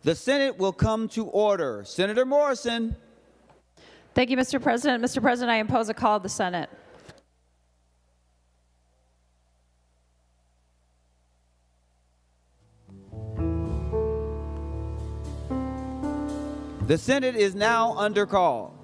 The Senate will come to order. Senator Morrison. Thank you, Mr. President. Mr. President, I impose a call of the Senate. The Senate is now under call.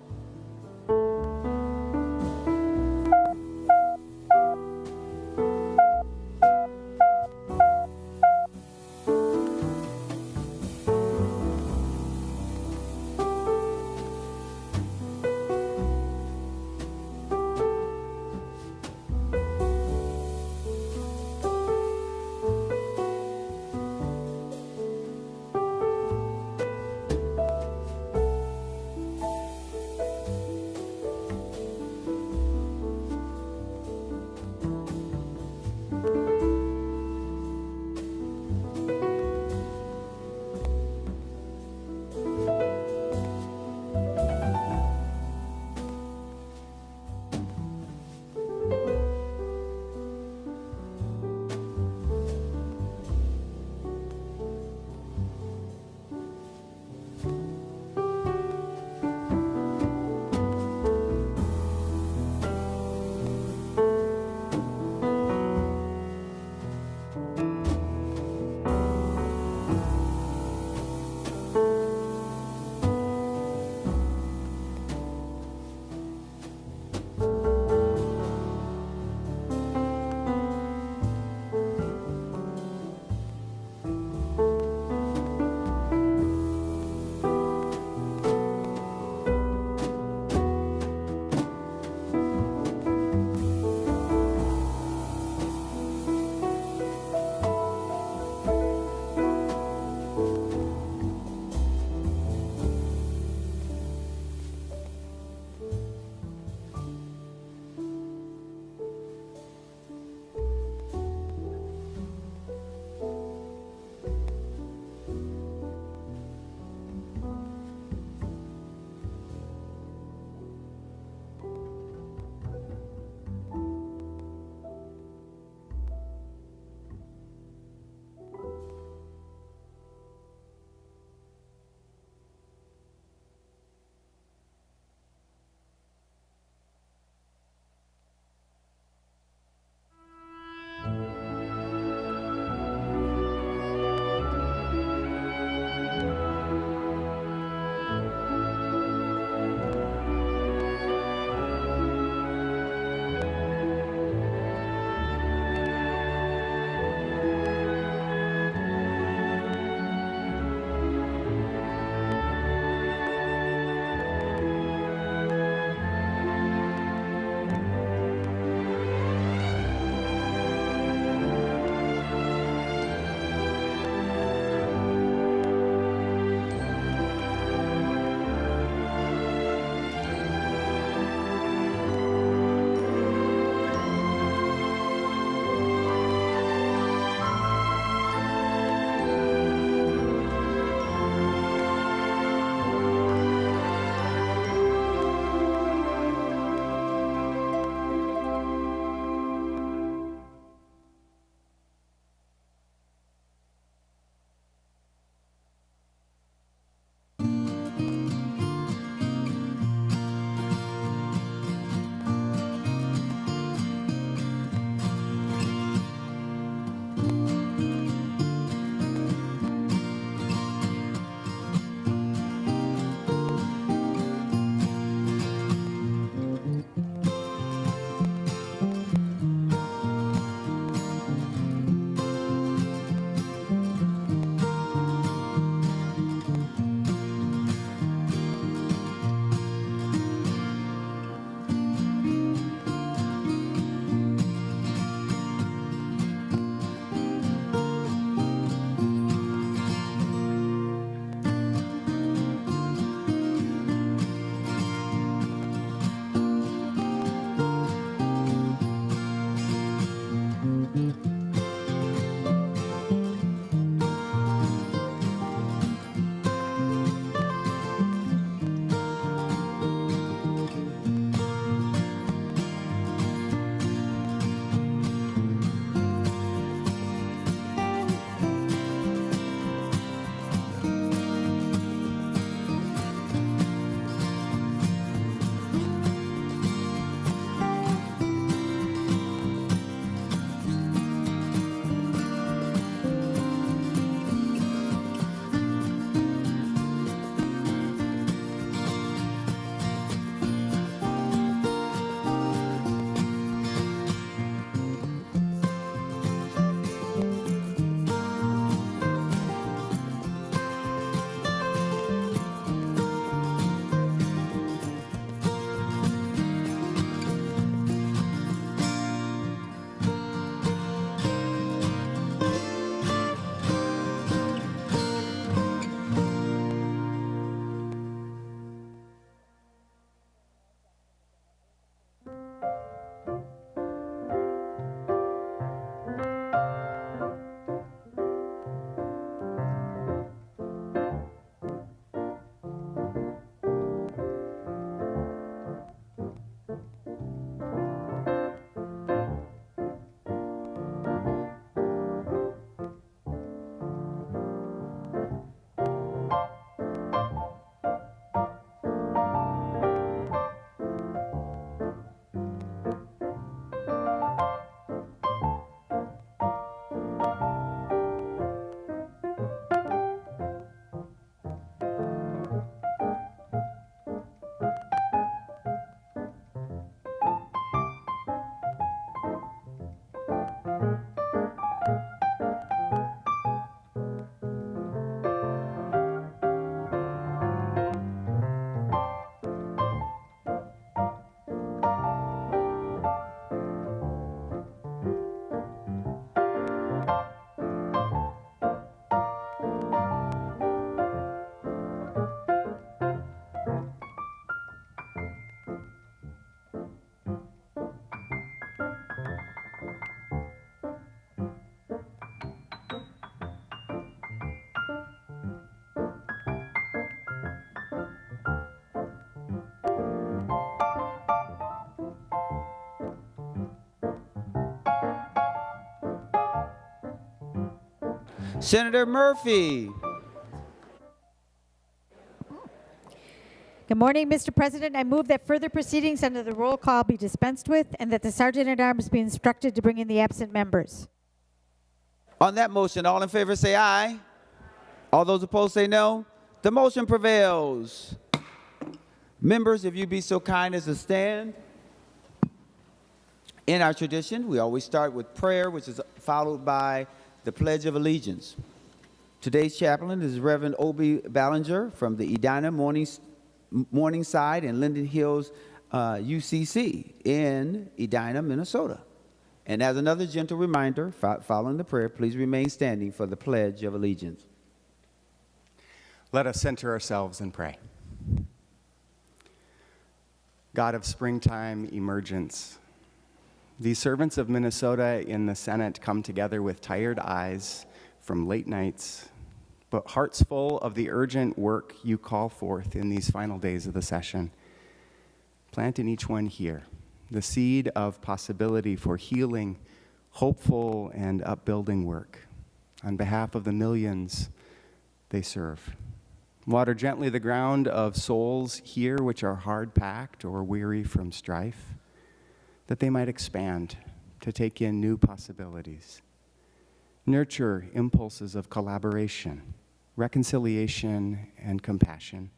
Senator Murphy. Good morning, Mr. President. I move that further proceedings under the roll call be dispensed with and that the Sergeant-at-Arms be instructed to bring in the absent members. On that motion, all in favor say aye. All those opposed say no. The motion prevails. Members, if you be so kind as to stand. In our tradition, we always start with prayer, which is followed by the Pledge of Allegiance. Today's chaplain is Reverend Obie Ballinger from the Edina Morningside and Linden Hills UCC in Edina, Minnesota. And as another gentle reminder, following the prayer, please remain standing for the Pledge of Allegiance. Let us center ourselves and pray. God of springtime emergence, these servants of Minnesota in the Senate come together with tired eyes from late nights, but hearts full of the urgent work you call forth in these final days of the session. Plant in each one here the seed of possibility for healing, hopeful, and upbuilding work on behalf of the millions they serve. Water gently the ground of souls here which are hard-packed or weary from strife, that they might expand to take in new possibilities. Nurture impulses of collaboration, reconciliation, and compassion,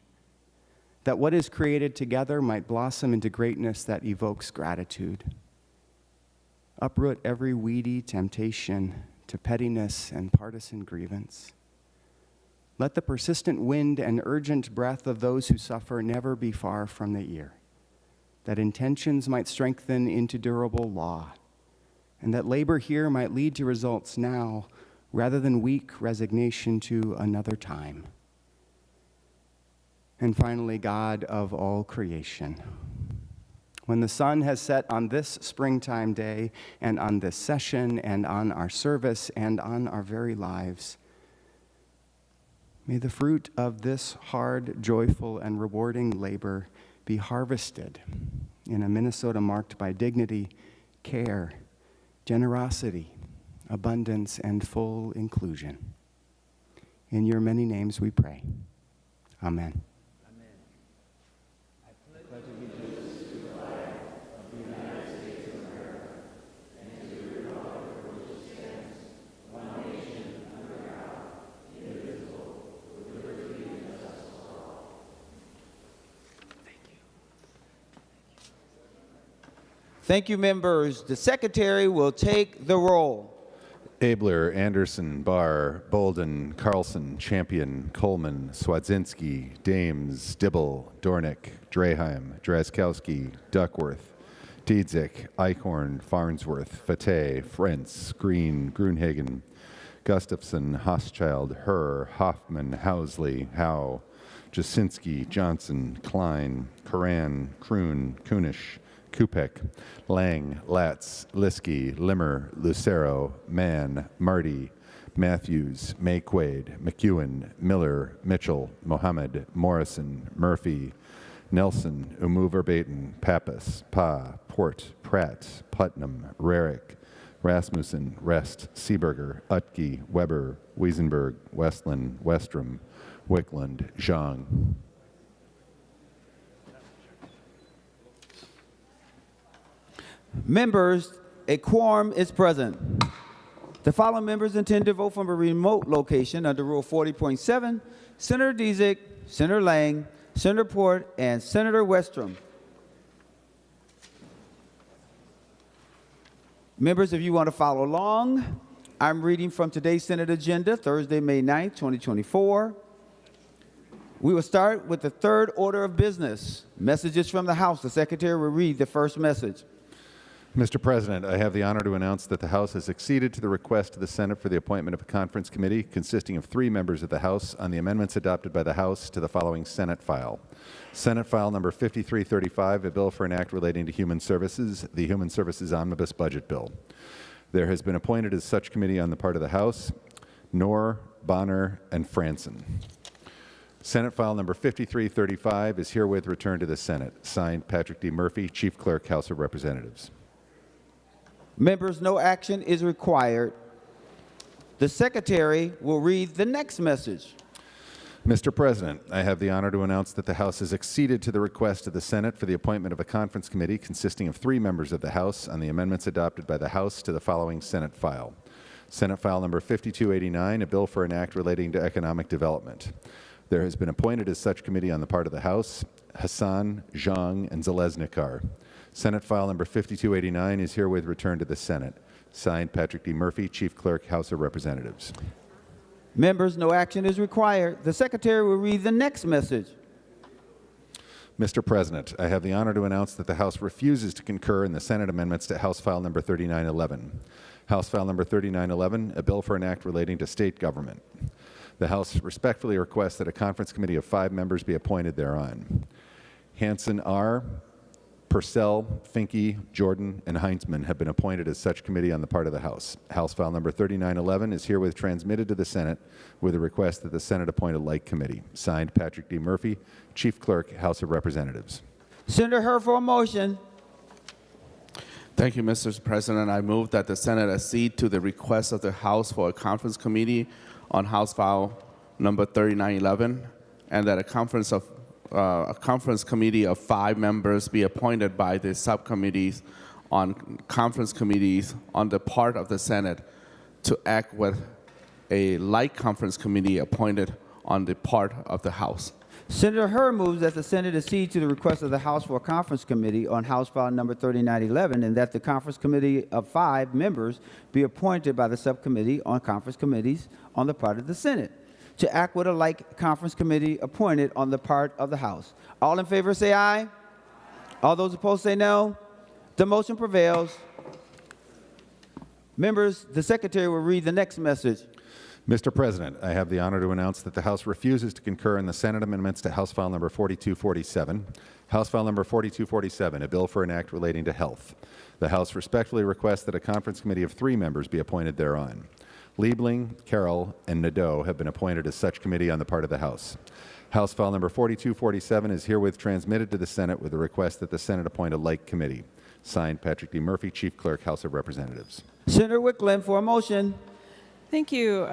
that what is created together might blossom into greatness that evokes gratitude. Uproot every weedy temptation to pettiness and partisan grievance. Let the persistent wind and urgent breath of those who suffer never be far from the ear, that intentions might strengthen into durable law, and that labor here might lead to results now rather than weak resignation to another time. And finally, God of all creation, when the sun has set on this springtime day and on this session and on our service and on our very lives, may the fruit of this hard, joyful, and rewarding labor be harvested in a Minnesota marked by dignity, care, generosity, abundance, and full inclusion. In your many names we pray. Amen. Thank you, members. The secretary will take the roll. Abler, Anderson, Barr, Bolden, Carlson, Champion, Coleman, Swadzinski, Dames, Dibble, Dornick, Draheim, Drazkowski, Duckworth, Diedzik, Eichhorn, Farnsworth, Fateh, Frentz, Green, Grunhagen, Gustafson, Hochschild, Herr, Hoffman, Housley, Howe, Jasinski, Johnson, Klein, Coran, Kroon, Kunish, Kupek, Lang, Latz, Liskey, Limmer, Lucero, Mann, Marty, Matthews, Maye Quade, McEwen, Miller, Mitchell, Mohammed, Morrison, Murphy, Nelson, Verbaten, Pappas, Pa, Port, Pratt, Putnam, Rarick, Rasmussen, Rest, Seeberger, Utke, Weber, Wiesenberg, Westland, Westrom, Wickland, Zhang. Members, a quorum is present. The following members intend to vote from a remote location under Rule 40.7, Senator Diedzik, Senator Lang, Senator Port, and Senator Westrom. Members, if you want to follow along, I'm reading from today's Senate agenda, Thursday, May 9th, 2024. We will start with the third order of business, messages from the House. The Secretary will read the first message. Mr. President, I have the honor to announce that the House has acceded to the request of the Senate for the appointment of a conference committee consisting of 3 members of the House on the amendments adopted by the House to the following Senate file. Senate file number 5335, a bill for an act relating to human services, the Human Services Omnibus Budget Bill. There has been appointed as such committee on the part of the House, Knorr, Bonner, and Franson. Senate file number 5335 is herewith returned to the Senate. Signed, Patrick D. Murphy, Chief Clerk, House of Representatives. Members, no action is required. The Secretary will read the next message. Mr. President, I have the honor to announce that the House has acceded to the request of the Senate for the appointment of a conference committee consisting of 3 members of the House on the amendments adopted by the House to the following Senate file. Senate File Number 5289, a bill for an act relating to economic development. There has been appointed as such committee on the part of the House Hassan, Zhang, and Zalesnikar. Senate File Number 5289 is herewith returned to the Senate. Signed, Patrick D. Murphy, Chief Clerk, House of Representatives. Members, no action is required. The Secretary will read the next message. Mr. President, I have the honor to announce that the House refuses to concur in the Senate amendments to House File Number 3911. House File Number 3911, a bill for an act relating to state government. The House respectfully requests that a conference committee of 5 members be appointed thereon. Hansen R., Purcell, Finke, Jordan, and Heinzman have been appointed as such committee on the part of the House. House File Number 3911 is herewith transmitted to the Senate with a request that the Senate appoint a like committee. Signed, Patrick D. Murphy, Chief Clerk, House of Representatives. Senator Hurd for a motion. Thank you, Mr. President. I move that the Senate accede to the request of the House for a conference committee on House File Number 3911, and that a conference committee of 5 members be appointed by the subcommittees on conference committees on the part of the Senate to act with a like conference committee appointed on the part of the House. Senator Hurd moves that the Senate accede to the request of the House for a conference committee on House File Number 3911 and that the conference committee of 5 members be appointed by the subcommittee on conference committees on the part of the Senate to act with a like conference committee appointed on the part of the House. All in favor say aye. All those opposed say no. The motion prevails. Members, the Secretary will read the next message. Mr. President, I have the honor to announce that the House refuses to concur in the Senate amendments to House File Number 4247. House File Number 4247, a bill for an act relating to health. The House respectfully requests that a conference committee of 3 members be appointed thereon. Liebling, Carroll, and Nadeau have been appointed as such committee on the part of the House. House File Number 4247 is herewith transmitted to the Senate with a request that the Senate appoint a like committee. Signed, Patrick D. Murphy, Chief Clerk, House of Representatives. Senator Wickland for a motion. Thank you.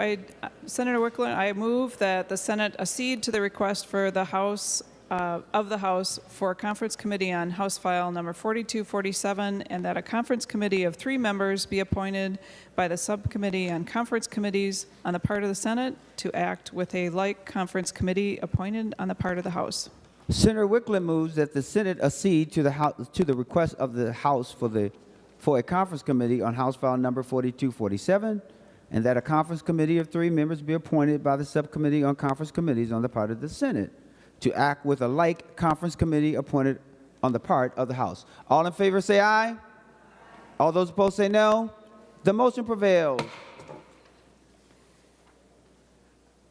Senator Wickland, I move that the Senate accede to the request for the House of the House for a conference committee on House File Number 4247, and that a conference committee of 3 members be appointed by the subcommittee on conference committees on the part of the Senate to act with a like conference committee appointed on the part of the House. Senator Wickland moves that the Senate accede to the request of the House for a conference committee on House File Number 4247, and that a conference committee of 3 members be appointed by the subcommittee on conference committees on the part of the Senate to act with a like conference committee appointed on the part of the House. All in favor say aye. All those opposed say no. The motion prevails.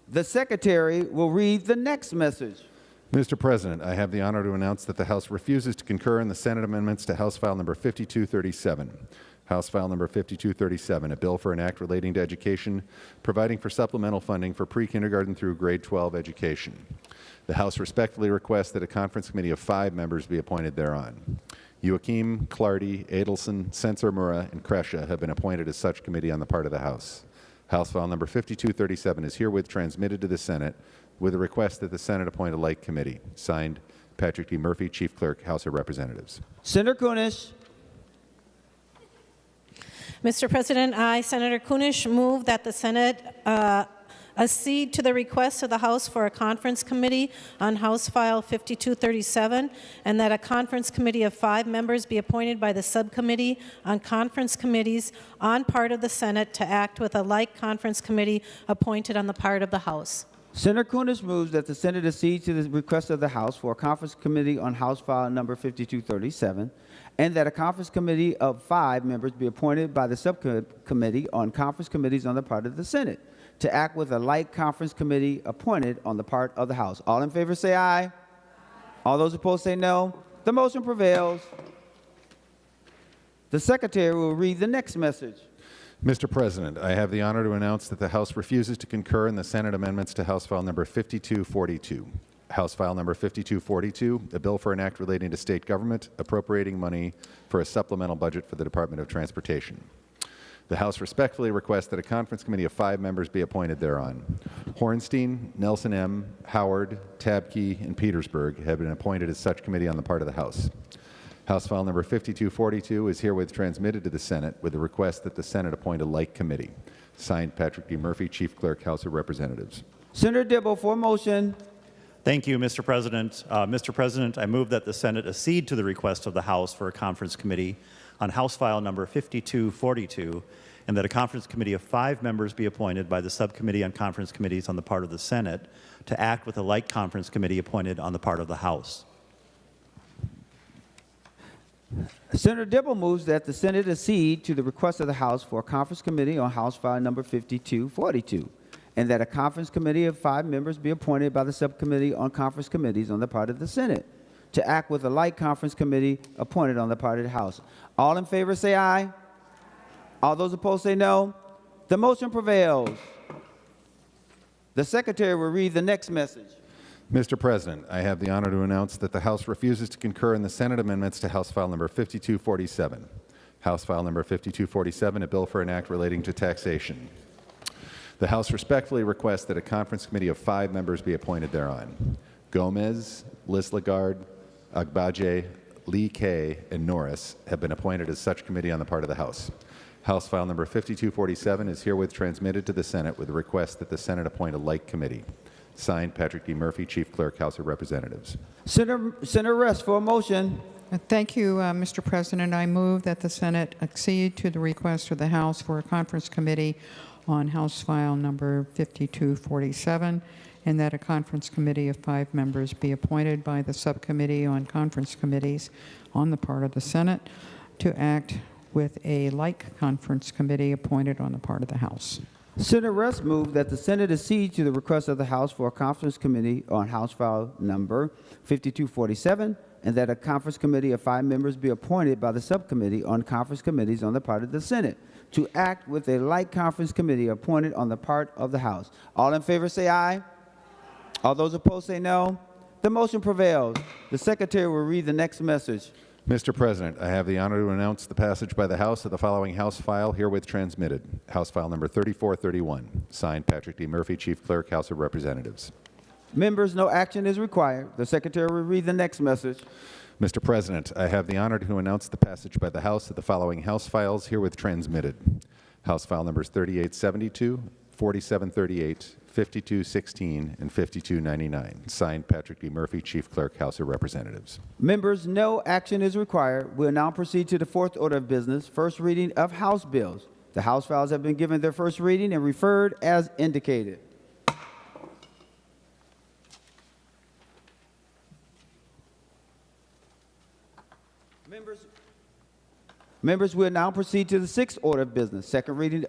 The Secretary will read the next message. Mr. President, I have the honor to announce that the House refuses to concur in the Senate amendments to House File Number 5237. House File Number 5237, a bill for an act relating to education, providing for supplemental funding for pre-kindergarten through grade 12 education. The House respectfully requests that a conference committee of 5 members be appointed thereon. Joachim, Clardy, Adelson, Sensor-Mura, and Kresha have been appointed as such committee on the part of the House. House File Number 5237 is herewith transmitted to the Senate with a request that the Senate appoint a like committee. Signed, Patrick D. Murphy, Chief Clerk, House of Representatives. Senator Kunish. Mr. President, I, Senator Kunish, move that the Senate accede to the request of the House for a conference committee on House File 5237, and that a conference committee of 5 members be appointed by the subcommittee on conference committees on part of the Senate to act with a like conference committee appointed on the part of the House. Senator Kunish moves that the Senate accede to the request of the House for a conference committee on House File Number 5237, and that a conference committee of 5 members be appointed by the subcommittee on conference committees on the part of the Senate to act with a like conference committee appointed on the part of the House. All in favor say aye. All those opposed say no. The motion prevails. The Secretary will read the next message. Mr. President, I have the honor to announce that the House refuses to concur in the Senate amendments to House File Number 5242. House File Number 5242, a bill for an act relating to state government appropriating money for a supplemental budget for the Department of Transportation. The House respectfully requests that a conference committee of 5 members be appointed thereon. Hornstein, Nelson M., Howard, Tabke, and Petersburg have been appointed as such committee on the part of the House. House File Number 5242 is herewith transmitted to the Senate with a request that the Senate appoint a like committee. Signed, Patrick D. Murphy, Chief Clerk, House of Representatives. Senator Dibble for a motion. Thank you, Mr. President. Mr. President, I move that the Senate accede to the request of the House for a conference committee on House File Number 5242, and that a conference committee of 5 members be appointed by the Subcommittee on Conference Committees on the part of the Senate to act with a like conference committee appointed on the part of the House. Senator Dibble moves that the Senate accede to the request of the House for a conference committee on House File Number 5242, and that a conference committee of 5 members be appointed by the Subcommittee on Conference Committees on the part of the Senate to act with a like conference committee appointed on the part of the House. All in favor say aye. All those opposed say no. The motion prevails. The Secretary will read the next message. Mr. President, I have the honor to announce that the House refuses to concur in the Senate amendments to House File Number 5247. House File Number 5247, a bill for an act relating to taxation. The House respectfully requests that a conference committee of 5 members be appointed thereon. Gomez, Lislagard, Agbaje, Lee Kay, and Norris have been appointed as such committee on the part of the House. House File Number 5247 is herewith transmitted to the Senate with a request that the Senate appoint a like committee. Signed, Patrick D. Murphy, Chief Clerk, House of Representatives. Senator Rest for a motion. Thank you, Mr. President. I move that the Senate accede to the request of the House for a conference committee on House File Number 5247, and that a conference committee of 5 members be appointed by the Subcommittee on Conference Committees on the part of the Senate to act with a like conference committee appointed on the part of the House. Senator Rest moved that the Senate accede to the request of the House for a conference committee on House File Number 5247, and that a conference committee of 5 members be appointed by the Subcommittee on Conference Committees on the part of the Senate to act with a like conference committee appointed on the part of the House. All in favor say aye. All those opposed say no. The motion prevails. The Secretary will read the next message. Mr. President, I have the honor to announce the passage by the House of the following House file herewith transmitted. House File Number 3431. Signed, Patrick D. Murphy, Chief Clerk, House of Representatives. Members, no action is required. The Secretary will read the next message. Mr. President, I have the honor to announce the passage by the House of the following House files herewith transmitted. House File Numbers 3872, 4738, 5216, and 5299. Signed, Patrick D. Murphy, Chief Clerk, House of Representatives. Members, no action is required. We'll now proceed to the 4th order of business, first reading of House bills. The House files have been given their first reading and referred as indicated. Members, we'll now proceed to the 6th order of business, second reading.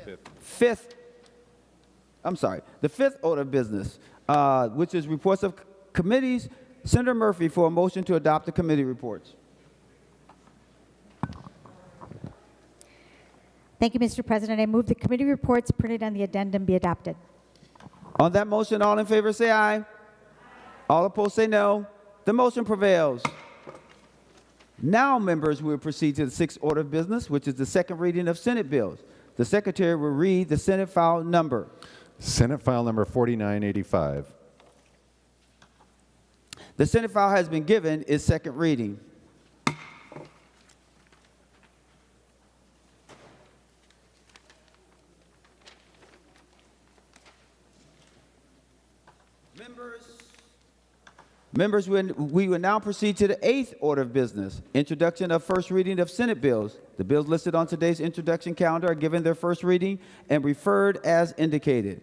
The 5th order of business, which is reports of committees. Senator Murphy for a motion to adopt the committee reports. Thank you, Mr. President. I move the committee reports printed on the addendum be adopted. On that motion, all in favor say aye. All opposed say no. The motion prevails. Now, members, we'll proceed to the 6th order of business, which is the second reading of Senate bills. The Secretary will read the Senate file number. Senate File Number 4985. The Senate file has been given its second reading. Members, we will now proceed to the 8th order of business, introduction of first reading of Senate bills. The bills listed on today's introduction calendar are given their first reading and referred as indicated.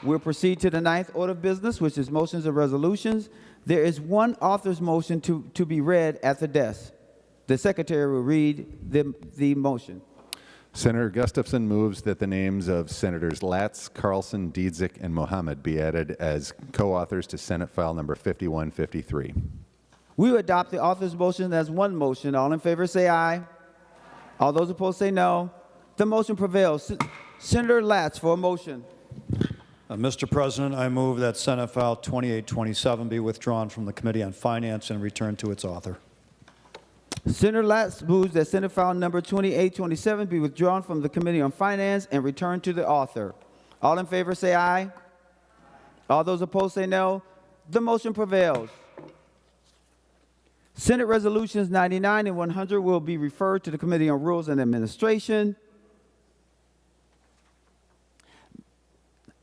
We'll proceed to the 9th order of business, which is motions and resolutions. There is one author's motion to be read at the desk. The Secretary will read the motion. Senator Gustafson moves that the names of Senators Latz, Carlson, Diedzik, and Mohammed be added as co-authors to Senate File Number 5153. We will adopt the author's motion as one motion. All in favor say aye. All those opposed say no. The motion prevails. Senator Latz for a motion. Mr. President, I move that Senate File 2827 be withdrawn from the Committee on Finance and returned to its author. Senator Latz moves that Senate File Number 2827 be withdrawn from the Committee on Finance and returned to the author. All in favor say aye. All those opposed say no. The motion prevails. Senate Resolutions 99 and 100 will be referred to the Committee on Rules and Administration.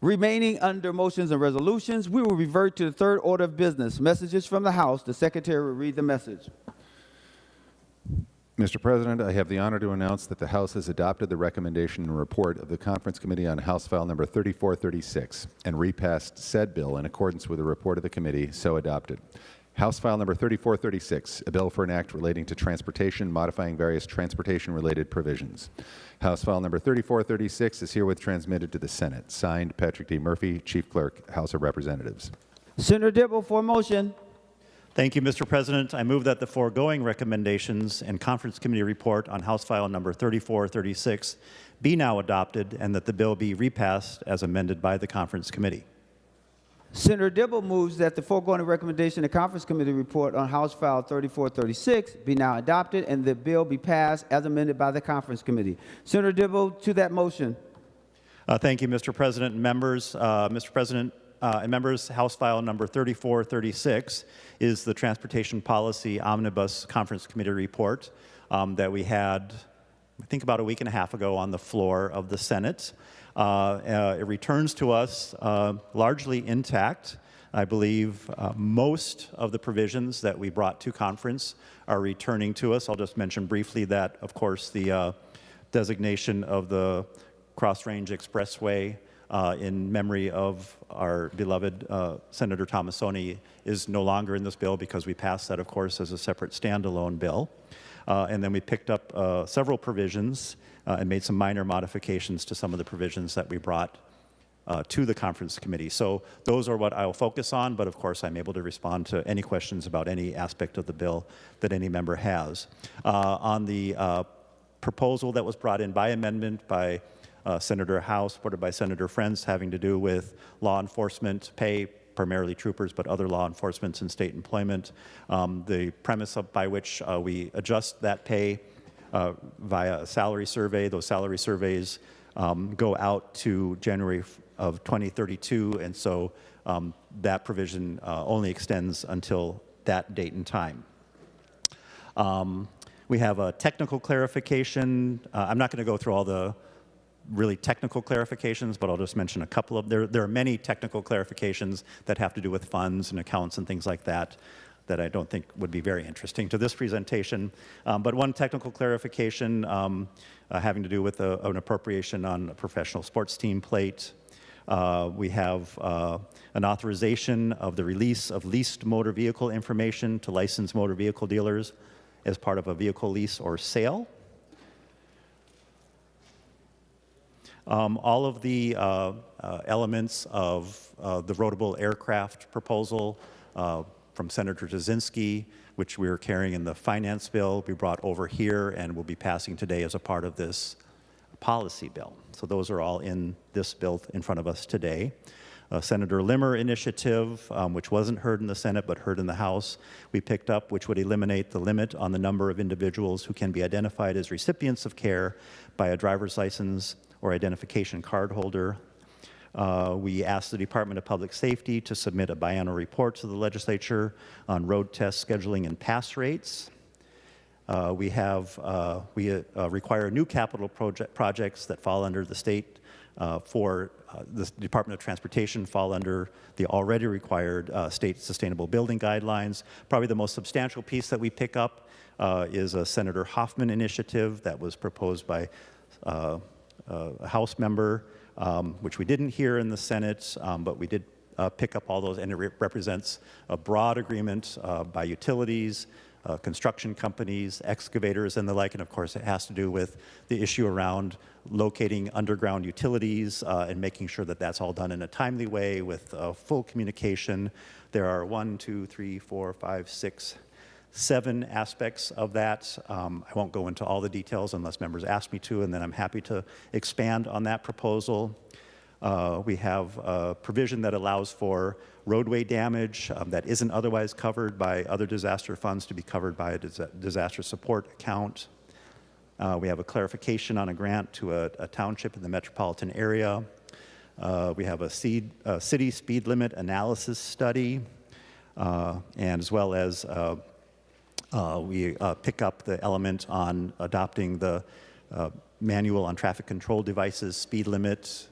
Remaining under motions and resolutions, we will revert to the third order of business. Messages from the House. The Secretary will read the message. Mr. President, I have the honor to announce that the House has adopted the recommendation and report of the Conference Committee on House File Number 3436 and repassed said bill in accordance with the report of the committee so adopted. House File Number 3436, a bill for an act relating to transportation, modifying various transportation-related provisions. House File Number 3436 is herewith transmitted to the Senate. Signed, Patrick D. Murphy, Chief Clerk, House of Representatives. Senator Dibble for a motion. Thank you, Mr. President. I move that the foregoing recommendations and Conference Committee report on House File Number 3436 be now adopted and that the bill be repassed as amended by the Conference Committee. Senator Dibble moves that the foregoing recommendation of the Conference Committee report on House File 3436 be now adopted and the bill be passed as amended by the Conference Committee. Senator Dibble to that motion. Thank you, Mr. President and members. Mr. President and members, House File Number 3436 is the Transportation Policy Omnibus Conference Committee report that we had, I think, about a week and a half ago on the floor of the Senate. It returns to us largely intact. I believe most of the provisions that we brought to conference are returning to us. I'll just mention briefly that, of course, the designation of the Cross Range Expressway in memory of our beloved Senator Tomassoni is no longer in this bill because we passed that, of course, as a separate standalone bill. And then we picked up several provisions and made some minor modifications to some of the provisions that we brought to the Conference Committee. So those are what I'll focus on, but of course I'm able to respond to any questions about any aspect of the bill that any member has. On the proposal that was brought in by amendment by Senator Howe, supported by Senator Friends, having to do with law enforcement pay, primarily troopers, but other law enforcement and state employment. The premise by which we adjust that pay via a salary survey. Those salary surveys go out to January of 2032, and so that provision only extends until that date and time. We have a technical clarification. I'm not going to go through all the really technical clarifications, but I'll just mention a couple of, there are many technical clarifications that have to do with funds and accounts and things like that that I don't think would be very interesting to this presentation. But one technical clarification having to do with an appropriation on a professional sports team plate. We have an authorization of the release of leased motor vehicle information to licensed motor vehicle dealers as part of a vehicle lease or sale. All of the elements of the roadable aircraft proposal from Senator Jasinski, which we are carrying in the finance bill, we brought over here and will be passing today as a part of this policy bill. So those are all in this bill in front of us today. Senator Limmer initiative, which wasn't heard in the Senate but heard in the House, we picked up, which would eliminate the limit on the number of individuals who can be identified as recipients of care by a driver's license or identification card holder. We asked the Department of Public Safety to submit a biannual report to the legislature on road test scheduling and pass rates. We require new capital projects that fall under the state for the Department of Transportation fall under the already required state sustainable building guidelines. Probably the most substantial piece that we pick up is a Senator Hoffman initiative that was proposed by a House member, which we didn't hear in the Senate, but we did pick up all those, and it represents a broad agreement by utilities, construction companies, excavators, and the like, and of course it has to do with the issue around locating underground utilities and making sure that that's all done in a timely way with full communication. There are 7 aspects of that. I won't go into all the details unless members ask me to, and then I'm happy to expand on that proposal. We have a provision that allows for roadway damage that isn't otherwise covered by other disaster funds to be covered by a disaster support account. We have a clarification on a grant to a township in the metropolitan area. We have a city speed limit analysis study, and as well as we pick up the element on adopting the manual on traffic control devices, speed limit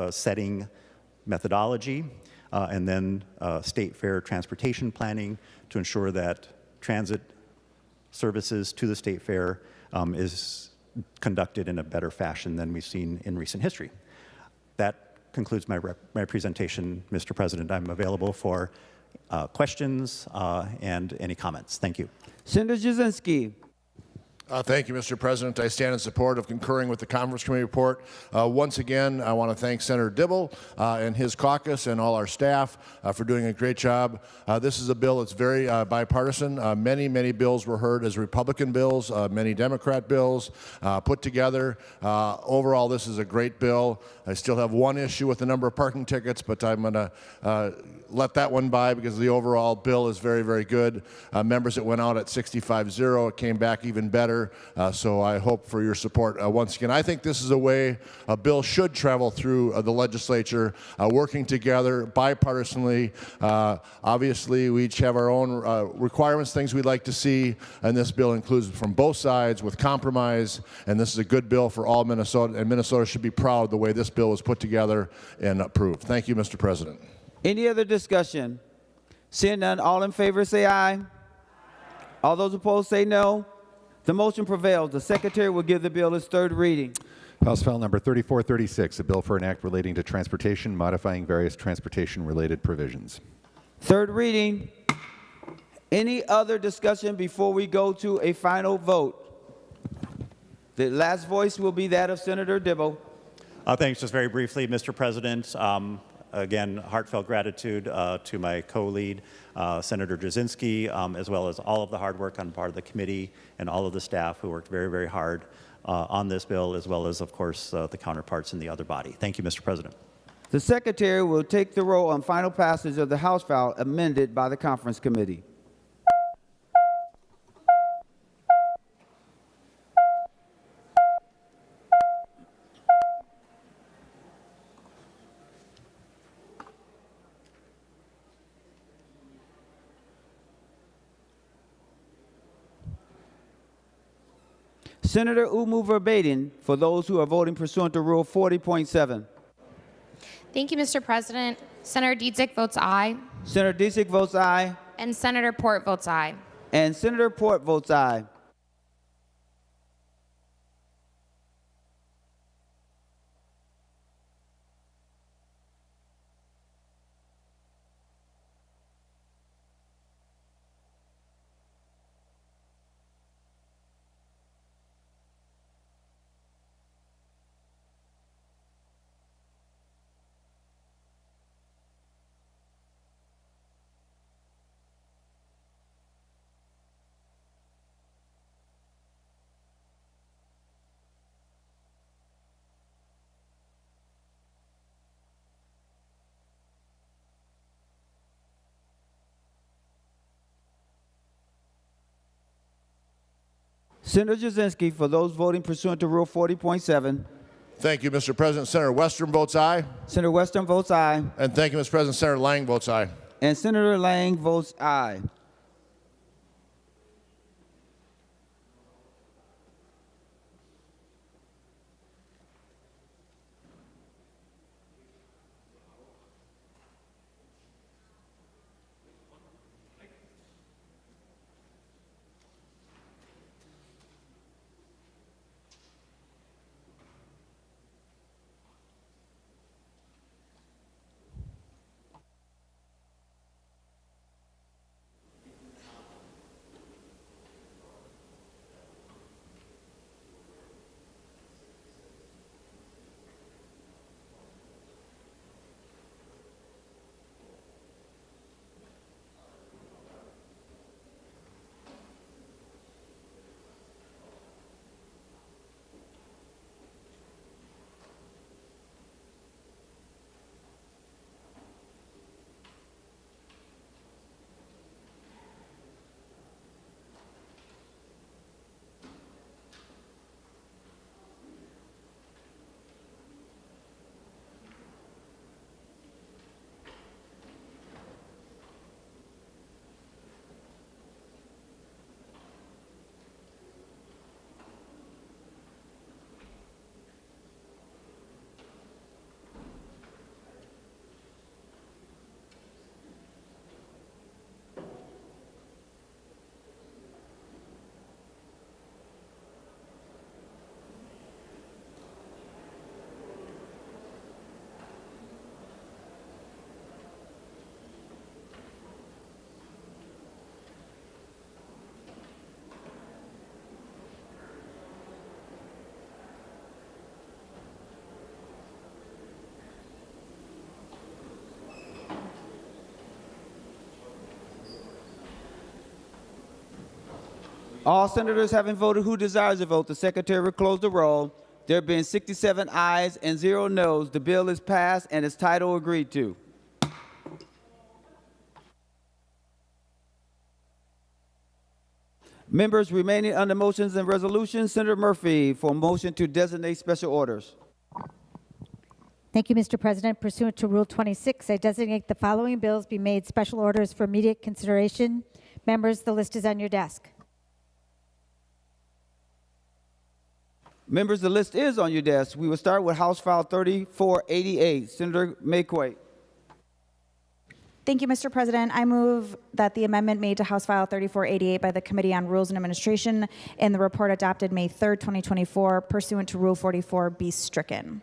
setting methodology, and then state fair transportation planning to ensure that transit services to the state fair is conducted in a better fashion than we've seen in recent history. That concludes my presentation, Mr. President. I'm available for questions and any comments. Thank you. Senator Jasinski. Thank you, Mr. President. I stand in support of concurring with the Conference Committee report. Once again, I want to thank Senator Dibble and his caucus and all our staff for doing a great job. This is a bill that's very bipartisan. Many bills were heard as Republican bills, many Democrat bills put together. Overall, this is a great bill. I still have one issue with the number of parking tickets, but I'm going to let that one by because the overall bill is very good. Members, it went out at 65-0. It came back even better. So I hope for your support once again. I think this is a way a bill should travel through the legislature, working together bipartisanly. Obviously, we each have our own requirements, things we'd like to see, and this bill includes from both sides with compromise, and this is a good bill for all Minnesota, and Minnesota should be proud of the way this bill was put together and approved. Thank you, Mr. President. Any other discussion? Seeing none, all in favor say aye. All those opposed say no. The motion prevails. The Secretary will give the bill its third reading. House File Number 3436, a bill for an act relating to transportation, modifying various transportation-related provisions. Third reading. Any other discussion before we go to a final vote? The last voice will be that of Senator Dibble. Thanks. Just very briefly, Mr. President. Again, heartfelt gratitude to my co-lead, Senator Jasinski, as well as all of the hard work on part of the committee and all of the staff who worked very hard on this bill, as well as, of course, the counterparts in the other body. Thank you, Mr. President. The Secretary will take the roll on final passage of the House file amended by the Conference Committee. Senator Umu Verbatim for those who are voting pursuant to Rule 40.7. Thank you, Mr. President. Senator Dietzick votes aye. Senator Dietzick votes aye. And Senator Port votes aye. And Senator Port votes aye. Senator Jasinski for those voting pursuant to Rule 40.7. Thank you, Mr. President. Senator Western votes aye. Senator Western votes aye. And thank you, Mr. President. Senator Lang votes aye. And Senator Lang votes aye. All senators having voted who desires to vote, the secretary will close the roll. There being 67 ayes and 0 noes, the bill is passed and its title agreed to. Members remaining under motions and resolutions, Senator Murphy for a motion to designate special orders. Thank you, Mr. President. Pursuant to Rule 26, I designate the following bills be made special orders for immediate consideration. Members, the list is on your desk. Members, the list is on your desk. We will start with House File 3488. Senator Maye Quade. Thank you, Mr. President. I move that the amendment made to House File 3488 by the Committee on Rules and Administration in the report adopted May 3rd, 2024, pursuant to Rule 44, be stricken.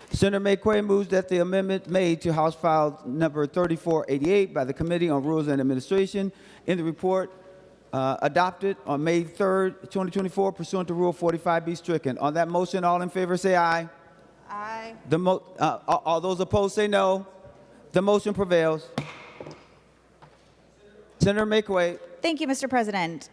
Senator Maye Quade moves that the amendment made to House File number 3488 by the Committee on Rules and Administration in the report adopted on May 3rd, 2024, pursuant to Rule 45, be stricken. On that motion, all in favor say aye. Aye. All those opposed say no. The motion prevails. Senator Maye Quade. Thank you, Mr. President.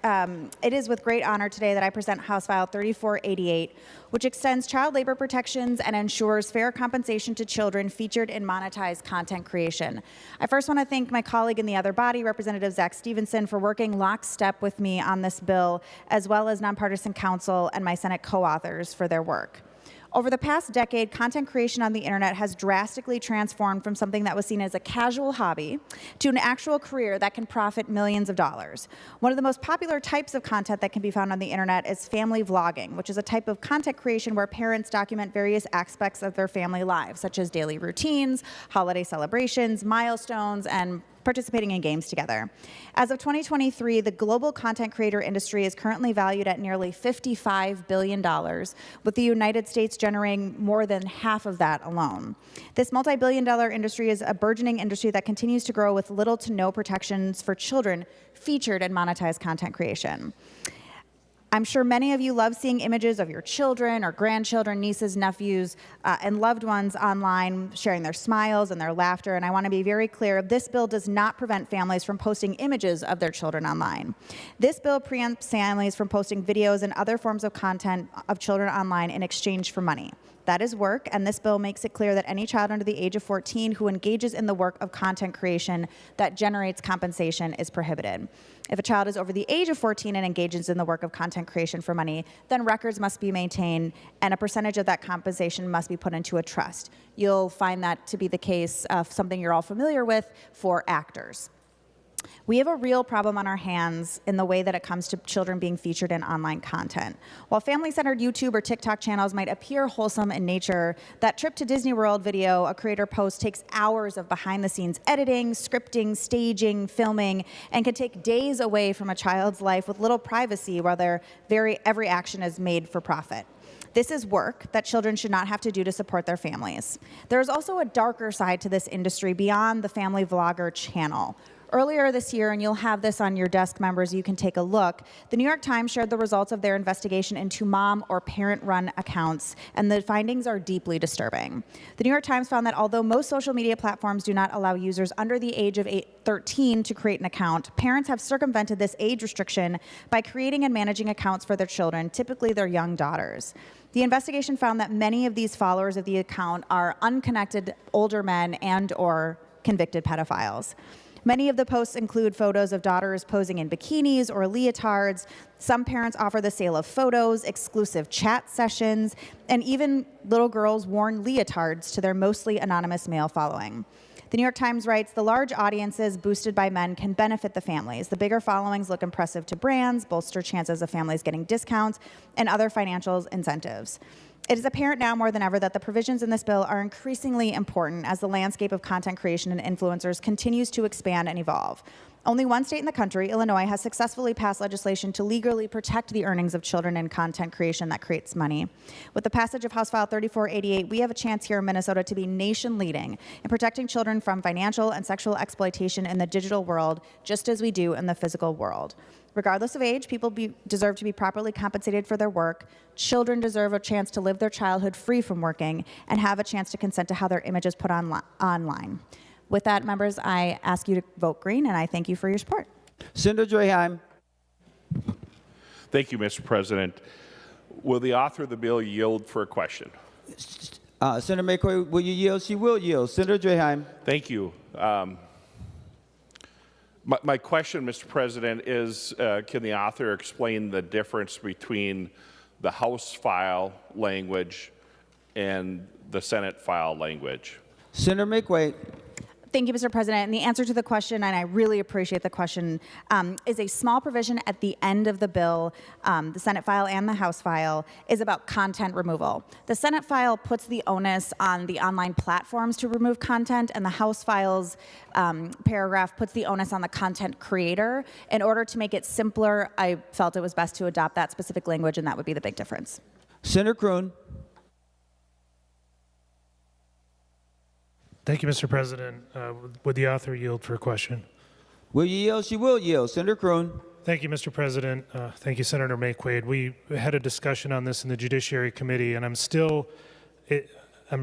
It is with great honor today that I present House File 3488, which extends child labor protections and ensures fair compensation to children featured in monetized content creation. I first want to thank my colleague in the other body, Representative Zach Stevenson, for working lockstep with me on this bill, as well as nonpartisan counsel and my Senate co-authors for their work. Over the past decade, content creation on the internet has drastically transformed from something that was seen as a casual hobby to an actual career that can profit millions of dollars. One of the most popular types of content that can be found on the internet is family vlogging, which is a type of content creation where parents document various aspects of their family lives, such as daily routines, holiday celebrations, milestones, and participating in games together. As of 2023, the global content creator industry is currently valued at nearly $55 billion, with the United States generating more than half of that alone. This multi-billion-dollar industry is a burgeoning industry that continues to grow with little to no protections for children featured in monetized content creation. I'm sure many of you love seeing images of your children or grandchildren, nieces, nephews, and loved ones online sharing their smiles and their laughter, and I want to be very clear, this bill does not prevent families from posting images of their children online. This bill preempts families from posting videos and other forms of content of children online in exchange for money. That is work, and this bill makes it clear that any child under the age of 14 who engages in the work of content creation that generates compensation is prohibited. If a child is over the age of 14 and engages in the work of content creation for money, then records must be maintained and a percentage of that compensation must be put into a trust. You'll find that to be the case of something you're all familiar with for actors. We have a real problem on our hands in the way that it comes to children being featured in online content. While family-centered YouTube or TikTok channels might appear wholesome in nature, that trip to Disney World video a creator posts takes hours of behind-the-scenes editing, scripting, staging, filming, and can take days away from a child's life with little privacy while every action is made for profit. This is work that children should not have to do to support their families. There is also a darker side to this industry beyond the family vlogger channel. Earlier this year, and you'll have this on your desk, members, you can take a look, the New York Times shared the results of their investigation into mom or parent-run accounts, and the findings are deeply disturbing. The New York Times found that although most social media platforms do not allow users under the age of 13 to create an account, parents have circumvented this age restriction by creating and managing accounts for their children, typically their young daughters. The investigation found that many of these followers of the account are unconnected older men and/or convicted pedophiles. Many of the posts include photos of daughters posing in bikinis or leotards. Some parents offer the sale of photos, exclusive chat sessions, and even little girls worn leotards to their mostly anonymous male following. The New York Times writes, the large audiences boosted by men can benefit the families. The bigger followings look impressive to brands, bolster chances of families getting discounts, and other financial incentives. It is apparent now more than ever that the provisions in this bill are increasingly important as the landscape of content creation and influencers continues to expand and evolve. Only one state in the country, Illinois, has successfully passed legislation to legally protect the earnings of children in content creation that creates money. With the passage of House File 3488, we have a chance here in Minnesota to be nation-leading in protecting children from financial and sexual exploitation in the digital world, just as we do in the physical world. Regardless of age, people deserve to be properly compensated for their work. Children deserve a chance to live their childhood free from working and have a chance to consent to how their image is put online. With that, members, I ask you to vote green, and I thank you for your support. Senator Draheim. Thank you, Mr. President. Will the author of the bill yield for a question? Senator Maye Quade, will you yield? She will yield. Senator Draheim. Thank you. My question, Mr. President, is can the author explain the difference between the House file language and the Senate file language? Senator Maye Quade. Thank you, Mr. President. And the answer to the question, and I really appreciate the question, is a small provision at the end of the bill, the Senate file and the House file, is about content removal. The Senate file puts the onus on the online platforms to remove content, and the House file's paragraph puts the onus on the content creator. In order to make it simpler, I felt it was best to adopt that specific language, and that would be the big difference. Senator Kroon. Thank you, Mr. President. Would the author yield for a question? Will you yield? She will yield. Senator Kroon. Thank you, Mr. President. Thank you, Senator Maye Quade. We had a discussion on this in the Judiciary Committee, and I'm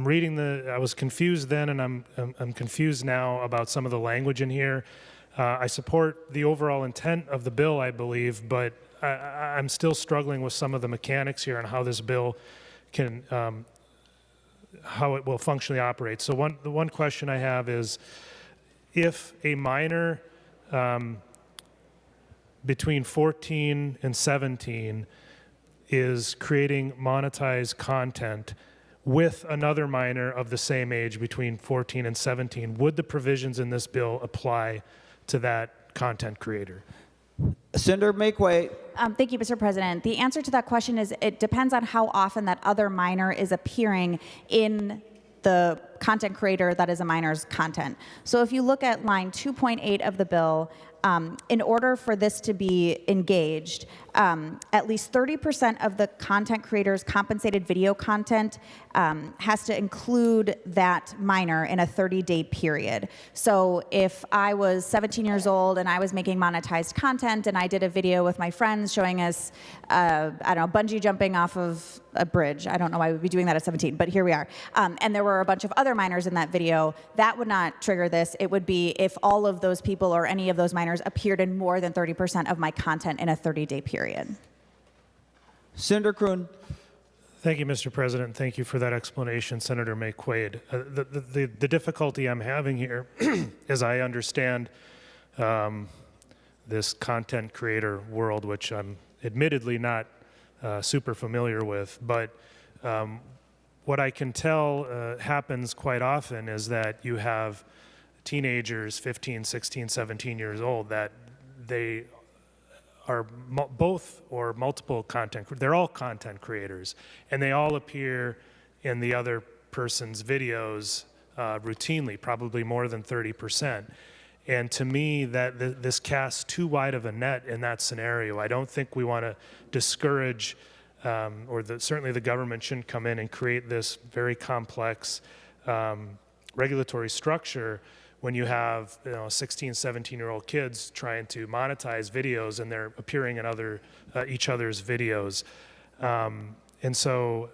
reading I was confused then, and I'm confused now about some of the language in here. I support the overall intent of the bill, I believe, but I'm still struggling with some of the mechanics here and how this bill can how it will functionally operate. So the one question I have is, if a minor between 14 and 17 is creating monetized content with another minor of the same age between 14 and 17, would the provisions in this bill apply to that content creator? Senator Maye Quade. Thank you, Mr. President. The answer to that question is it depends on how often that other minor is appearing in the content creator that is a minor's content. So if you look at line 2.8 of the bill, in order for this to be engaged, at least 30% of the content creator's compensated video content has to include that minor in a 30-day period. So if I was 17 years old and I was making monetized content and I did a video with my friends showing us, I don't know, bungee jumping off of a bridge. I don't know why we'd be doing that at 17, but here we are. And there were a bunch of other minors in that video. That would not trigger this. It would be if all of those people or any of those minors appeared in more than 30% of my content in a 30-day period. Senator Kroon. Thank you, Mr. President. Thank you for that explanation, Senator Maye Quade. The difficulty I'm having here, as I understand this content creator world, which I'm admittedly not super familiar with, but what I can tell happens quite often is that you have teenagers, 15, 16, 17 years old, that they are both or multiple content, they're all content creators, and they all appear in the other person's videos routinely, probably more than 30%. And to me, this casts too wide of a net in that scenario. I don't think we want to discourage, certainly the government shouldn't come in and create this very complex regulatory structure when you have 16, 17-year-old kids trying to monetize videos and they're appearing in each other's videos. And so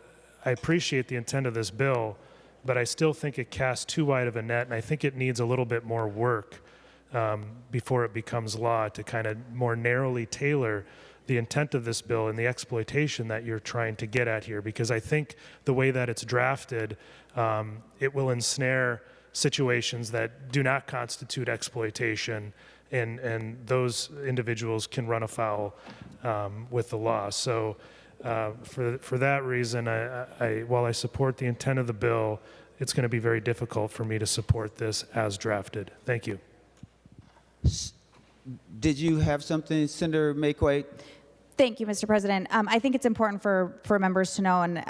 I appreciate the intent of this bill, but I still think it casts too wide of a net, and I think it needs a little bit more work before it becomes law to kind of more narrowly tailor the intent of this bill and the exploitation that you're trying to get at here. Because I think the way that it's drafted, it will ensnare situations that do not constitute exploitation, and those individuals can run afoul with the law. So for that reason, while I support the intent of the bill, it's going to be very difficult for me to support this as drafted. Thank you. Did you have something, Senator Maye Quade? Thank you, Mr. President. I think it's important for members to know, and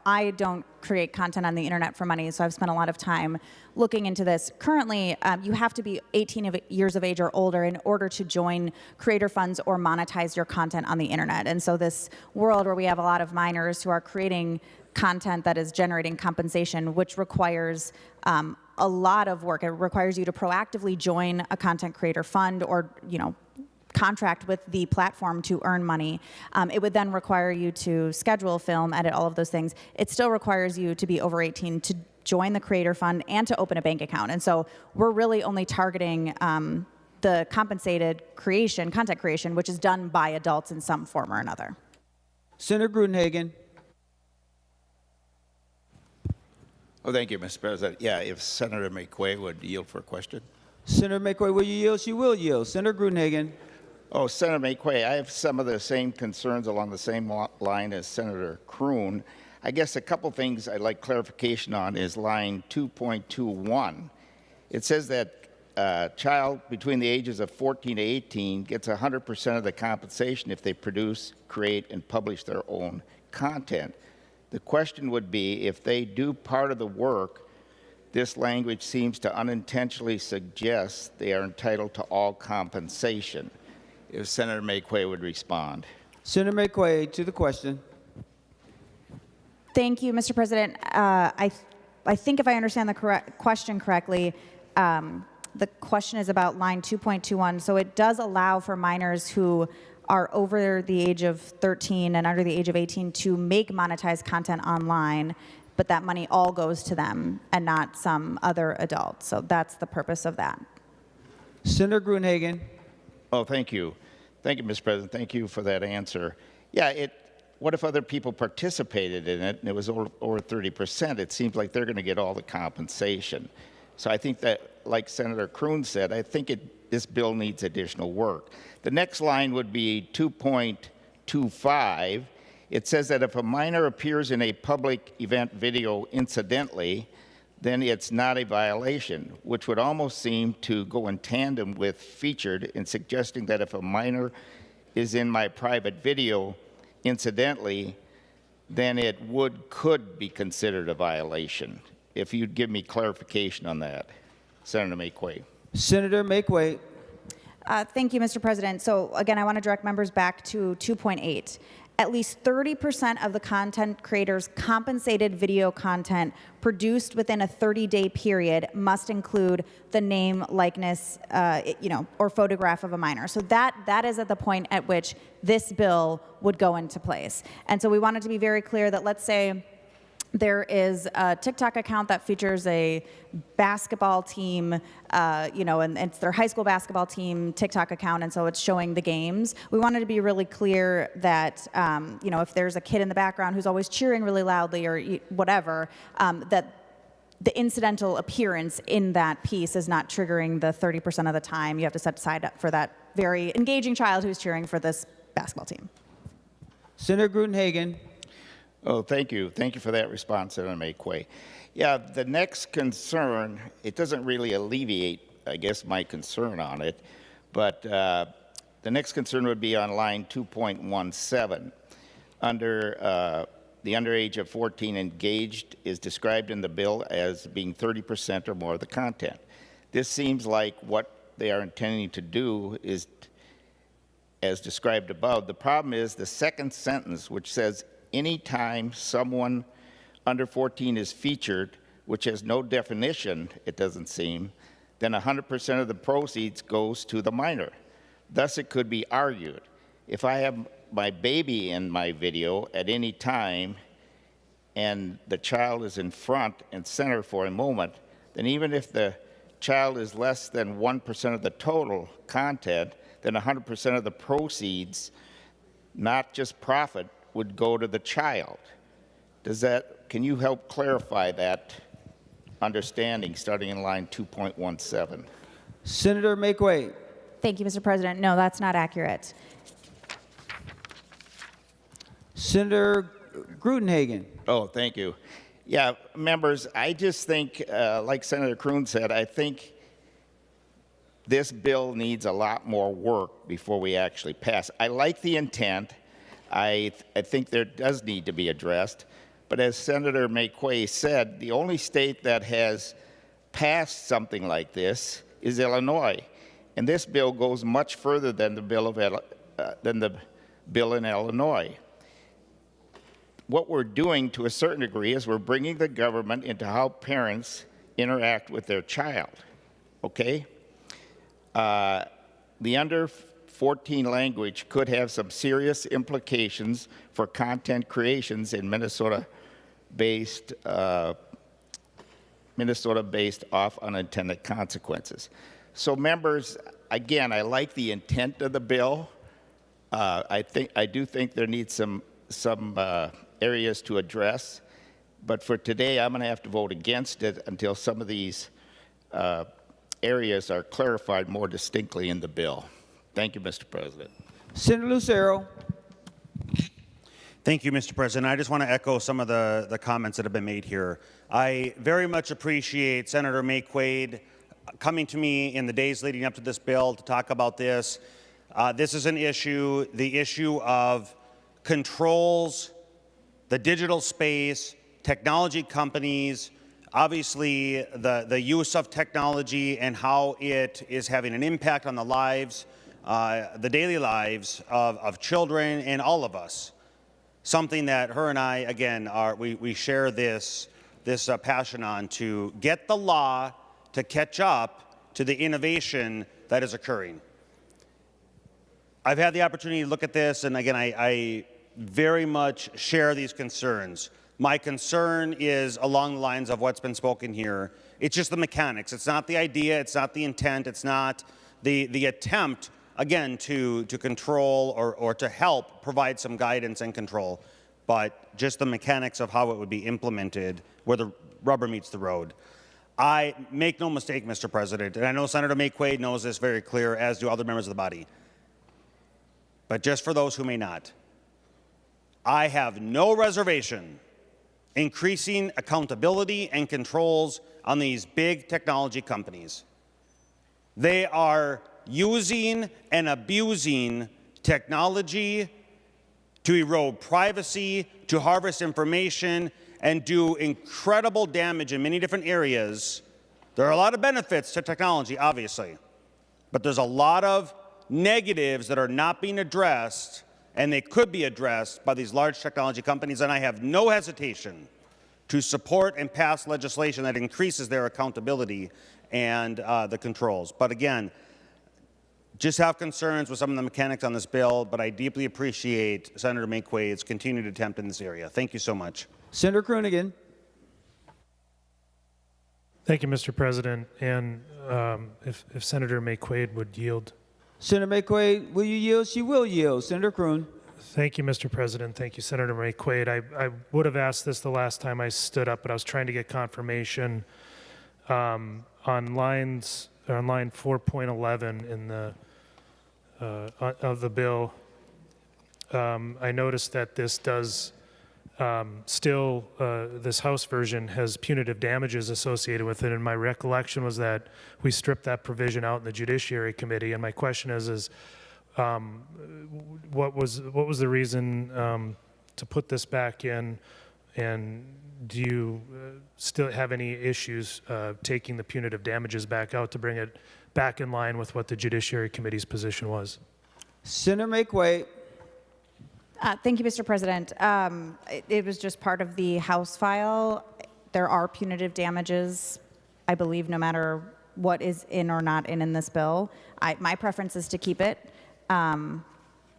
I don't create content on the internet for money, so I've spent a lot of time looking into this. Currently, you have to be 18 years of age or older in order to join creator funds or monetize your content on the internet. And so this world where we have a lot of minors who are creating content that is generating compensation, which requires a lot of work. It requires you to proactively join a content creator fund or, contract with the platform to earn money. It would then require you to schedule, film, edit, all of those things. It still requires you to be over 18 to join the creator fund and to open a bank account. And so we're really only targeting the compensated creation, content creation, which is done by adults in some form or another. Senator Gruenhagen. Oh, thank you, Mr. President. Yeah, if Senator Maye Quade would yield for a question. Senator Maye Quade, will you yield? She will yield. Senator Gruenhagen. Oh, Senator Maye Quade, I have some of the same concerns along the same line as Senator Kroon. I guess a couple things I'd like clarification on is line 2.21. It says that a child between the ages of 14 to 18 gets 100% of the compensation if they produce, create, and publish their own content. The question would be, if they do part of the work, this language seems to unintentionally suggest they are entitled to all compensation. If Senator Maye Quade would respond. Senator Maye Quade to the question. Thank you, Mr. President. I think if I understand the question correctly, the question is about line 2.21. So it does allow for minors who are over the age of 13 and under the age of 18 to make monetized content online, but that money all goes to them and not some other adult. So that's the purpose of that. Senator Gruenhagen. Oh, thank you. Thank you, Mr. President. Thank you for that answer. Yeah, what if other people participated in it and it was over 30%? It seems like they're going to get all the compensation. So I think that, like Senator Kroon said, I think this bill needs additional work. The next line would be 2.25. It says that if a minor appears in a public event video incidentally, then it's not a violation, which would almost seem to go in tandem with featured in suggesting that if a minor is in my private video incidentally, then it could be considered a violation. If you'd give me clarification on that, Senator Maye Quade. Senator Maye Quade. Thank you, Mr. President. So again, I want to direct members back to 2.8. At least 30% of the content creator's compensated video content produced within a 30-day period must include the name, likeness, or photograph of a minor. So that is at the point at which this bill would go into place. And so we wanted to be very clear that, let's say there is a TikTok account that features a basketball team, and it's their high school basketball team TikTok account, and so it's showing the games. We wanted to be really clear that, if there's a kid in the background who's always cheering really loudly or whatever, that the incidental appearance in that piece is not triggering the 30% of the time you have to set aside for that very engaging child who's cheering for this basketball team. Senator Gruenhagen. Oh, thank you. Thank you for that response, Senator Maye Quade. Yeah, the next concern, it doesn't really alleviate, I guess, my concern on it, but the next concern would be on line 2.17. Under the underage of 14 engaged is described in the bill as being 30% or more of the content. This seems like what they are intending to do is as described above. The problem is the second sentence, which says, anytime someone under 14 is featured, which has no definition, it doesn't seem, then 100% of the proceeds goes to the minor. Thus, it could be argued, if I have my baby in my video at any time and the child is in front and center for a moment, then even if the child is less than 1% of the total content, then 100% of the proceeds, not just profit, would go to the child. Can you help clarify that understanding starting in line 2.17? Senator Maye Quade. Thank you, Mr. President. No, that's not accurate. Senator Gruenhagen. Oh, thank you. Yeah, members, I just think, like Senator Kroon said, I think this bill needs a lot more work before we actually pass. I like the intent. I think there does need to be addressed. But as Senator Maye Quade said, the only state that has passed something like this is Illinois. And this bill goes much further than the bill in Illinois. What we're doing to a certain degree is we're bringing the government into how parents interact with their child, okay? The under 14 language could have some serious implications for content creations in Minnesota-based off unintended consequences. So members, again, I like the intent of the bill. I do think there needs some areas to address, but for today, I'm going to have to vote against it until some of these areas are clarified more distinctly in the bill. Thank you, Mr. President. Senator Lucero. Thank you, Mr. President. I just want to echo some of the comments that have been made here. I very much appreciate Senator Maye Quade coming to me in the days leading up to this bill to talk about this. This is an issue, the issue of controls, the digital space, technology companies, obviously the use of technology and how it is having an impact on the lives, the daily lives of children and all of us. Something that her and I, again, we share this passion on, to get the law to catch up to the innovation that is occurring. I've had the opportunity to look at this, and again, I very much share these concerns. My concern is along the lines of what's been spoken here. It's just the mechanics. It's not the idea. It's not the intent. It's not the attempt, again, to control or to help provide some guidance and control, but just the mechanics of how it would be implemented where the rubber meets the road. I make no mistake, Mr. President, and I know Senator Maye Quade knows this very clear, as do other members of the body. But just for those who may not, I have no reservation increasing accountability and controls on these big technology companies. They are using and abusing technology to erode privacy, to harvest information, and do incredible damage in many different areas. There are a lot of benefits to technology, obviously, but there's a lot of negatives that are not being addressed, and they could be addressed by these large technology companies, and I have no hesitation to support and pass legislation that increases their accountability and the controls. But again, just have concerns with some of the mechanics on this bill, but I deeply appreciate Senator Maye Quade's continued attempt in this area. Thank you so much. Senator Kroonigan. Thank you, Mr. President. And if Senator Maye Quade would yield. Senator Maye Quade, will you yield? She will yield. Senator Kroon. Thank you, Mr. President. Thank you, Senator Maye Quade. I would have asked this the last time I stood up, but I was trying to get confirmation on line 4.11 in the of the bill. I noticed that this does still, this House version has punitive damages associated with it, and my recollection was that we stripped that provision out in the Judiciary Committee, and my question is what was the reason to put this back in, and do you still have any issues taking the punitive damages back out to bring it back in line with what the Judiciary Committee's position was? Senator Maye Quade. Thank you, Mr. President. It was just part of the House file. There are punitive damages, I believe, no matter what is in or not in this bill. My preference is to keep it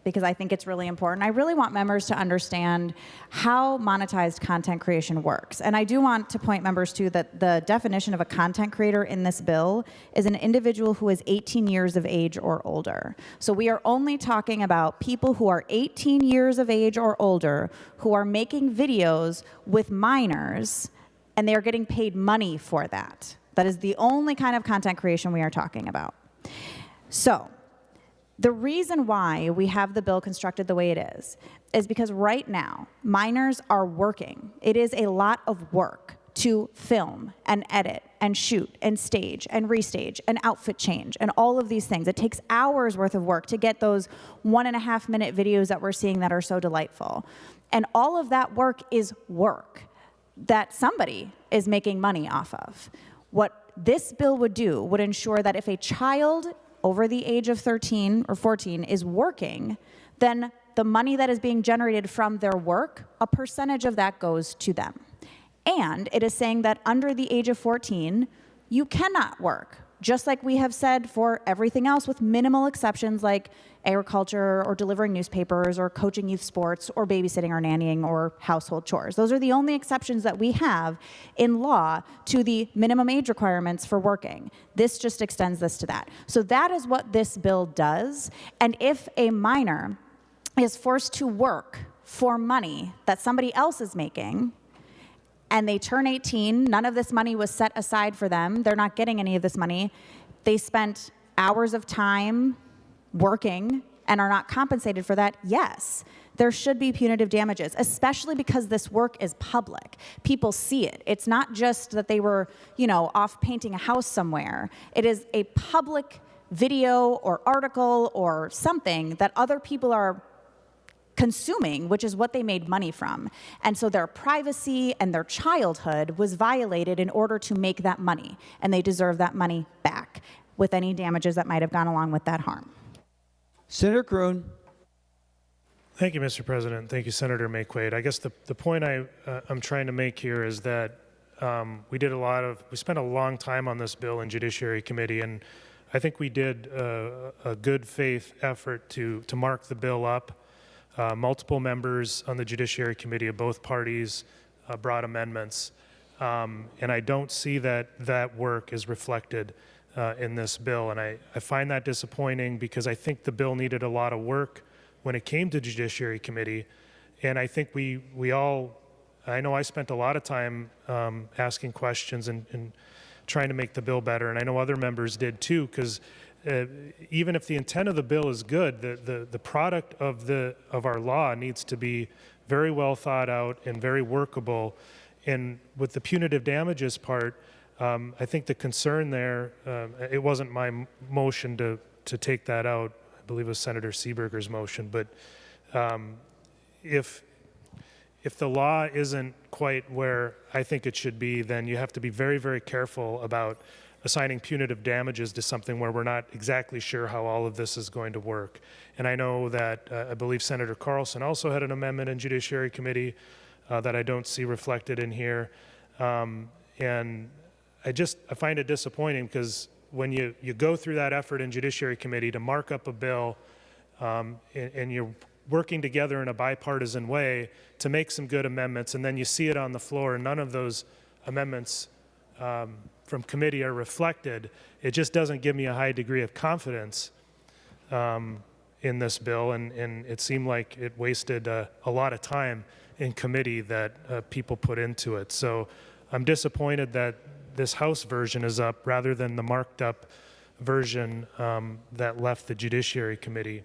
because I think it's really important. I really want members to understand how monetized content creation works. And I do want to point members to that the definition of a content creator in this bill is an individual who is 18 years of age or older. So we are only talking about people who are 18 years of age or older who are making videos with minors, and they are getting paid money for that. That is the only kind of content creation we are talking about. So the reason why we have the bill constructed the way it is because right now, minors are working. It is a lot of work to film and edit and shoot and stage and restage and outfit change and all of these things. It takes hours worth of work to get those 1.5-minute videos that we're seeing that are so delightful. And all of that work is work that somebody is making money off of. What this bill would do would ensure that if a child over the age of 13 or 14 is working, then the money that is being generated from their work, a percentage of that goes to them. And it is saying that under the age of 14, you cannot work just like we have said for everything else, with minimal exceptions like agriculture or delivering newspapers or coaching youth sports or babysitting or nannying or household chores. Those are the only exceptions that we have in law to the minimum age requirements for working. This just extends this to that. So that is what this bill does. And if a minor is forced to work for money that somebody else is making, and they turn 18, none of this money was set aside for them, they're not getting any of this money, they spent hours of time working and are not compensated for that, yes, there should be punitive damages, especially because this work is public. People see it. It's not just that they were, off painting a house somewhere. It is a public video or article or something that other people are consuming, which is what they made money from. And so their privacy and their childhood was violated in order to make that money, and they deserve that money back with any damages that might have gone along with that harm. Senator Kroon. Thank you, Mr. President. Thank you, Senator Maye Quade. I guess the point I'm trying to make here is that we spent a long time on this bill in Judiciary Committee, and I think we did a good faith effort to mark the bill up. Multiple members on the Judiciary Committee of both parties brought amendments, and I don't see that work is reflected in this bill, and I find that disappointing because I think the bill needed a lot of work when it came to Judiciary Committee, and I think I know I spent a lot of time asking questions and trying to make the bill better, and I know other members did too, because even if the intent of the bill is good, the product of our law needs to be very well thought out and very workable. And with the punitive damages part, I think the concern there, it wasn't my motion to take that out. I believe it was Senator Seeberger's motion. But if the law isn't quite where I think it should be, then you have to be very, very careful about assigning punitive damages to something where we're not exactly sure how all of this is going to work. And I know that I believe Senator Carlson also had an amendment in Judiciary Committee that I don't see reflected in here. And I find it disappointing because when you go through that effort in Judiciary Committee to mark up a bill and you're working together in a bipartisan way to make some good amendments, and then you see it on the floor and none of those amendments from committee are reflected, it just doesn't give me a high degree of confidence in this bill, and it seemed like it wasted a lot of time in committee that people put into it. So I'm disappointed that this House version is up rather than the marked up version that left the Judiciary Committee.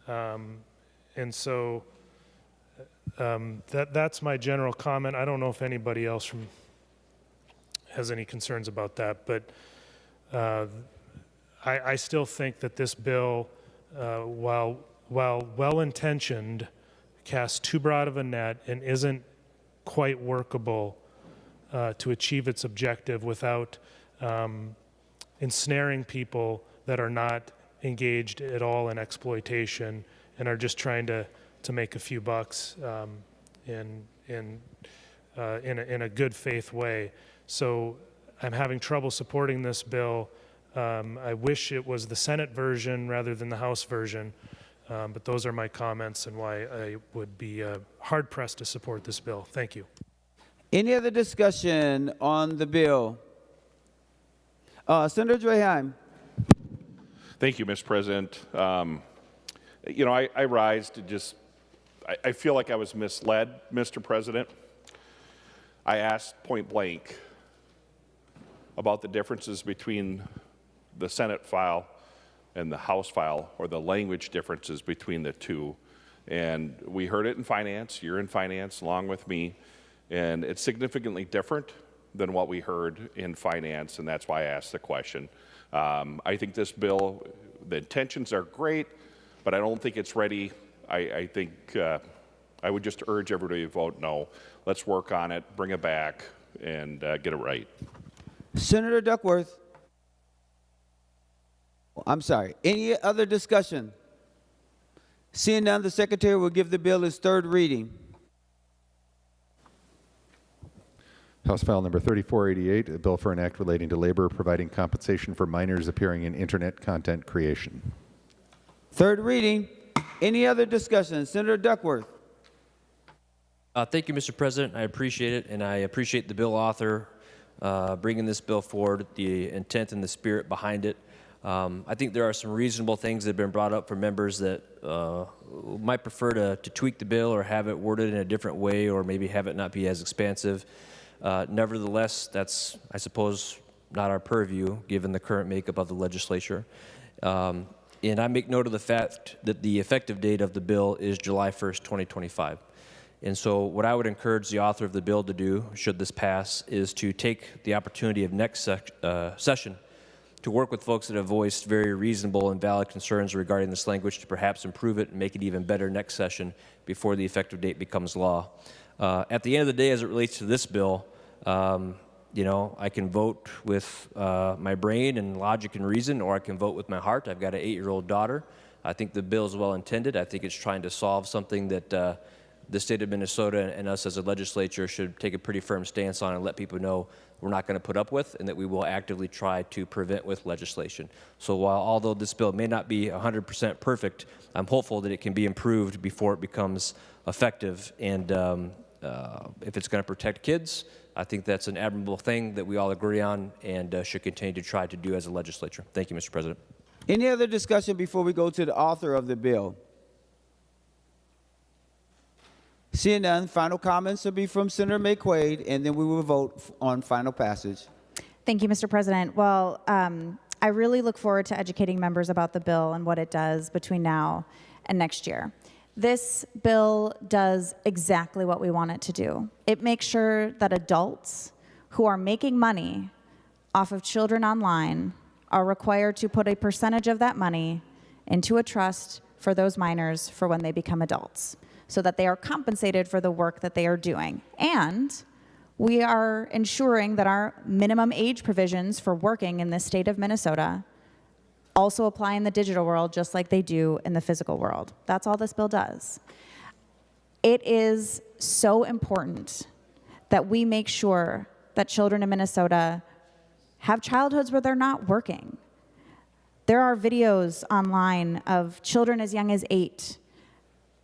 And so that's my general comment. I don't know if anybody else has any concerns about that, but I still think that this bill, while well-intentioned, casts too broad of a net and isn't quite workable to achieve its objective without ensnaring people that are not engaged at all in exploitation and are just trying to make a few bucks in a good faith way. So I'm having trouble supporting this bill. I wish it was the Senate version rather than the House version, but those are my comments and why I would be hard-pressed to support this bill. Thank you. Any other discussion on the bill? Senator Draheim. Thank you, Mr. President. I rise to I feel like I was misled, Mr. President. I asked point blank about the differences between the Senate file and the House file, or the language differences between the two. And we heard it in finance. You're in finance along with me. And it's significantly different than what we heard in finance, and that's why I asked the question. I think this bill, the intentions are great, but I don't think it's ready. I think I would just urge everybody to vote no. Let's work on it, bring it back, and get it right. Senator Duckworth. I'm sorry. Any other discussion? Seeing none, the Secretary will give the bill its third reading. House File Number 3488, a bill for an act relating to labor providing compensation for minors appearing in Internet content creation. Third reading. Any other discussion? Senator Duckworth. Thank you, Mr. President. I appreciate it, and I appreciate the bill author bringing this bill forward, the intent and the spirit behind it. I think there are some reasonable things that have been brought up from members that might prefer to tweak the bill or have it worded in a different way, or maybe have it not be as expansive. Nevertheless, that's, I suppose, not our purview, given the current makeup of the legislature. And I make note of the fact that the effective date of the bill is July 1st, 2025. And so what I would encourage the author of the bill to do, should this pass, is to take the opportunity of next session to work with folks that have voiced very reasonable and valid concerns regarding this language to perhaps improve it and make it even better next session before the effective date becomes law. At the end of the day, as it relates to this bill, you know, I can vote with my brain and logic and reason, or I can vote with my heart. I've got an 8-year-old daughter. I think the bill is well intended. I think it's trying to solve something that the state of Minnesota and us as a legislature should take a pretty firm stance on and let people know we're not going to put up with, and that we will actively try to prevent with legislation. So although this bill may not be 100% perfect, I'm hopeful that it can be improved before it becomes effective. And if it's going to protect kids, I think that's an admirable thing that we all agree on and should continue to try to do as a legislature. Thank you, Mr. President. Any other discussion before we go to the author of the bill? Seeing none, final comments will be from Senator Maye Quade, and then we will vote on final passage. Thank you, Mr. President. Well, I really look forward to educating members about the bill and what it does between now and next year. This bill does exactly what we want it to do. It makes sure that adults who are making money off of children online are required to put a percentage of that money into a trust for those minors for when they become adults, so that they are compensated for the work that they are doing. And we are ensuring that our minimum age provisions for working in the state of Minnesota also apply in the digital world just like they do in the physical world. That's all this bill does. It is so important that we make sure that children in Minnesota have childhoods where they're not working. There are videos online of children as young as 8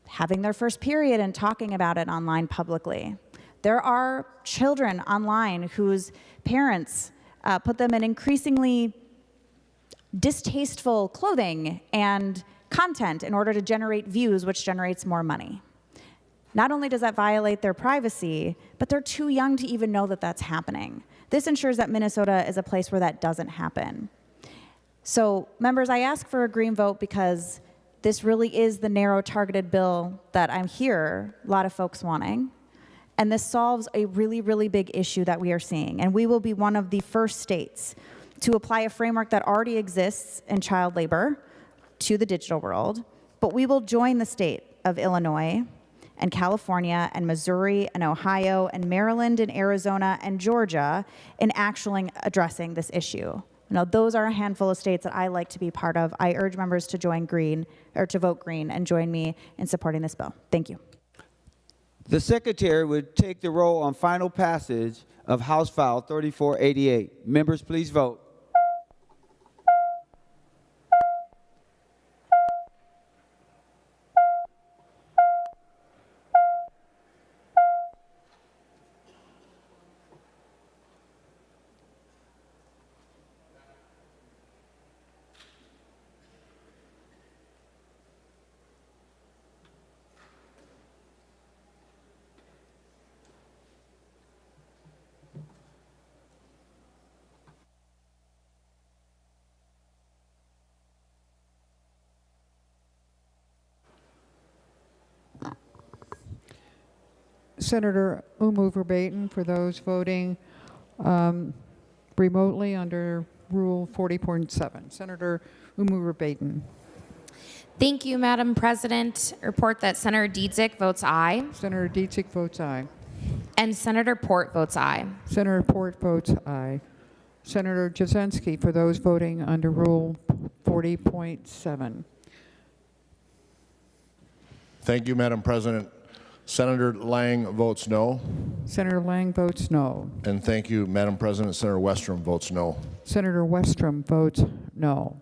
having their first period and talking about it online publicly. There are children online whose parents put them in increasingly distasteful clothing and content in order to generate views, which generates more money. Not only does that violate their privacy, but they're too young to even know that that's happening. This ensures that Minnesota is a place where that doesn't happen. So, members, I ask for a green vote because this really is the narrow targeted bill that I'm here, a lot of folks wanting. And this solves a really, really big issue that we are seeing. And we will be one of the first states to apply a framework that already exists in child labor to the digital world. But we will join the state of Illinois and California and Missouri and Ohio and Maryland and Arizona and Georgia in actually addressing this issue. Now, those are a handful of states that I like to be part of. I urge members to join green, or to vote green, and join me in supporting this bill. Thank you. The Secretary would take the roll on final passage of House File 3488. Members, please vote. Senator Umu Verbatim for those voting remotely under Rule 40.7. Senator Umu Verbatim. Thank you, Madam President. Report that Senator Dietzick votes aye. Senator Dietzick votes aye. And Senator Port votes aye. Senator Port votes aye. Senator Jasinski for those voting under Rule 40.7. Thank you, Madam President. Senator Lang votes no. Senator Lang votes no. And thank you, Madam President. Senator Westrom votes no. Senator Westrom votes no.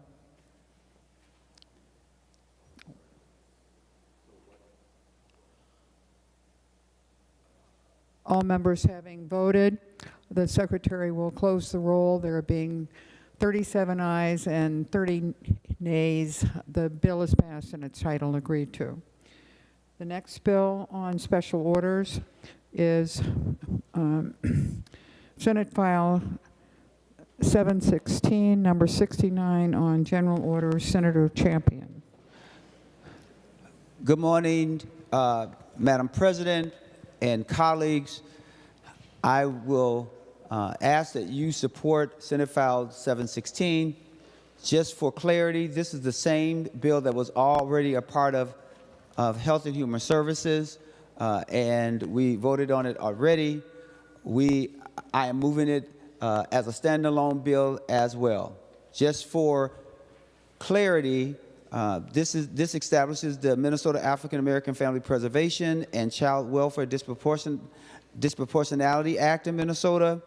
All members having voted, the secretary will close the roll. There being 37 ayes and 30 nays. The bill is passed and its title agreed to. The next bill on special orders is Senate File 716, number 69 on general orders. Senator Champion. Good morning, Madam President and colleagues. I will ask that you support Senate File 716. Just for clarity, this is the same bill that was already a part of Health and Human Services, and we voted on it already. I am moving it as a standalone bill as well. Just for clarity, this establishes the Minnesota African American Family Preservation and Child Welfare Disproportionality Act in Minnesota.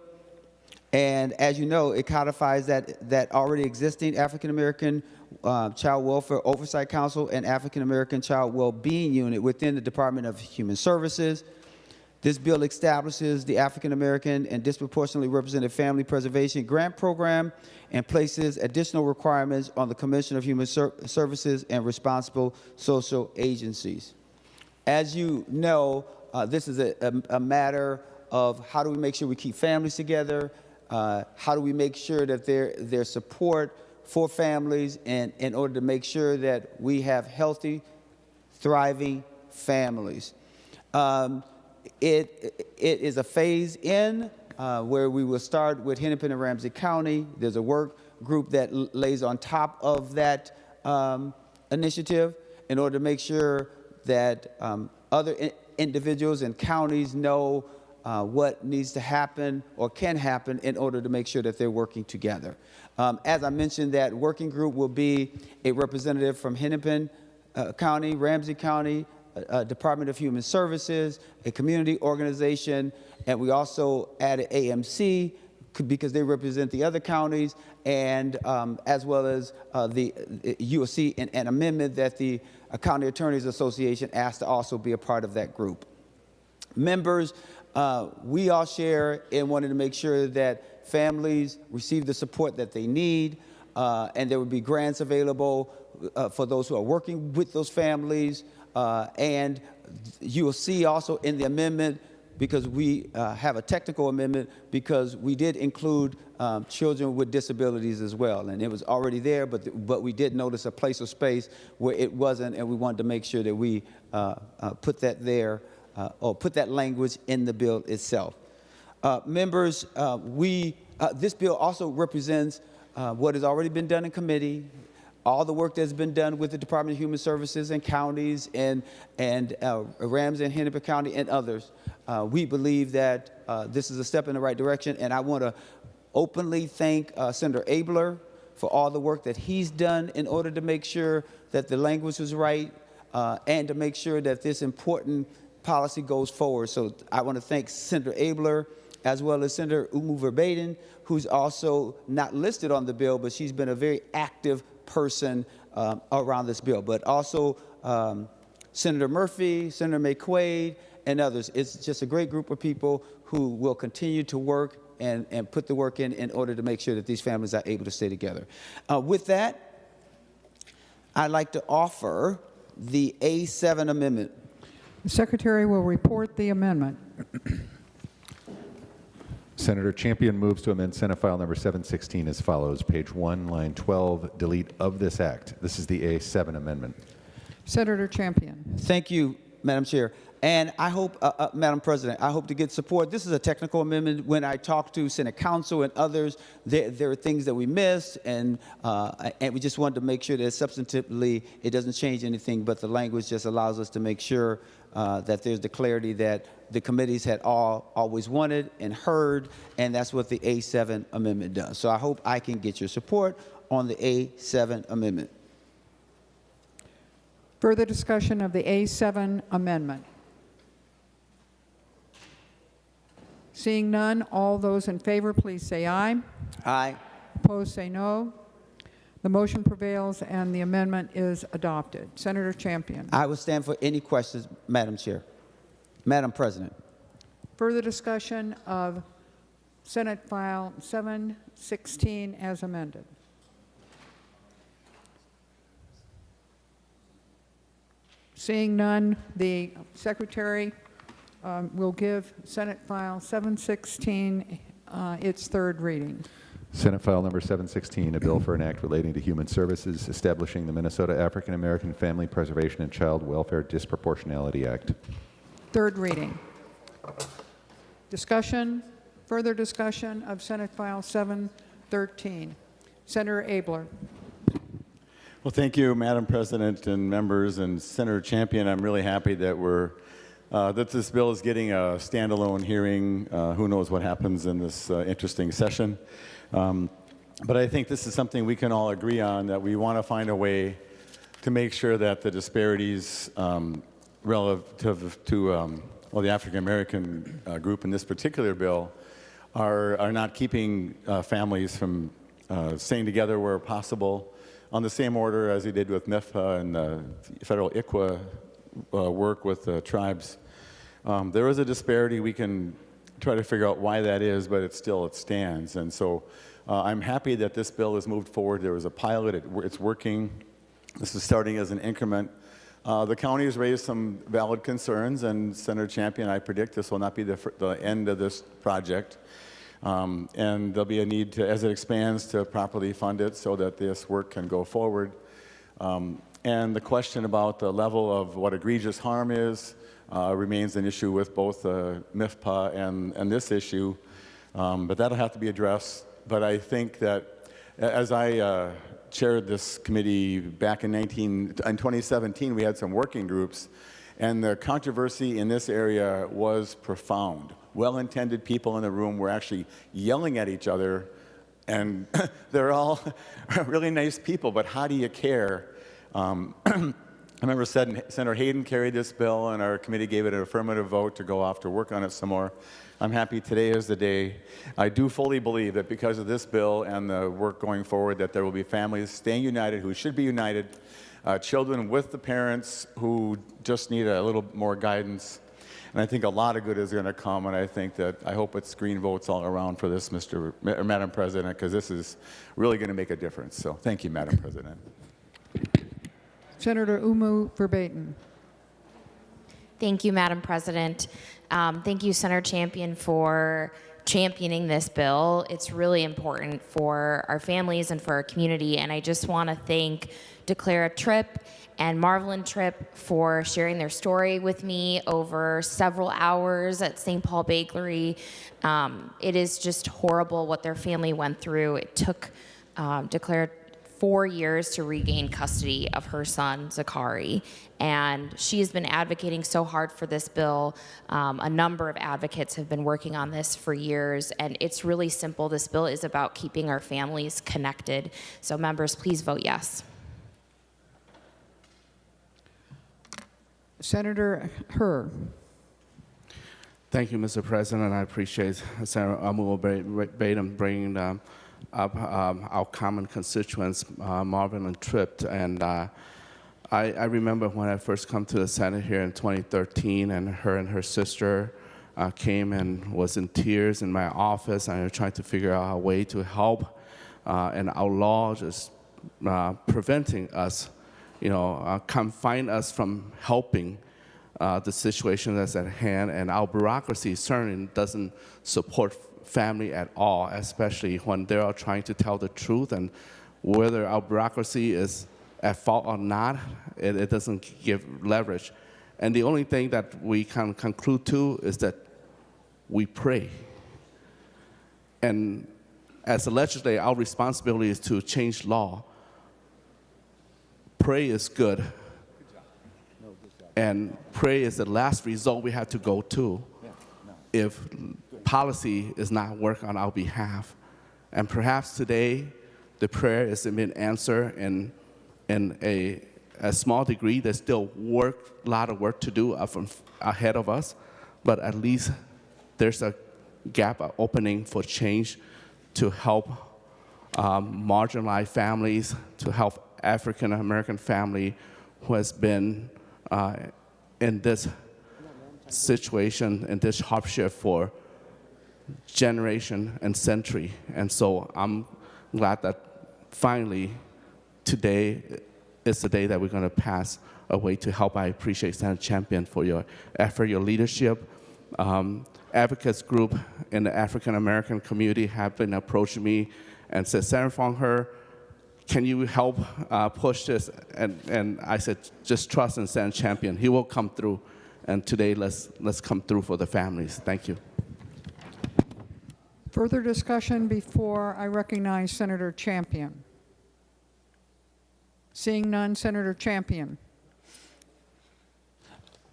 And as you know, it codifies that already existing African American Child Welfare Oversight Council and African American Child Well-Being Unit within the Department of Human Services. This bill establishes the African American and Disproportionately Represented Family Preservation Grant Program and places additional requirements on the Commission of Human Services and responsible social agencies. As you know, this is a matter of how do we make sure we keep families together, how do we make sure that there's support for families, and in order to make sure that we have healthy, thriving families. It is a phase in where we will start with Hennepin and Ramsey County. There's a work group that lays on top of that initiative in order to make sure that other individuals and counties know what needs to happen or can happen in order to make sure that they're working together. As I mentioned, that working group will be a representative from Hennepin County, Ramsey County, Department of Human Services, a community organization, and we also added AMC because they represent the other counties, and as well as you'll see an amendment that the County Attorneys Association asked to also be a part of that group. Members, we all share in wanting to make sure that families receive the support that they need, and there would be grants available for those who are working with those families. And you will see also in the amendment, because we have a technical amendment, because we did include children with disabilities as well. And it was already there, but we did notice a place or space where it wasn't, and we wanted to make sure that we put that there, or put that language in the bill itself. Members, this bill also represents what has already been done in committee, all the work that's been done with the Department of Human Services and counties and Ramsey and Hennepin County and others. We believe that this is a step in the right direction, and I want to openly thank Senator Abler for all the work that he's done in order to make sure that the language was right and to make sure that this important policy goes forward. So I want to thank Senator Abler as well as Senator Umu Verbaden, who's also not listed on the bill, but she's been a very active person around this bill, but also Senator Murphy, Senator Maye Quade, and others. It's just a great group of people who will continue to work and put the work in order to make sure that these families are able to stay together. With that, I'd like to offer the A7 amendment. The Secretary will report the amendment. Senator Champion moves to amend Senate File number 716 as follows. Page 1, line 12, delete of this act. This is the A7 amendment. Senator Champion. Thank you, Madam Chair. And I hope, Madam President, I hope to get support. This is a technical amendment. When I talk to Senate Council and others, there are things that we missed, and we just wanted to make sure that substantively it doesn't change anything, but the language just allows us to make sure that there's the clarity that the committees had always wanted and heard, and that's what the A7 amendment does. So I hope I can get your support on the A7 amendment. Further discussion of the A7 amendment. Seeing none, all those in favor, please say aye. Aye. Opposed, say no. The motion prevails and the amendment is adopted. Senator Champion. I will stand for any questions, Madam Chair. Madam President. Further discussion of Senate File 716 as amended. Seeing none, the Secretary will give Senate File 716 its third reading. Senate File Number 716, a bill for an act relating to human services, establishing the Minnesota African American Family Preservation and Child Welfare Disproportionality Act. Third reading. Discussion, further discussion of Senate File 713. Senator Abler. Well, thank you, Madam President and members, and Senator Champion. I'm really happy that that this bill is getting a standalone hearing. Who knows what happens in this interesting session? But I think this is something we can all agree on, that we want to find a way to make sure that the disparities relative to the African American group in this particular bill are not keeping families from staying together where possible on the same order as we did with MIFA and federal ICWA work with the tribes. There is a disparity. We can try to figure out why that is, but it stands. And so I'm happy that this bill has moved forward. There was a pilot. It's working. This is starting as an increment. The county has raised some valid concerns, and Senator Champion, I predict this will not be the end of this project. And there'll be a need to, as it expands, to properly fund it so that this work can go forward. And the question about the level of what egregious harm is remains an issue with both MIFPA and this issue, but that'll have to be addressed. But I think that as I chaired this committee back in 2017, we had some working groups, and the controversy in this area was profound. Well-intended people in the room were actually yelling at each other, and they're all really nice people, but how do you care? I remember Senator Hayden carried this bill, and our committee gave it an affirmative vote to go off to work on it some more. I'm happy today is the day. I do fully believe that because of this bill and the work going forward, that there will be families staying united who should be united, children with the parents who just need a little more guidance. And I think a lot of good is going to come, and I hope it's green votes all around for this, Madam President, because this is really going to make a difference. So thank you, Madam President. Senator Umu Verbatim. Thank you, Madam President. Thank you, Senator Champion, for championing this bill. It's really important for our families and for our community, and I just want to thank Declara Tripp and Marvelyn Tripp for sharing their story with me over several hours at St. Paul Bakery. It is just horrible what their family went through. It took Declara 4 years to regain custody of her son, Zakari. And she has been advocating so hard for this bill. A number of advocates have been working on this for years, and it's really simple. This bill is about keeping our families connected. So members, please vote yes. Senator Herr. Thank you, Mr. President. I appreciate Senator Amu Verbatim bringing up our common constituents, Marvin and Tripp. And I remember when I first come to the Senate here in 2013, and her sister came and was in tears in my office, and I was trying to figure out a way to help. And our law just preventing us, confine us from helping the situation that's at hand. And our bureaucracy certainly doesn't support family at all, especially when they are trying to tell the truth. And whether our bureaucracy is at fault or not, it doesn't give leverage. And the only thing that we can conclude to is that we pray. And as a legislator, our responsibility is to change law. Pray is good. And pray is the last result we have to go to if policy is not working on our behalf. And perhaps today, the prayer is an answer in a small degree. There's still a lot of work to do ahead of us, but at least there's a gap, an opening for change to help marginalized families, to help African American family who has been in this situation, in this hardship for generation and century. And so I'm glad that finally today is the day that we're going to pass a way to help. I appreciate Senator Champion for your effort, your leadership. Advocates group in the African American community have been approaching me and said, Senator Fongher, can you help push this? And I said, just trust in Senator Champion. He will come through. And today, let's come through for the families. Thank you. Further discussion before I recognize Senator Champion? Seeing none, Senator Champion.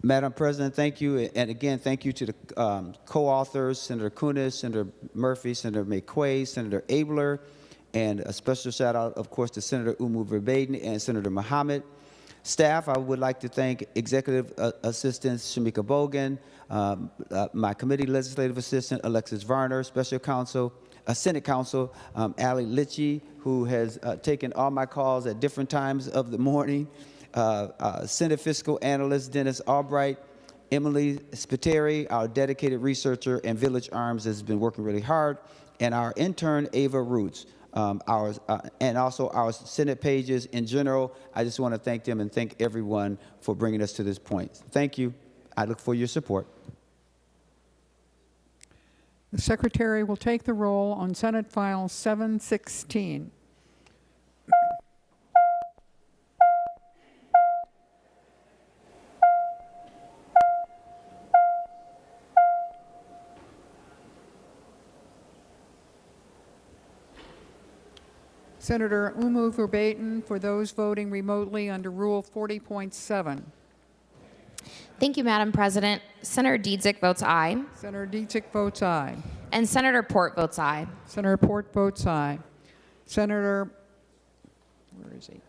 Madam President, thank you. And again, thank you to the co-authors, Senator Kunis, Senator Murphy, Senator Maye Quade, Senator Abler, and a special shout out, of course, to Senator Verbaden and Senator Muhammad. Staff, I would like to thank Executive Assistant Shamika Bogan, my committee legislative assistant, Alexis Varner, Special Counsel, Senate Counsel, Ali Litchi, who has taken all my calls at different times of the morning, Senate Fiscal Analyst Dennis Albright, Emily Spiteri, our dedicated researcher, and Village Arms has been working really hard, and our intern, Ava Roots. And also our Senate pages in general. I just want to thank them and thank everyone for bringing us to this point. Thank you. I look for your support. The Secretary will take the roll on Senate File 716. Senator Verbaten for those voting remotely under Rule 40.7. Thank you, Madam President. Senator Dietzick votes aye. Senator Dietzick votes aye. And Senator Port votes aye. Senator Port votes aye. Senator, where is he?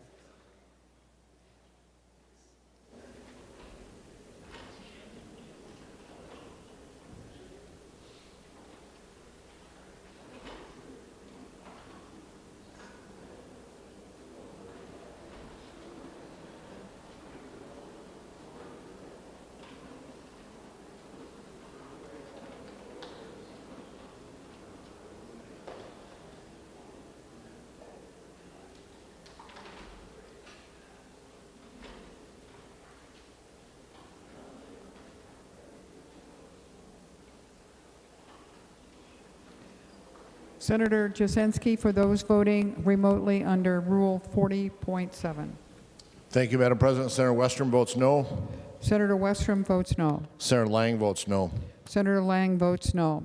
Senator Jasinski for those voting remotely under Rule 40.7. Thank you, Madam President. Senator Westrom votes no. Senator Westrom votes no. Senator Lang votes no. Senator Lang votes no.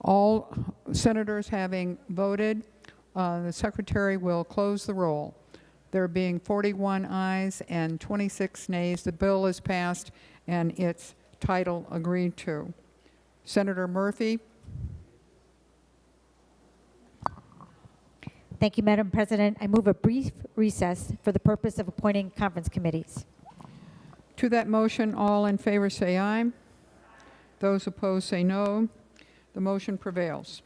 All senators having voted, the Secretary will close the roll. There being 41 ayes and 26 nays, the bill is passed and its title agreed to. Senator Murphy. Thank you, Madam President. I move a brief recess for the purpose of appointing conference committees. To that motion, all in favor say aye. Those opposed say no. The motion prevails.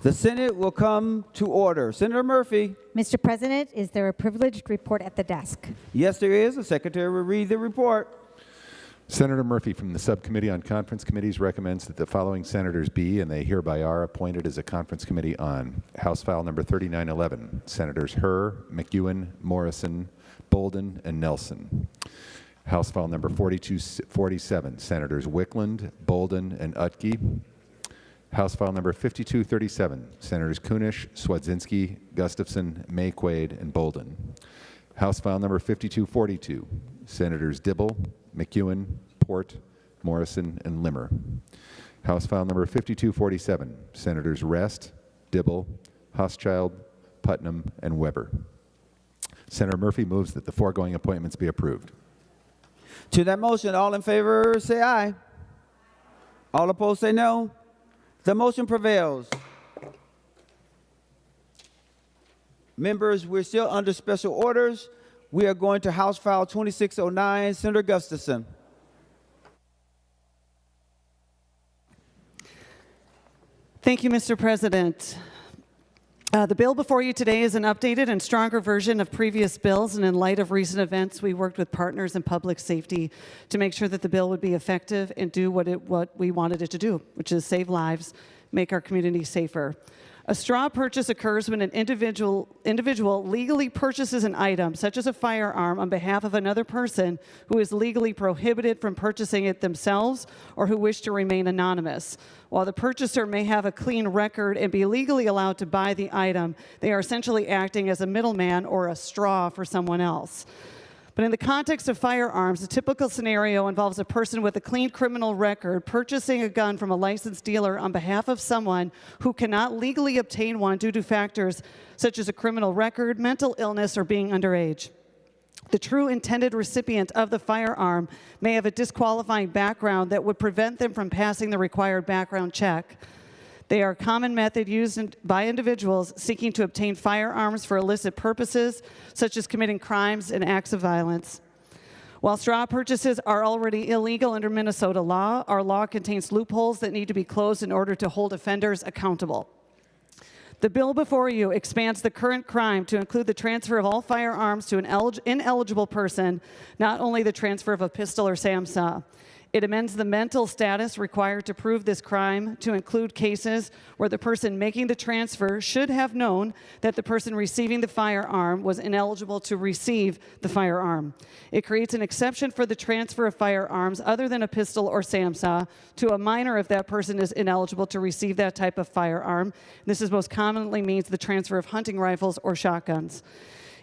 The Senate will come to order. Senator Murphy. Mr. President, is there a privileged report at the desk? Yes, there is. The Secretary will read the report. Senator Murphy from the Subcommittee on Conference Committees recommends that the following senators be, and they hereby are, appointed as a conference committee on House File Number 3911. Senators Herr, McEwen, Morrison, Bolden, and Nelson. House File Number 4247. Senators Wickland, Bolden, and Utke. House File Number 5237. Senators Kunish, Swedzinski, Gustafson, Maye Quade, and Bolden. House File Number 5242. Senators Dibble, McEwen, Port, Morrison, and Limmer. House File Number 5247. Senators Rest, Dibble, Hoschild, Putnam, and Weber. Senator Murphy moves that the foregoing appointments be approved. To that motion, all in favor say aye. All opposed say no. The motion prevails. Members, we're still under special orders. We are going to House File 2609. Senator Gustafson. Thank you, Mr. President. The bill before you today is an updated and stronger version of previous bills, and in light of recent events, we worked with partners in public safety to make sure that the bill would be effective and do what we wanted it to do, which is save lives, make our community safer. A straw purchase occurs when an individual legally purchases an item, such as a firearm, on behalf of another person who is legally prohibited from purchasing it themselves or who wish to remain anonymous. While the purchaser may have a clean record and be legally allowed to buy the item, they are essentially acting as a middleman or a straw for someone else. But in the context of firearms, a typical scenario involves a person with a clean criminal record purchasing a gun from a licensed dealer on behalf of someone who cannot legally obtain one due to factors such as a criminal record, mental illness, or being underage. The true intended recipient of the firearm may have a disqualifying background that would prevent them from passing the required background check. They are a common method used by individuals seeking to obtain firearms for illicit purposes, such as committing crimes and acts of violence. While straw purchases are already illegal under Minnesota law, our law contains loopholes that need to be closed in order to hold offenders accountable. The bill before you expands the current crime to include the transfer of all firearms to an ineligible person, not only the transfer of a pistol or SAMSA. It amends the mental status required to prove this crime to include cases where the person making the transfer should have known that the person receiving the firearm was ineligible to receive the firearm. It creates an exception for the transfer of firearms other than a pistol or SAMSA to a minor if that person is ineligible to receive that type of firearm. This is most commonly means the transfer of hunting rifles or shotguns.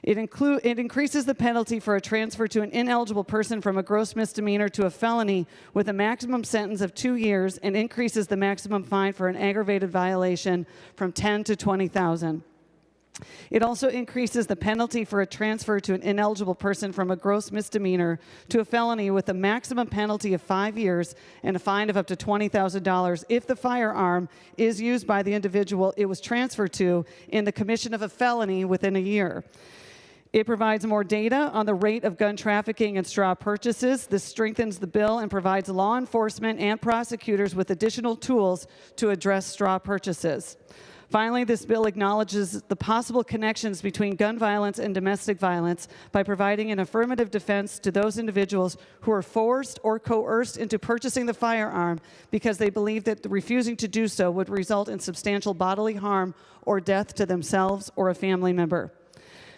It increases the penalty for a transfer to an ineligible person from a gross misdemeanor to a felony with a maximum sentence of 2 years, and increases the maximum fine for an aggravated violation from $10,000 to $20,000. It also increases the penalty for a transfer to an ineligible person from a gross misdemeanor to a felony with a maximum penalty of 5 years and a fine of up to $20,000 if the firearm is used by the individual it was transferred to in the commission of a felony within a year. It provides more data on the rate of gun trafficking and straw purchases. This strengthens the bill and provides law enforcement and prosecutors with additional tools to address straw purchases. Finally, this bill acknowledges the possible connections between gun violence and domestic violence by providing an affirmative defense to those individuals who are forced or coerced into purchasing the firearm because they believe that refusing to do so would result in substantial bodily harm or death to themselves or a family member.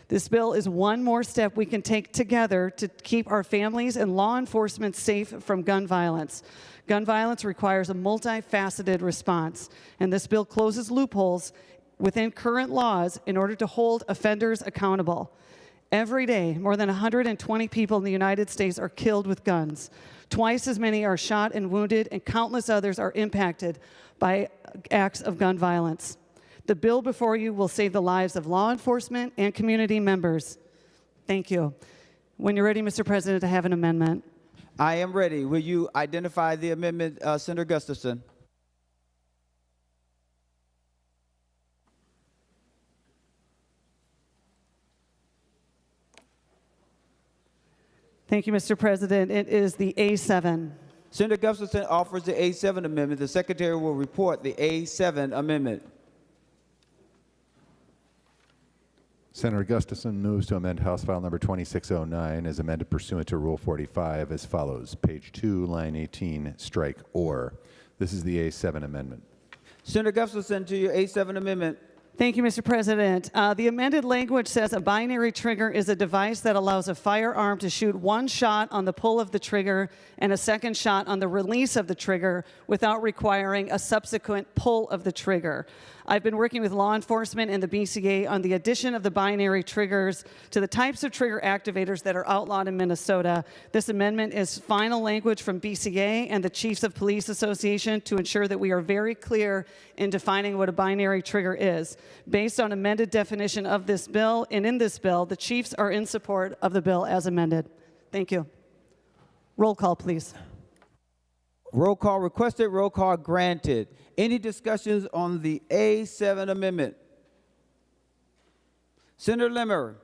This bill is one more step we can take together to keep our families and law enforcement safe from gun violence. Gun violence requires a multifaceted response, and this bill closes loopholes within current laws in order to hold offenders accountable. Every day, more than 120 people in the United States are killed with guns. Twice as many are shot and wounded, and countless others are impacted by acts of gun violence. The bill before you will save the lives of law enforcement and community members. Thank you. When you're ready, Mr. President, I have an amendment. I am ready. Will you identify the amendment, Senator Gustafson? Thank you, Mr. President. It is the A7. Senator Gustafson offers the A7 amendment. The Secretary will report the A7 amendment. Senator Gustafson moves to amend House File Number 2609 as amended pursuant to Rule 45 as follows. Page 2, line 18, strike or. This is the A7 amendment. Senator Gustafson to your A7 amendment. Thank you, Mr. President. The amended language says a binary trigger is a device that allows a firearm to shoot one shot on the pull of the trigger and a second shot on the release of the trigger without requiring a subsequent pull of the trigger. I've been working with law enforcement and the BCA on the addition of the binary triggers to the types of trigger activators that are outlawed in Minnesota. This amendment is final language from BCA and the Chiefs of Police Association to ensure that we are very clear in defining what a binary trigger is. Based on amended definition of this bill, and in this bill, the Chiefs are in support of the bill as amended. Thank you. Roll call, please. Roll call requested, roll call granted. Any discussions on the A7 amendment? Senator Limmer.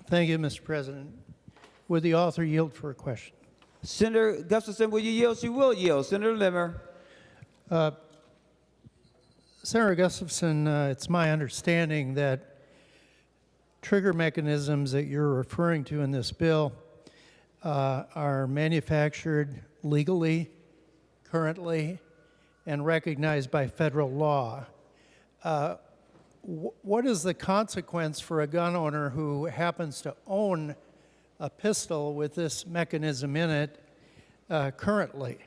Thank you, Mr. President. Would the author yield for a question? Senator Gustafson, will you yield? She will yield. Senator Limmer. Senator Gustafson, it's my understanding that trigger mechanisms that you're referring to in this bill are manufactured legally, currently, and recognized by federal law. What is the consequence for a gun owner who happens to own a pistol with this mechanism in it currently?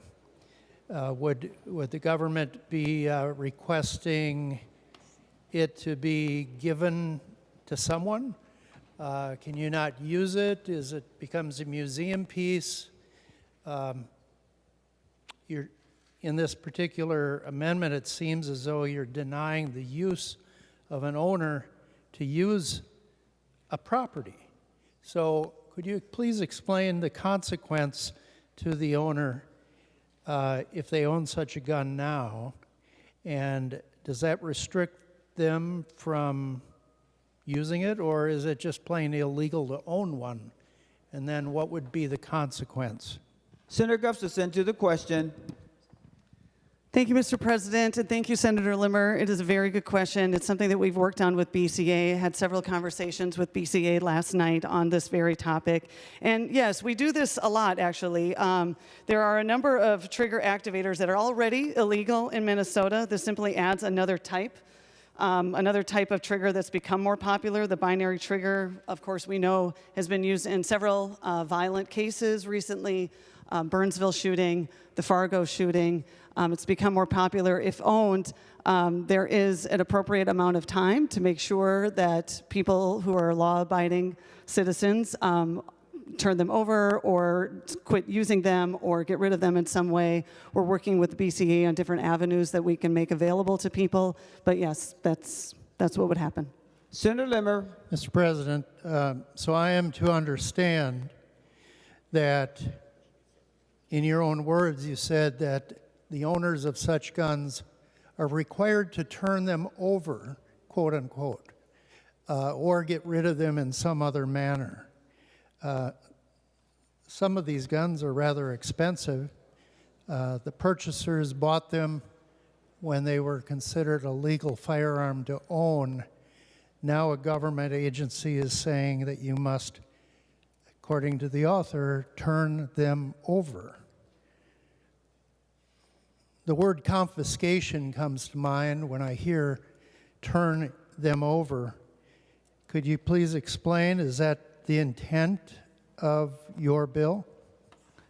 Would the government be requesting it to be given to someone? Can you not use it? It becomes a museum piece? In this particular amendment, it seems as though you're denying the use of an owner to use a property. So could you please explain the consequence to the owner if they own such a gun now? And does that restrict them from using it, or is it just plain illegal to own one? And then what would be the consequence? Senator Gustafson to the question. Thank you, Mr. President, and thank you, Senator Limmer. It is a very good question. It's something that we've worked on with BCA. Had several conversations with BCA last night on this very topic. And yes, we do this a lot, actually. There are a number of trigger activators that are already illegal in Minnesota. This simply adds another type of trigger that's become more popular. The binary trigger, of course, we know has been used in several violent cases recently, Burnsville shooting, the Fargo shooting. It's become more popular. If owned, there is an appropriate amount of time to make sure that people who are law-abiding citizens turn them over or quit using them or get rid of them in some way. We're working with the BCA on different avenues that we can make available to people. But yes, that's what would happen. Senator Limmer. Mr. President, so I am to understand that in your own words, you said that the owners of such guns are required to turn them over, quote unquote, or get rid of them in some other manner. Some of these guns are rather expensive. The purchasers bought them when they were considered a legal firearm to own. Now a government agency is saying that you must, according to the author, turn them over. The word confiscation comes to mind when I hear turn them over. Could you please explain, is that the intent of your bill?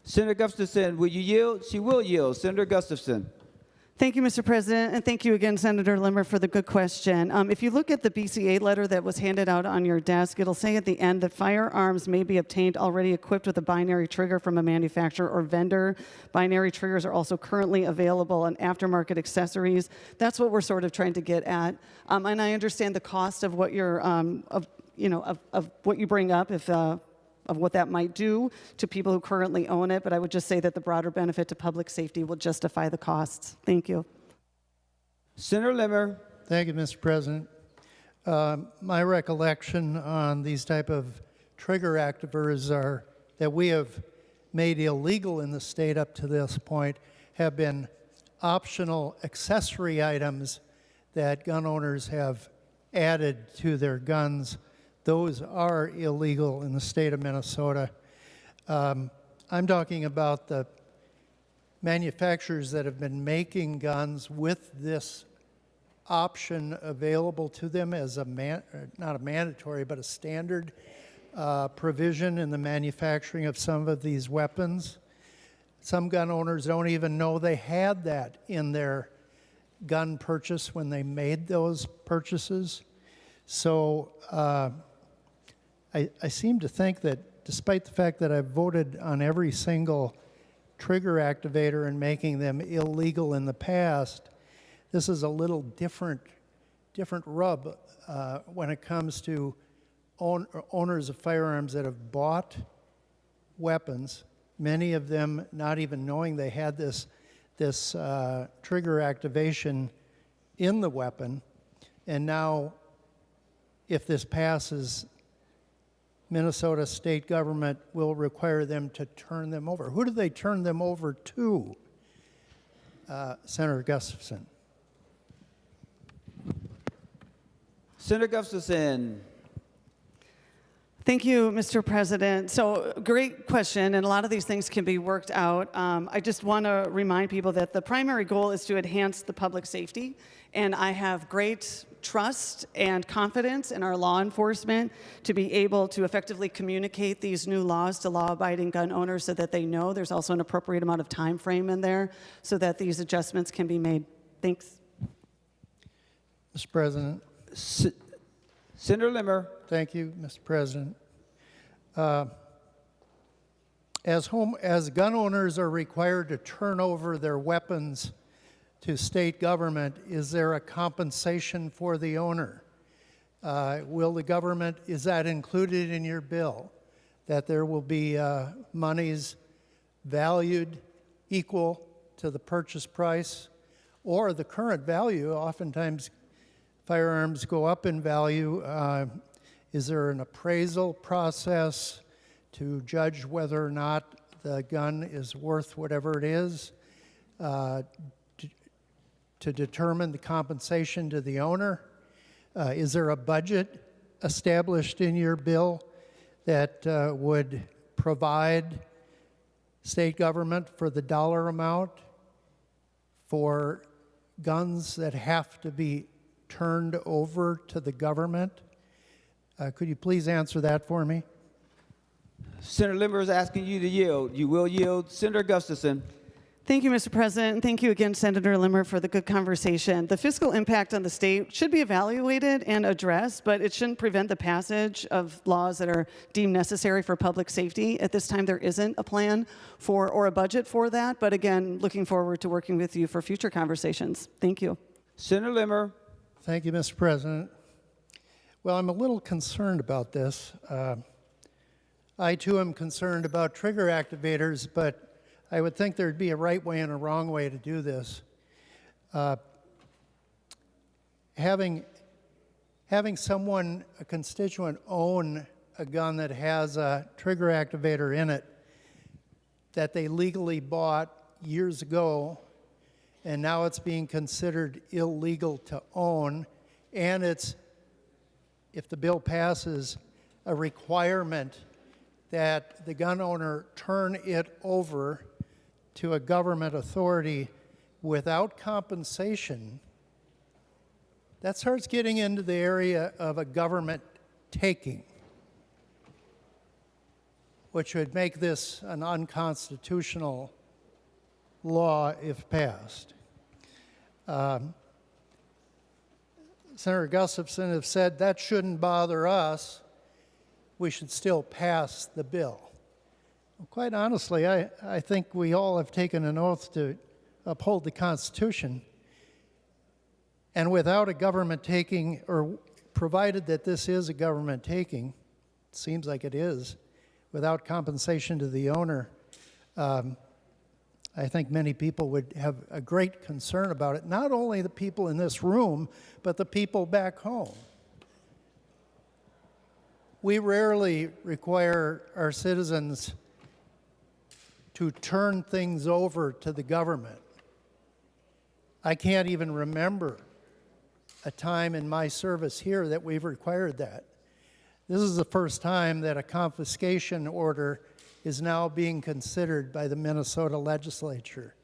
Senator Gustafson, will you yield? She will yield. Senator Gustafson. Thank you, Mr. President, and thank you again, Senator Limmer, for the good question. If you look at the BCA letter that was handed out on your desk, it'll say at the end that firearms may be obtained already equipped with a binary trigger from a manufacturer or vendor. Binary triggers are also currently available in aftermarket accessories. That's what we're sort of trying to get at. And I understand the cost of what you're, of what you bring up, of what that might do to people who currently own it, but I would just say that the broader benefit to public safety will justify the costs. Thank you. Senator Limmer. Thank you, Mr. President. My recollection on these type of trigger activators are that we have made illegal in the state up to this point have been optional accessory items that gun owners have added to their guns. Those are illegal in the state of Minnesota. I'm talking about the manufacturers that have been making guns with this option available to them as a not a mandatory, but a standard provision in the manufacturing of some of these weapons. Some gun owners don't even know they had that in their gun purchase when they made those purchases. So I seem to think that despite the fact that I've voted on every single trigger activator and making them illegal in the past, this is a little different rub when it comes to owners of firearms that have bought weapons, many of them not even knowing they had this trigger activation in the weapon, and now if this passes, Minnesota state government will require them to turn them over. Who do they turn them over to? Senator Gustafson. Senator Gustafson. Thank you, Mr. President. So, great question, and a lot of these things can be worked out. I just want to remind people that the primary goal is to enhance the public safety, and I have great trust and confidence in our law enforcement to be able to effectively communicate these new laws to law-abiding gun owners so that they know there's also an appropriate amount of time frame in there so that these adjustments can be made. Thanks. Mr. President. Senator Limmer. Thank you, Mr. President. As gun owners are required to turn over their weapons to state government, is there a compensation for the owner? Will the government, is that included in your bill? That there will be monies valued equal to the purchase price or the current value? Oftentimes firearms go up in value. Is there an appraisal process to judge whether or not the gun is worth whatever it is? To determine the compensation to the owner? Is there a budget established in your bill that would provide state government for the dollar amount for guns that have to be turned over to the government? Could you please answer that for me? Senator Limmer is asking you to yield. You will yield. Senator Gustafson. Thank you, Mr. President, and thank you again, Senator Limmer, for the good conversation. The fiscal impact on the state should be evaluated and addressed, but it shouldn't prevent the passage of laws that are deemed necessary for public safety. At this time, there isn't a plan for or a budget for that, but again, looking forward to working with you for future conversations. Thank you. Senator Limmer. Thank you, Mr. President. Well, I'm a little concerned about this. I, too, am concerned about trigger activators, but I would think there'd be a right way and a wrong way to do this. Having someone, a constituent, own a gun that has a trigger activator in it that they legally bought years ago, and now it's being considered illegal to own, and it's, if the bill passes, a requirement that the gun owner turn it over to a government authority without compensation, that starts getting into the area of a government taking, which would make this an unconstitutional law if passed. Senator Gustafson has said that shouldn't bother us. We should still pass the bill. Well, quite honestly, I think we all have taken an oath to uphold the Constitution. And without a government taking, or provided that this is a government taking, it seems like it is, without compensation to the owner, I think many people would have a great concern about it. Not only the people in this room, but the people back home. We rarely require our citizens to turn things over to the government. I can't even remember a time in my service here that we've required that. This is the first time that a confiscation order is now being considered by the Minnesota legislature.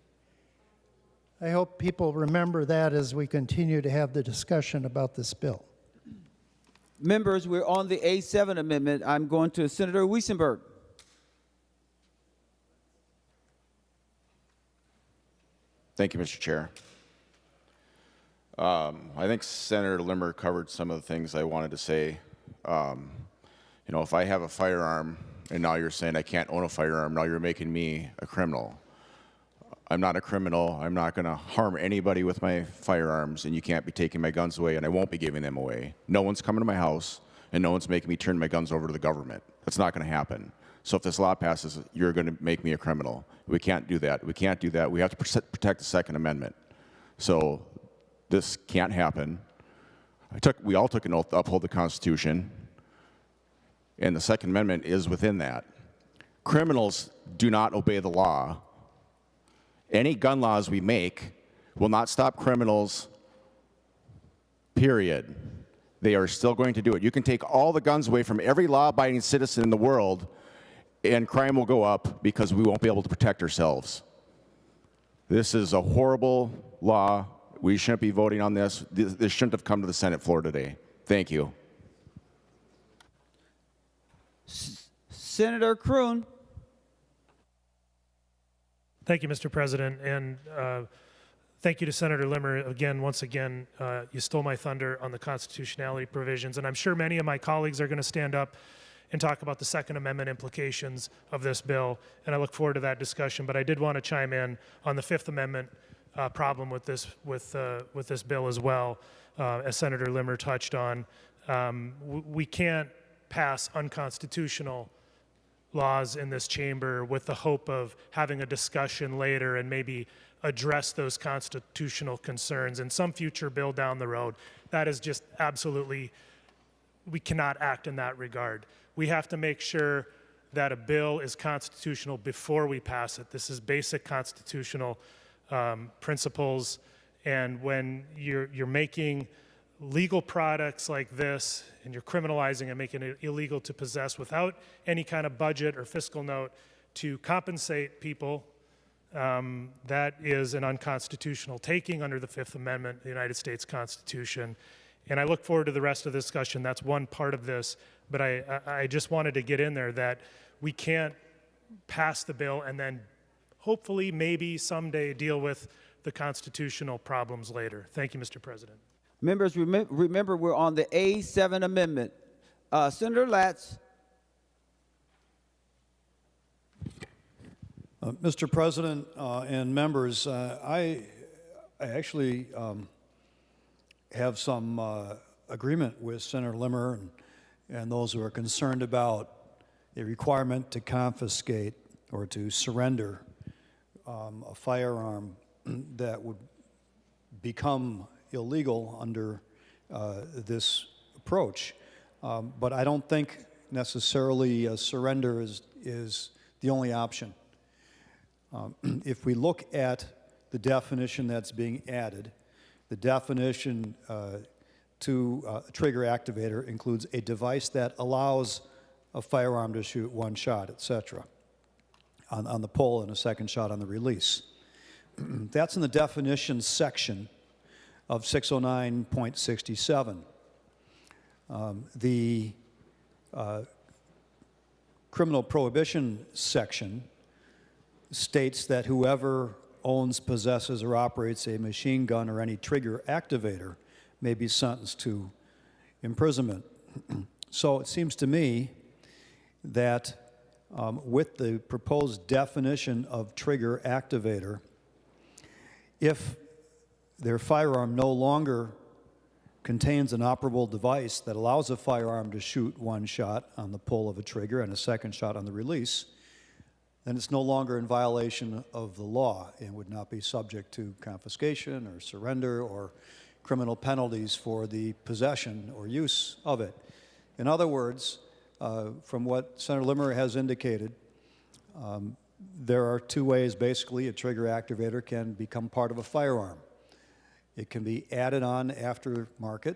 I hope people remember that as we continue to have the discussion about this bill. Members, we're on the A7 amendment. I'm going to Senator Weissenberg. Thank you, Mr. Chair. I think Senator Limmer covered some of the things I wanted to say. You know, if I have a firearm and now you're saying I can't own a firearm, now you're making me a criminal. I'm not a criminal. I'm not going to harm anybody with my firearms, and you can't be taking my guns away, and I won't be giving them away. No one's coming to my house, and no one's making me turn my guns over to the government. That's not going to happen. So if this law passes, you're going to make me a criminal. We can't do that. We can't do that. We have to protect the Second Amendment. So this can't happen. We all took an oath to uphold the Constitution, and the Second Amendment is within that. Criminals do not obey the law. Any gun laws we make will not stop criminals, period. They are still going to do it. You can take all the guns away from every law-abiding citizen in the world, and crime will go up because we won't be able to protect ourselves. This is a horrible law. We shouldn't be voting on this. This shouldn't have come to the Senate floor today. Thank you. Senator Kroon. Thank you, Mr. President, and thank you to Senator Limmer. Once again, you stole my thunder on the constitutionality provisions, and I'm sure many of my colleagues are going to stand up and talk about the Second Amendment implications of this bill, and I look forward to that discussion. But I did want to chime in on the Fifth Amendment problem with this bill as well, as Senator Limmer touched on. We can't pass unconstitutional laws in this chamber with the hope of having a discussion later and maybe address those constitutional concerns in some future bill down the road. That is just absolutely, we cannot act in that regard. We have to make sure that a bill is constitutional before we pass it. This is basic constitutional principles, and when you're making legal products like this, and you're criminalizing and making it illegal to possess without any kind of budget or fiscal note to compensate people, that is an unconstitutional taking under the Fifth Amendment of the United States Constitution. And I look forward to the rest of the discussion. That's one part of this, but I just wanted to get in there that we can't pass the bill and then hopefully maybe someday deal with the constitutional problems later. Thank you, Mr. President. Members, remember we're on the A7 amendment. Senator Latz. Mr. President and members, I actually have some agreement with Senator Limmer and those who are concerned about a requirement to confiscate or to surrender a firearm that would become illegal under this approach. But I don't think necessarily surrender is the only option. If we look at the definition that's being added, the definition to a trigger activator includes a device that allows a firearm to shoot one shot, etc., on the pull and a second shot on the release. That's in the definition section of 609.67. The criminal prohibition section states that whoever owns, possesses, or operates a machine gun or any trigger activator may be sentenced to imprisonment. So it seems to me that with the proposed definition of trigger activator, if their firearm no longer contains an operable device that allows a firearm to shoot one shot on the pull of a trigger and a second shot on the release, then it's no longer in violation of the law and would not be subject to confiscation or surrender or criminal penalties for the possession or use of it. In other words, from what Senator Limmer has indicated, there are two ways basically a trigger activator can become part of a firearm. It can be added on aftermarket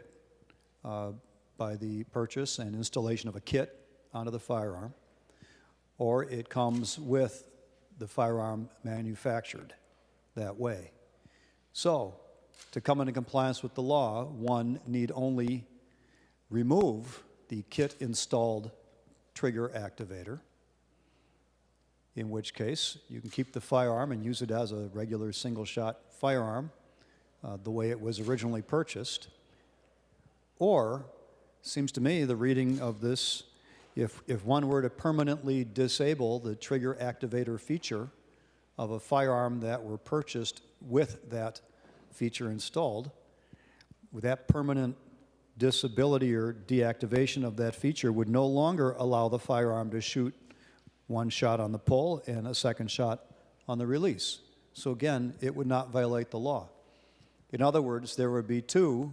by the purchase and installation of a kit onto the firearm, or it comes with the firearm manufactured that way. So, to come into compliance with the law, one need only remove the kit-installed trigger activator, in which case you can keep the firearm and use it as a regular single-shot firearm the way it was originally purchased. Or, seems to me, the reading of this, if one were to permanently disable the trigger activator feature of a firearm that were purchased with that feature installed, with that permanent disability or deactivation of that feature would no longer allow the firearm to shoot one shot on the pull and a second shot on the release. So again, it would not violate the law. In other words, there would be two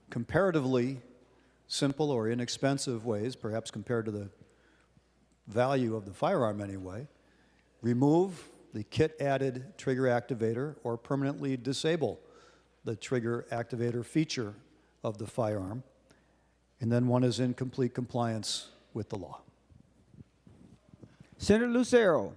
comparatively simple or inexpensive ways, perhaps compared to the value of the firearm anyway. Remove the kit-added trigger activator or permanently disable the trigger activator feature of the firearm, and then one is in complete compliance with the law. Senator Lucero.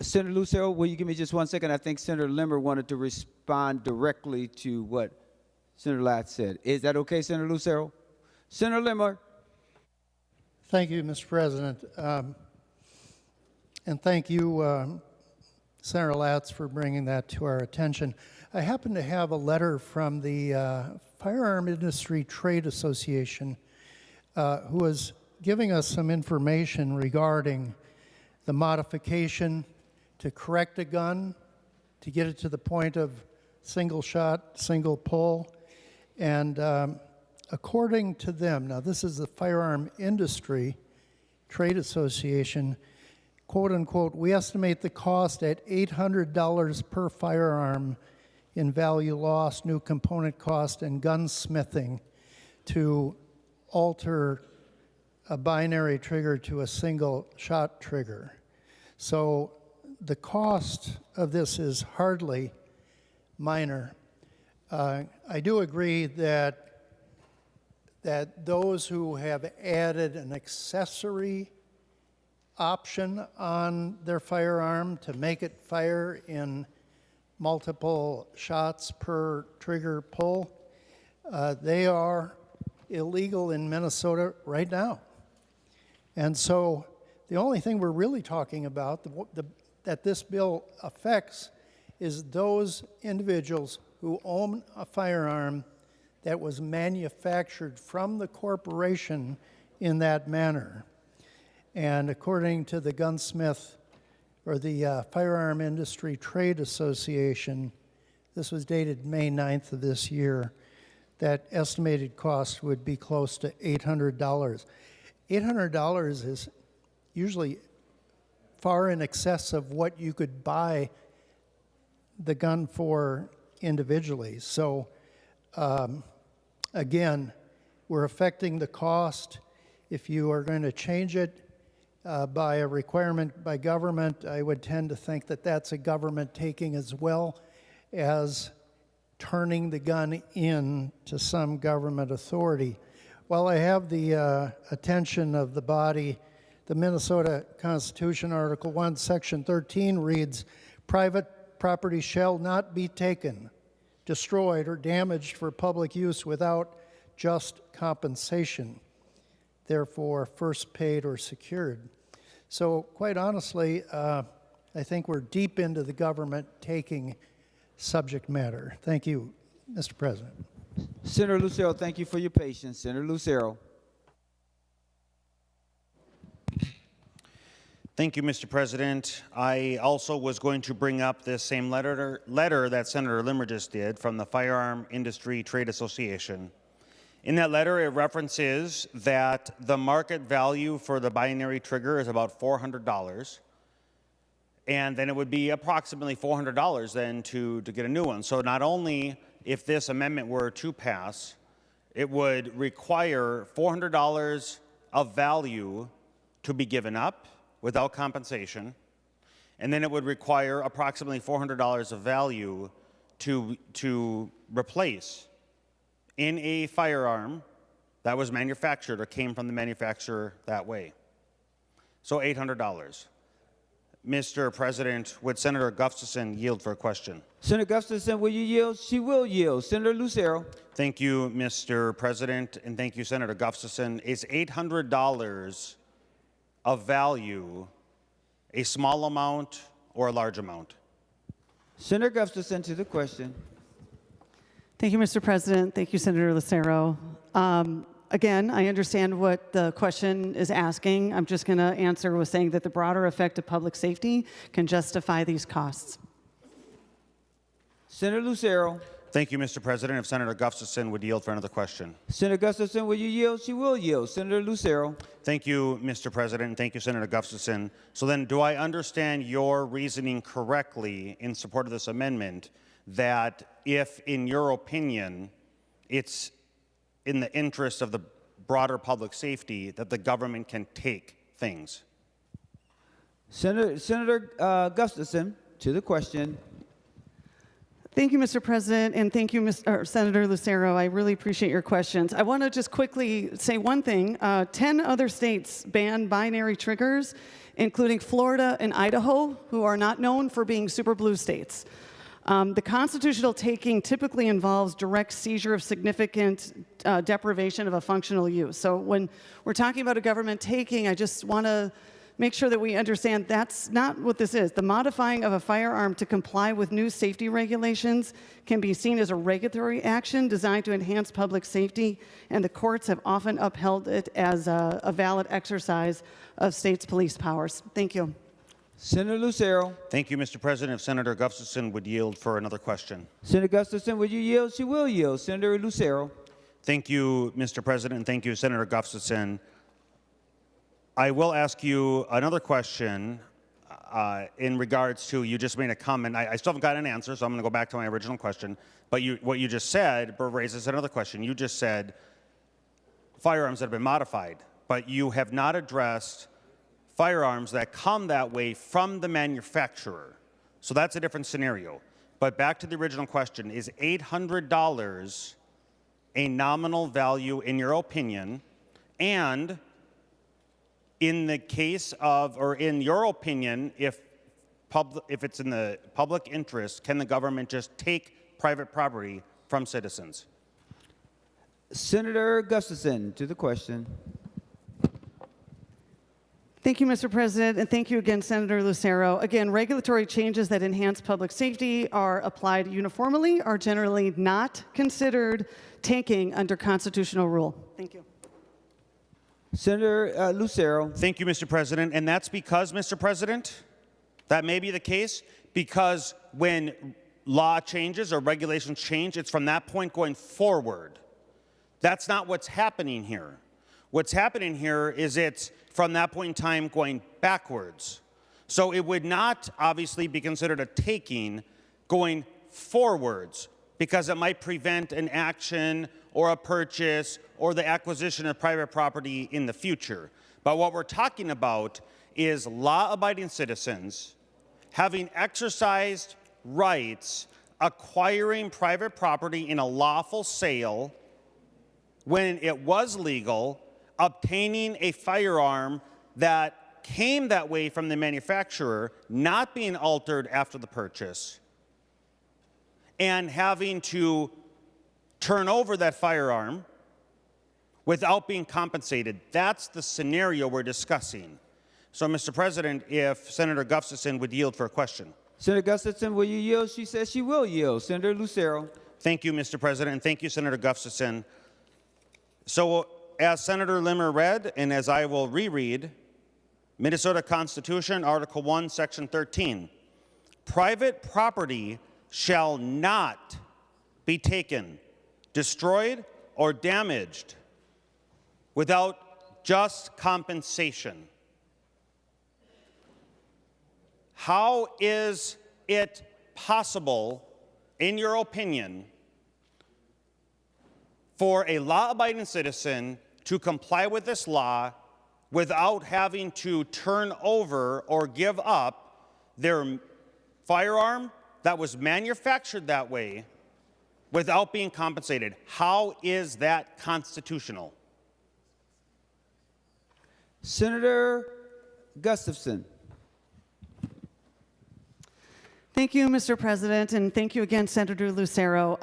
Senator Lucero, will you give me just 1 second? I think Senator Limmer wanted to respond directly to what Senator Latz said. Is that okay, Senator Lucero? Senator Limmer. Thank you, Mr. President. And thank you, Senator Latz, for bringing that to our attention. I happen to have a letter from the Firearm Industry Trade Association who is giving us some information regarding the modification to correct a gun, to get it to the point of single shot, single pull. And according to them, now this is the Firearm Industry Trade Association, quote unquote, we estimate the cost at $800 per firearm in value lost, new component cost, and gunsmithing to alter a binary trigger to a single shot trigger. So the cost of this is hardly minor. I do agree that those who have added an accessory option on their firearm to make it fire in multiple shots per trigger pull, they are illegal in Minnesota right now. And so the only thing we're really talking about that this bill affects is those individuals who own a firearm that was manufactured from the corporation in that manner. And according to the gunsmith or the Firearm Industry Trade Association, this was dated May 9th of this year, that estimated cost would be close to $800. $800 is usually far in excess of what you could buy the gun for individually. So again, we're affecting the cost. If you are going to change it by a requirement by government, I would tend to think that that's a government taking as well as turning the gun in to some government authority. While I have the attention of the body, the Minnesota Constitution, Article 1, Section 13 reads, private property shall not be taken, destroyed, or damaged for public use without just compensation, therefore first paid or secured. So quite honestly, I think we're deep into the government taking subject matter. Thank you, Mr. President. Senator Lucero, thank you for your patience. Senator Lucero. Thank you, Mr. President. I also was going to bring up this same letter that Senator Limmer just did from the Firearm Industry Trade Association. In that letter, it references that the market value for the binary trigger is about $400, and then it would be approximately $400 then to get a new one. So not only if this amendment were to pass, it would require $400 of value to be given up without compensation, and then it would require approximately $400 of value to replace in a firearm that was manufactured or came from the manufacturer that way. So $800. Mr. President, would Senator Gustafson yield for a question? Senator Gustafson, will you yield? She will yield. Senator Lucero. Thank you, Mr. President, and thank you, Senator Gustafson. Is $800 of value a small amount or a large amount? Senator Gustafson to the question. Thank you, Mr. President. Thank you, Senator Lucero. Again, I understand what the question is asking. I'm just going to answer with saying that the broader effect of public safety can justify these costs. Senator Lucero. Thank you, Mr. President. If Senator Gustafson would yield for another question. Senator Gustafson, will you yield? She will yield. Senator Lucero. Thank you, Mr. President. Thank you, Senator Gustafson. So then, do I understand your reasoning correctly in support of this amendment that if, in your opinion, it's in the interest of the broader public safety that the government can take things? Senator Gustafson to the question. Thank you, Mr. President, and thank you, Senator Lucero. I really appreciate your questions. I want to just quickly say one thing. 10 other states ban binary triggers, including Florida and Idaho, who are not known for being super blue states. The constitutional taking typically involves direct seizure of significant deprivation of a functional use. So when we're talking about a government taking, I just want to make sure that we understand that's not what this is. The modifying of a firearm to comply with new safety regulations can be seen as a regulatory action designed to enhance public safety, and the courts have often upheld it as a valid exercise of states' police powers. Thank you. Senator Lucero. Thank you, Mr. President. If Senator Gustafson would yield for another question. Senator Gustafson, will you yield? She will yield. Senator Lucero. Thank you, Mr. President, and thank you, Senator Gustafson. I will ask you another question in regards to, you just made a comment. I still haven't got an answer, so I'm going to go back to my original question. But what you just said raises another question. You just said firearms that have been modified, but you have not addressed firearms that come that way from the manufacturer. So that's a different scenario. But back to the original question, is $800 a nominal value in your opinion? And in the case of, or in your opinion, if it's in the public interest, can the government just take private property from citizens? Senator Gustafson to the question. Thank you, Mr. President, and thank you again, Senator Lucero. Again, regulatory changes that enhance public safety are applied uniformly, are generally not considered taking under constitutional rule. Thank you. Senator Lucero. Thank you, Mr. President. And that's because, Mr. President, that may be the case, because when law changes or regulations change, it's from that point going forward. That's not what's happening here. What's happening here is it's from that point in time going backwards. So it would not obviously be considered a taking going forwards, because it might prevent an action or a purchase or the acquisition of private property in the future. But what we're talking about is law-abiding citizens having exercised rights, acquiring private property in a lawful sale when it was legal, obtaining a firearm that came that way from the manufacturer, not being altered after the purchase, and having to turn over that firearm without being compensated. That's the scenario we're discussing. So, Mr. President, if Senator Gustafson would yield for a question. Senator Gustafson, will you yield? She says she will yield. Senator Lucero. Thank you, Mr. President, and thank you, Senator Gustafson. So, as Senator Limmer read, and as I will reread, Minnesota Constitution, Article 1, Section 13, private property shall not be taken, destroyed, or damaged without just compensation. How is it possible, in your opinion, for a law-abiding citizen to comply with this law without having to turn over or give up their firearm that was manufactured that way without being compensated. How is that constitutional? Senator Gustafson. Thank you, Mr. President, and thank you again, Senator Lucero.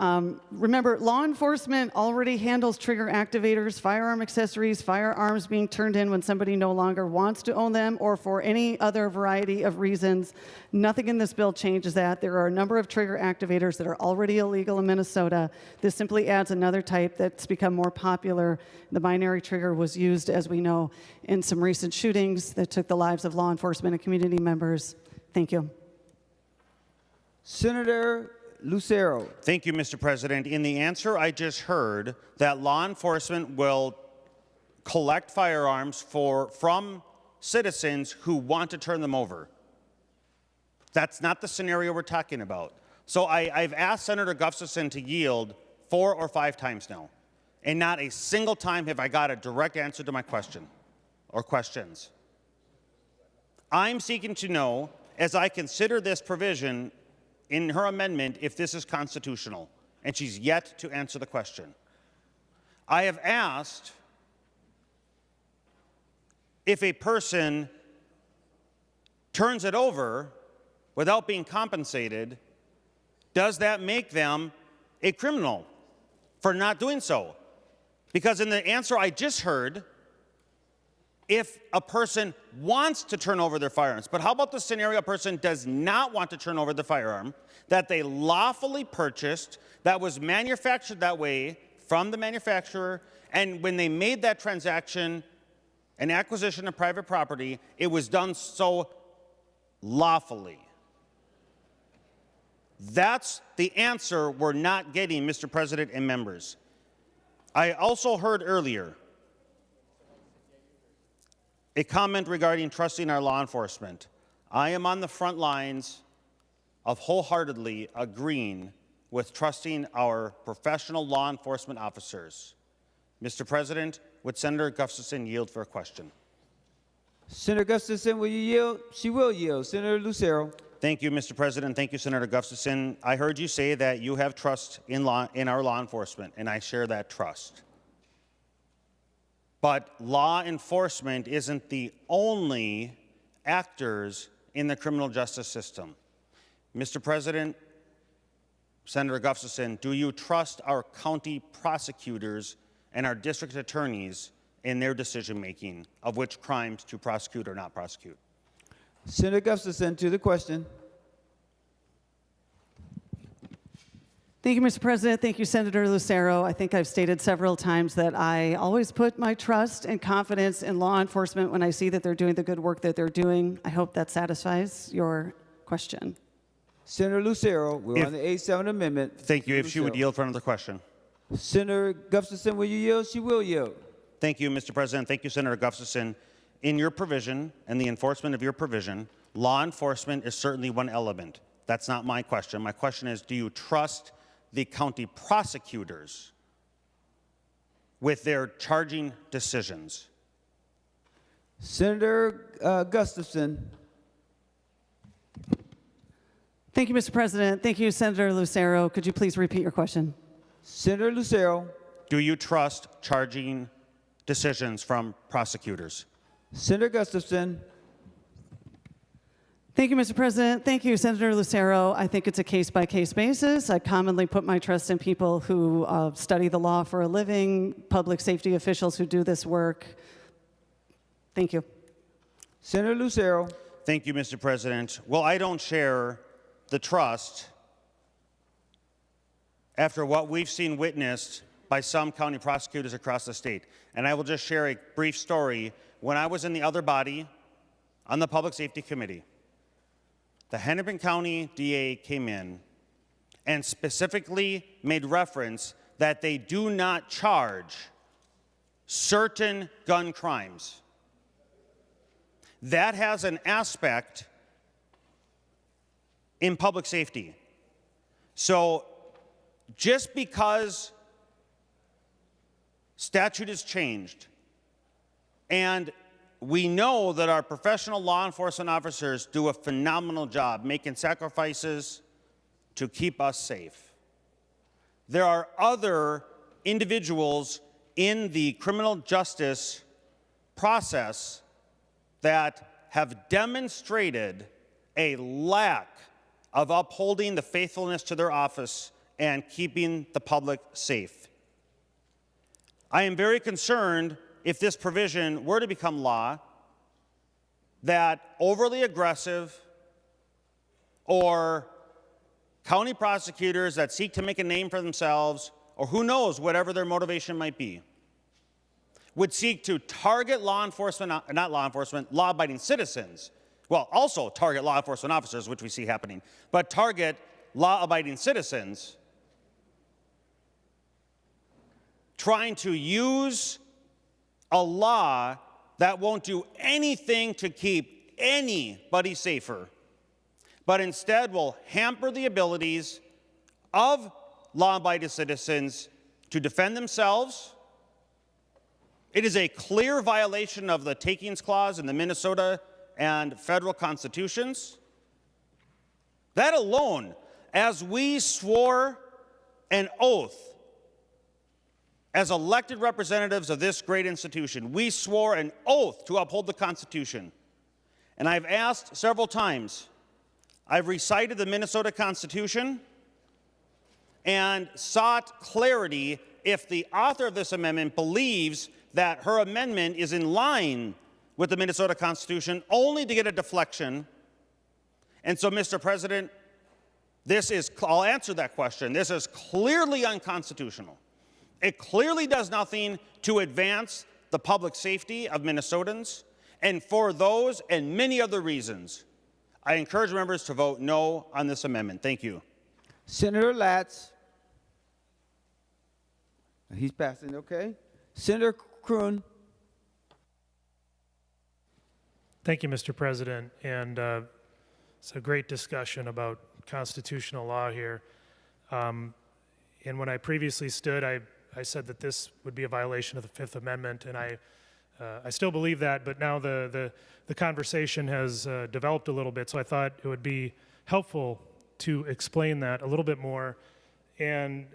Remember, law enforcement already handles trigger activators, firearm accessories, firearms being turned in when somebody no longer wants to own them or for any other variety of reasons. Nothing in this bill changes that. There are a number of trigger activators that are already illegal in Minnesota. This simply adds another type that's become more popular. The binary trigger was used, as we know, in some recent shootings that took the lives of law enforcement and community members. Thank you. Senator Lucero. Thank you, Mr. President. In the answer I just heard, that law enforcement will collect firearms from citizens who want to turn them over. That's not the scenario we're talking about. So I've asked Senator Gustafson to yield 4 or 5 times now, and not a single time have I got a direct answer to my question or questions. I'm seeking to know, as I consider this provision in her amendment, if this is constitutional, and she's yet to answer the question. I have asked if a person turns it over without being compensated, does that make them a criminal for not doing so? Because in the answer I just heard, if a person wants to turn over their firearms, but how about the scenario a person does not want to turn over the firearm that they lawfully purchased, that was manufactured that way from the manufacturer, and when they made that transaction, an acquisition of private property, it was done so lawfully. That's the answer we're not getting, Mr. President and members. I also heard earlier a comment regarding trusting our law enforcement. I am on the front lines of wholeheartedly agreeing with trusting our professional law enforcement officers. Mr. President, would Senator Gustafson yield for a question? Senator Gustafson, will you yield? She will yield. Senator Lucero. Thank you, Mr. President. Thank you, Senator Gustafson. I heard you say that you have trust in our law enforcement, and I share that trust. But law enforcement isn't the only actors in the criminal justice system. Mr. President, Senator Gustafson, do you trust our county prosecutors and our district attorneys in their decision-making of which crimes to prosecute or not prosecute? Senator Gustafson, to the question. Thank you, Mr. President. Thank you, Senator Lucero. I think I've stated several times that I always put my trust and confidence in law enforcement when I see that they're doing the good work that they're doing. I hope that satisfies your question. Senator Lucero, we're on the A7 amendment. Thank you. If she would yield for another question. Senator Gustafson, will you yield? She will yield. Thank you, Mr. President. Thank you, Senator Gustafson. In your provision and the enforcement of your provision, law enforcement is certainly one element. That's not my question. My question is, do you trust the county prosecutors with their charging decisions? Senator Gustafson. Thank you, Mr. President. Thank you, Senator Lucero. Could you please repeat your question? Senator Lucero. Do you trust charging decisions from prosecutors? Senator Gustafson. Thank you, Mr. President. Thank you, Senator Lucero. I think it's a case-by-case basis. I commonly put my trust in people who study the law for a living, public safety officials who do this work. Thank you. Senator Lucero. Thank you, Mr. President. Well, I don't share the trust after what we've seen witnessed by some county prosecutors across the state. And I will just share a brief story. When I was in the other body on the Public Safety Committee, the Hennepin County DA came in and specifically made reference that they do not charge certain gun crimes. That has an aspect in public safety. So just because statute is changed and we know that our professional law enforcement officers do a phenomenal job making sacrifices to keep us safe. There are other individuals in the criminal justice process that have demonstrated a lack of upholding the faithfulness to their office and keeping the public safe. I am very concerned if this provision were to become law that overly aggressive or county prosecutors that seek to make a name for themselves, or who knows, whatever their motivation might be, would seek to target law-abiding citizens. Well, also target law enforcement officers, which we see happening, but target law-abiding citizens trying to use a law that won't do anything to keep anybody safer, but instead will hamper the abilities of law-abiding citizens to defend themselves. It is a clear violation of the takings clause in the Minnesota and federal constitutions. That alone, as we swore an oath as elected representatives of this great institution, we swore an oath to uphold the Constitution. And I've asked several times, I've recited the Minnesota Constitution and sought clarity if the author of this amendment believes that her amendment is in line with the Minnesota Constitution, only to get a deflection. And so, Mr. President, I'll answer that question. This is clearly unconstitutional. It clearly does nothing to advance the public safety of Minnesotans. And for those and many other reasons, I encourage members to vote no on this amendment. Thank you. Senator Latz. He's passing, okay. Senator Kroon. Thank you, Mr. President. And it's a great discussion about constitutional law here. And when I previously stood, I said that this would be a violation of the Fifth Amendment, and I still believe that, but now the conversation has developed a little bit, so I thought it would be helpful to explain that a little bit more. And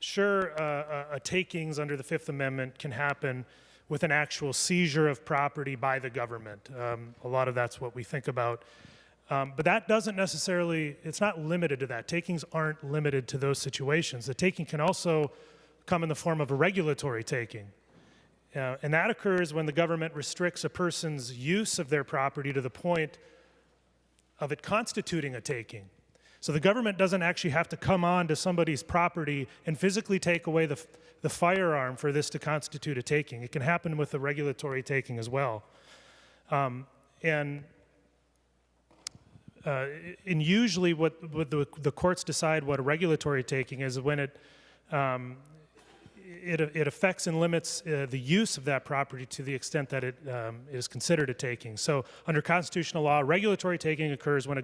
sure, a takings under the Fifth Amendment can happen with an actual seizure of property by the government. A lot of that's what we think about. But that doesn't necessarily, it's not limited to that. Takings aren't limited to those situations. The taking can also come in the form of a regulatory taking. And that occurs when the government restricts a person's use of their property to the point of it constituting a taking. So the government doesn't actually have to come on to somebody's property and physically take away the firearm for this to constitute a taking. It can happen with a regulatory taking as well. And usually what the courts decide what a regulatory taking is when it affects and limits the use of that property to the extent that it is considered a taking. So under constitutional law, regulatory taking occurs when a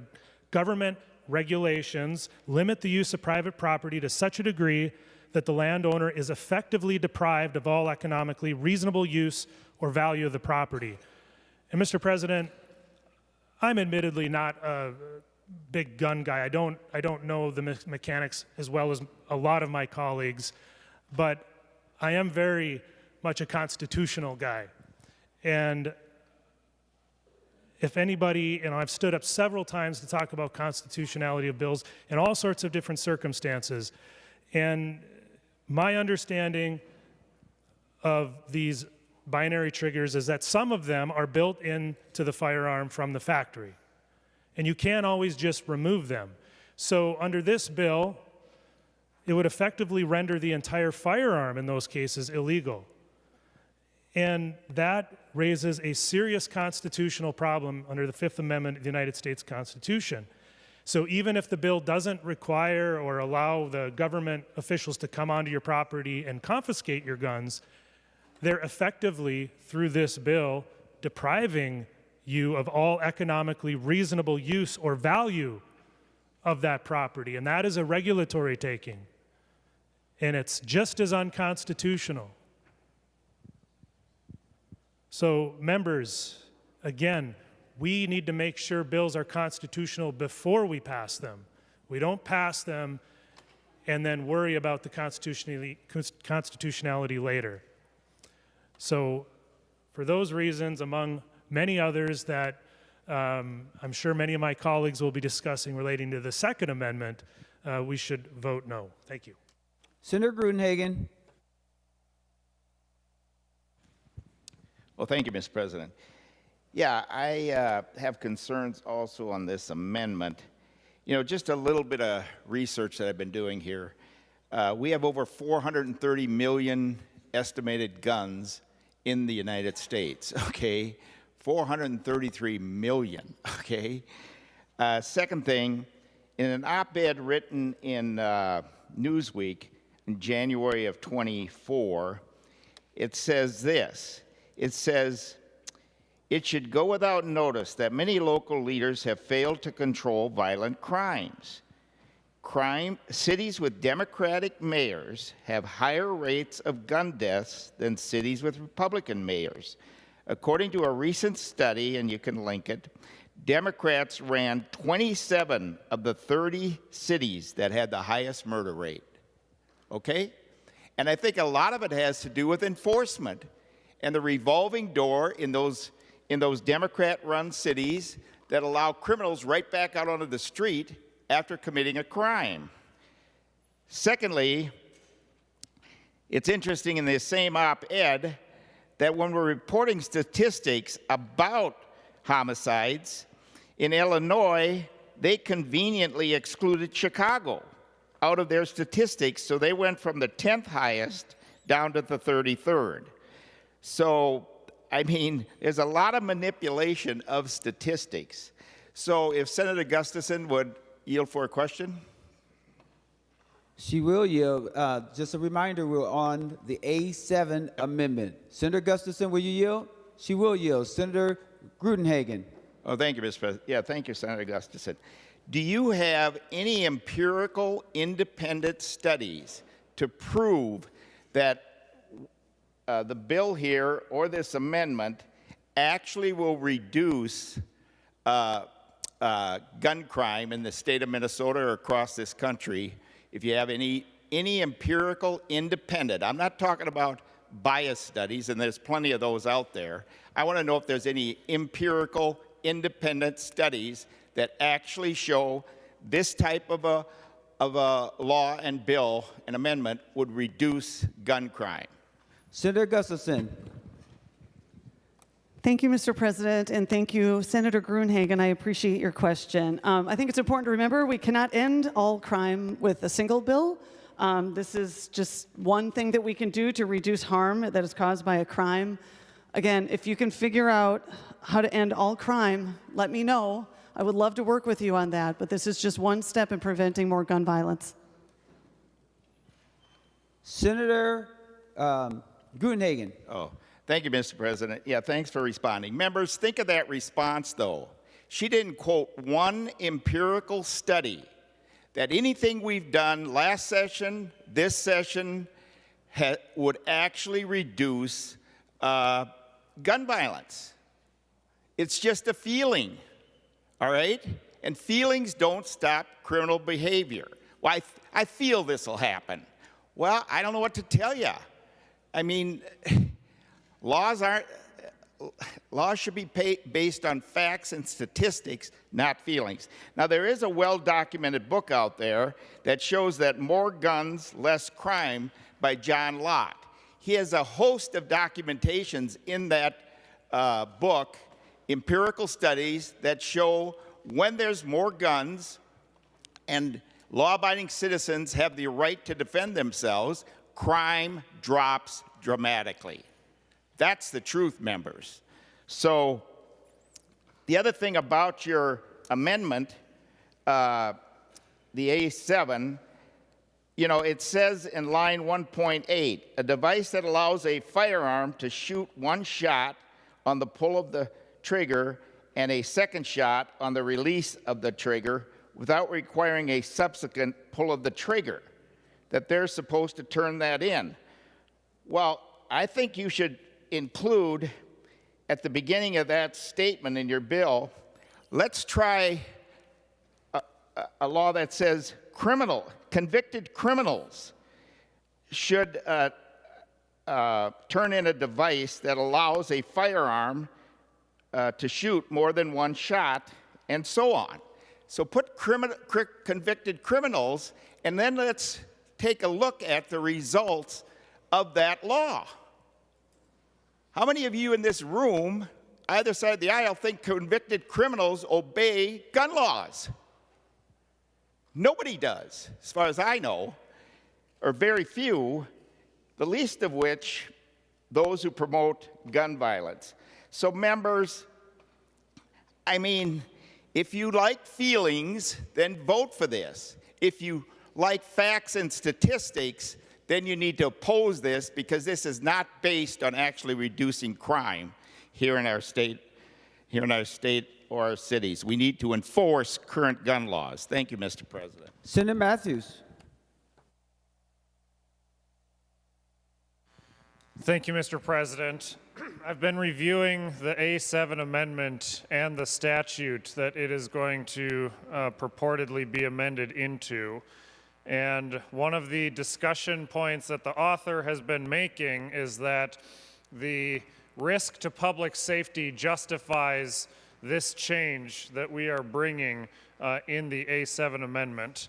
government regulations limit the use of private property to such a degree that the landowner is effectively deprived of all economically reasonable use or value of the property. And Mr. President, I'm admittedly not a big gun guy. I don't know the mechanics as well as a lot of my colleagues, but I am very much a constitutional guy. And if anybody, I've stood up several times to talk about constitutionality of bills in all sorts of different circumstances. And my understanding of these binary triggers is that some of them are built into the firearm from the factory. And you can't always just remove them. So under this bill, it would effectively render the entire firearm in those cases illegal. And that raises a serious constitutional problem under the Fifth Amendment of the United States Constitution. So even if the bill doesn't require or allow the government officials to come onto your property and confiscate your guns, they're effectively, through this bill, depriving you of all economically reasonable use or value of that property. And that is a regulatory taking. And it's just as unconstitutional. So members, again, we need to make sure bills are constitutional before we pass them. We don't pass them and then worry about the constitutionality later. So for those reasons, among many others that I'm sure many of my colleagues will be discussing relating to the Second Amendment, we should vote no. Thank you. Senator Grudenhagen. Well, thank you, Mr. President. Yeah, I have concerns also on this amendment. You know, just a little bit of research that I've been doing here. We have over 430 million estimated guns in the United States, okay? 433 million, okay? Second thing, in an op-ed written in Newsweek in January of 24, it says this. It says, it should go without notice that many local leaders have failed to control violent crimes. Cities with Democratic mayors have higher rates of gun deaths than cities with Republican mayors. According to a recent study, and you can link it, Democrats ran 27 of the 30 cities that had the highest murder rate. Okay? And I think a lot of it has to do with enforcement and the revolving door in those Democrat-run cities that allow criminals right back out onto the street after committing a crime. Secondly, it's interesting in this same op-ed that when we're reporting statistics about homicides, in Illinois, they conveniently excluded Chicago out of their statistics, so they went from the 10th highest down to the 33rd. So, I mean, there's a lot of manipulation of statistics. So if Senator Gustafson would yield for a question. She will yield. Just a reminder, we're on the A7 amendment. Senator Gustafson, will you yield? She will yield. Senator Grudenhagen. Oh, thank you, Mr. President. Yeah, thank you, Senator Gustafson. Do you have any empirical independent studies to prove that the bill here or this amendment actually will reduce gun crime in the state of Minnesota or across this country? If you have any empirical independent, I'm not talking about bias studies, and there's plenty of those out there. I want to know if there's any empirical independent studies that actually show this type of a law and bill, an amendment, would reduce gun crime. Senator Gustafson. Thank you, Mr. President, and thank you, Senator Grudenhagen. I appreciate your question. I think it's important to remember we cannot end all crime with a single bill. This is just one thing that we can do to reduce harm that is caused by a crime. Again, if you can figure out how to end all crime, let me know. I would love to work with you on that, but this is just one step in preventing more gun violence. Senator Grudenhagen. Oh, thank you, Mr. President. Yeah, thanks for responding. Members, think of that response, though. She didn't quote one empirical study that anything we've done last session, this session, would actually reduce gun violence. It's just a feeling, all right? And feelings don't stop criminal behavior. Well, I feel this will happen. Well, I don't know what to tell you. I mean, laws should be based on facts and statistics, not feelings. Now, there is a well-documented book out there that shows that more guns, less crime by John Lott. He has a host of documentations in that book, empirical studies that show when there's more guns and law-abiding citizens have the right to defend themselves, crime drops dramatically. That's the truth, members. So the other thing about your amendment, the A7, you know, it says in line 1.8, a device that allows a firearm to shoot one shot on the pull of the trigger and a second shot on the release of the trigger without requiring a subsequent pull of the trigger, that they're supposed to turn that in. Well, I think you should include at the beginning of that statement in your bill, let's try a law that says convicted criminals should turn in a device that allows a firearm to shoot more than one shot, and so on. So put convicted criminals, and then let's take a look at the results of that law. How many of you in this room, either side of the aisle, think convicted criminals obey gun laws? Nobody does, as far as I know, or very few, the least of which those who promote gun violence. So members, I mean, if you like feelings, then vote for this. If you like facts and statistics, then you need to oppose this, because this is not based on actually reducing crime here in our state or our cities. We need to enforce current gun laws. Thank you, Mr. President. Senator Matthews. Thank you, Mr. President. I've been reviewing the A7 amendment and the statute that it is going to purportedly be amended into. And one of the discussion points that the author has been making is that the risk to public safety justifies this change that we are bringing in the A7 amendment.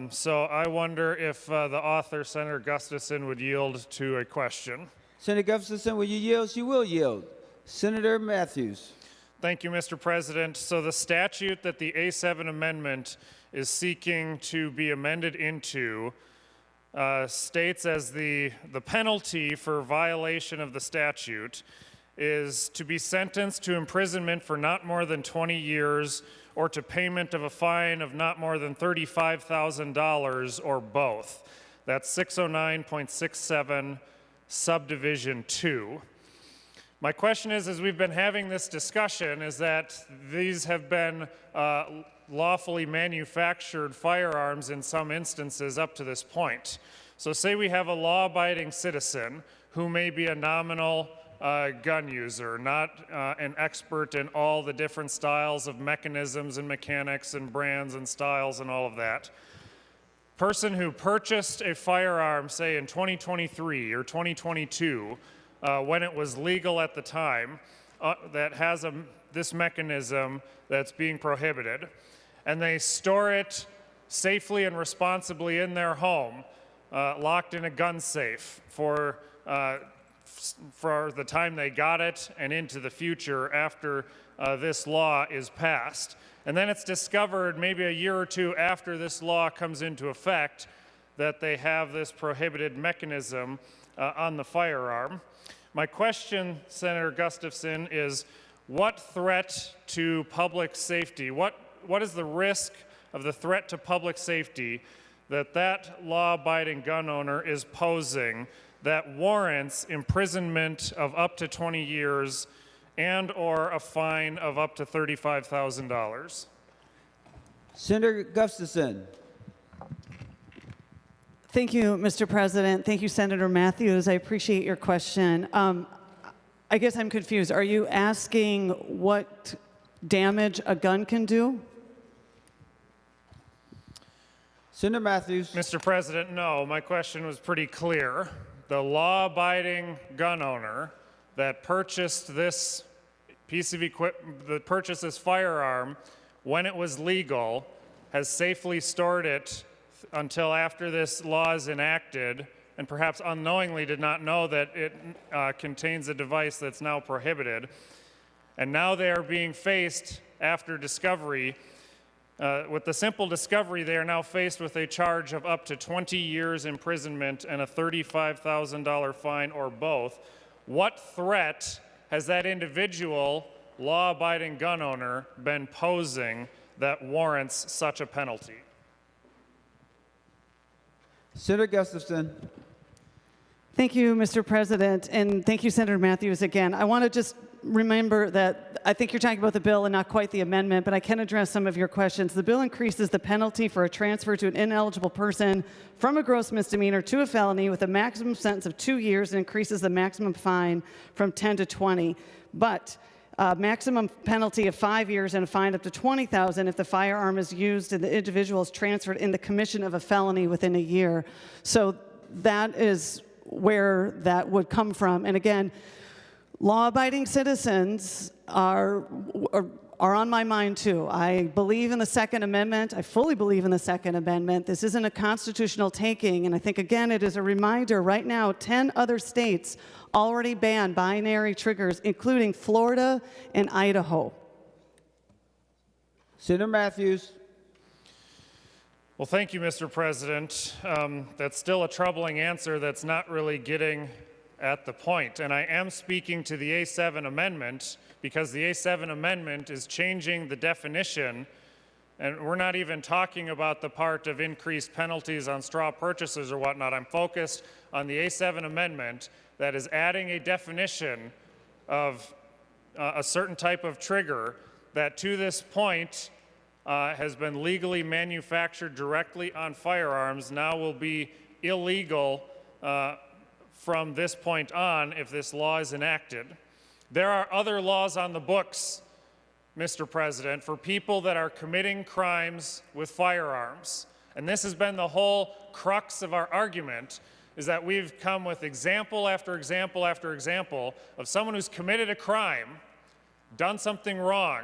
So I wonder if the author, Senator Gustafson, would yield to a question. Senator Gustafson, will you yield? She will yield. Senator Matthews. Thank you, Mr. President. So the statute that the A7 amendment is seeking to be amended into states as the penalty for violation of the statute is to be sentenced to imprisonment for not more than 20 years or to payment of a fine of not more than $35,000 or both. That's 609.67 subdivision 2. My question is, as we've been having this discussion, is that these have been lawfully manufactured firearms in some instances up to this point. So say we have a law-abiding citizen who may be a nominal gun user, not an expert in all the different styles of mechanisms and mechanics and brands and styles and all of that. Person who purchased a firearm, say in 2023 or 2022, when it was legal at the time, that has this mechanism that's being prohibited, and they store it safely and responsibly in their home, locked in a gun safe for the time they got it and into the future after this law is passed. And then it's discovered maybe a year or two after this law comes into effect that they have this prohibited mechanism on the firearm. My question, Senator Gustafson, is what threat to public safety, what is the risk of the threat to public safety that law-abiding gun owner is posing that warrants imprisonment of up to 20 years and or a fine of up to $35,000? Senator Gustafson. Thank you, Mr. President. Thank you, Senator Matthews. I appreciate your question. I guess I'm confused. Are you asking what damage a gun can do? Senator Matthews. Mr. President, no. My question was pretty clear. The law-abiding gun owner that purchased this piece of equipment, that purchased this firearm when it was legal, has safely stored it until after this law is enacted, and perhaps unknowingly did not know that it contains a device that's now prohibited. And now they are being faced, after discovery, with the simple discovery, they are now faced with a charge of up to 20 years imprisonment and a $35,000 fine or both. What threat has that individual law-abiding gun owner been posing that warrants such a penalty? Senator Gustafson. Thank you, Mr. President, and thank you, Senator Matthews, again. I want to just remember that I think you're talking about the bill and not quite the amendment, but I can address some of your questions. The bill increases the penalty for a transfer to an ineligible person from a gross misdemeanor to a felony with a maximum sentence of 2 years and increases the maximum fine from 10 to 20. But maximum penalty of 5 years and a fine up to $20,000 if the firearm is used and the individual is transferred in the commission of a felony within a year. So that is where that would come from. And again, law-abiding citizens are on my mind too. I believe in the Second Amendment. I fully believe in the Second Amendment. This isn't a constitutional taking, and I think, again, it is a reminder. Right now, 10 other states already ban binary triggers, including Florida and Idaho. Senator Matthews. Well, thank you, Mr. President. That's still a troubling answer that's not really getting at the point. And I am speaking to the A7 amendment because the A7 amendment is changing the definition, and we're not even talking about the part of increased penalties on straw purchases or whatnot. I'm focused on the A7 amendment that is adding a definition of a certain type of trigger that to this point has been legally manufactured directly on firearms, now will be illegal from this point on if this law is enacted. There are other laws on the books, Mr. President, for people that are committing crimes with firearms. And this has been the whole crux of our argument, is that we've come with example after example after example of someone who's committed a crime, done something wrong,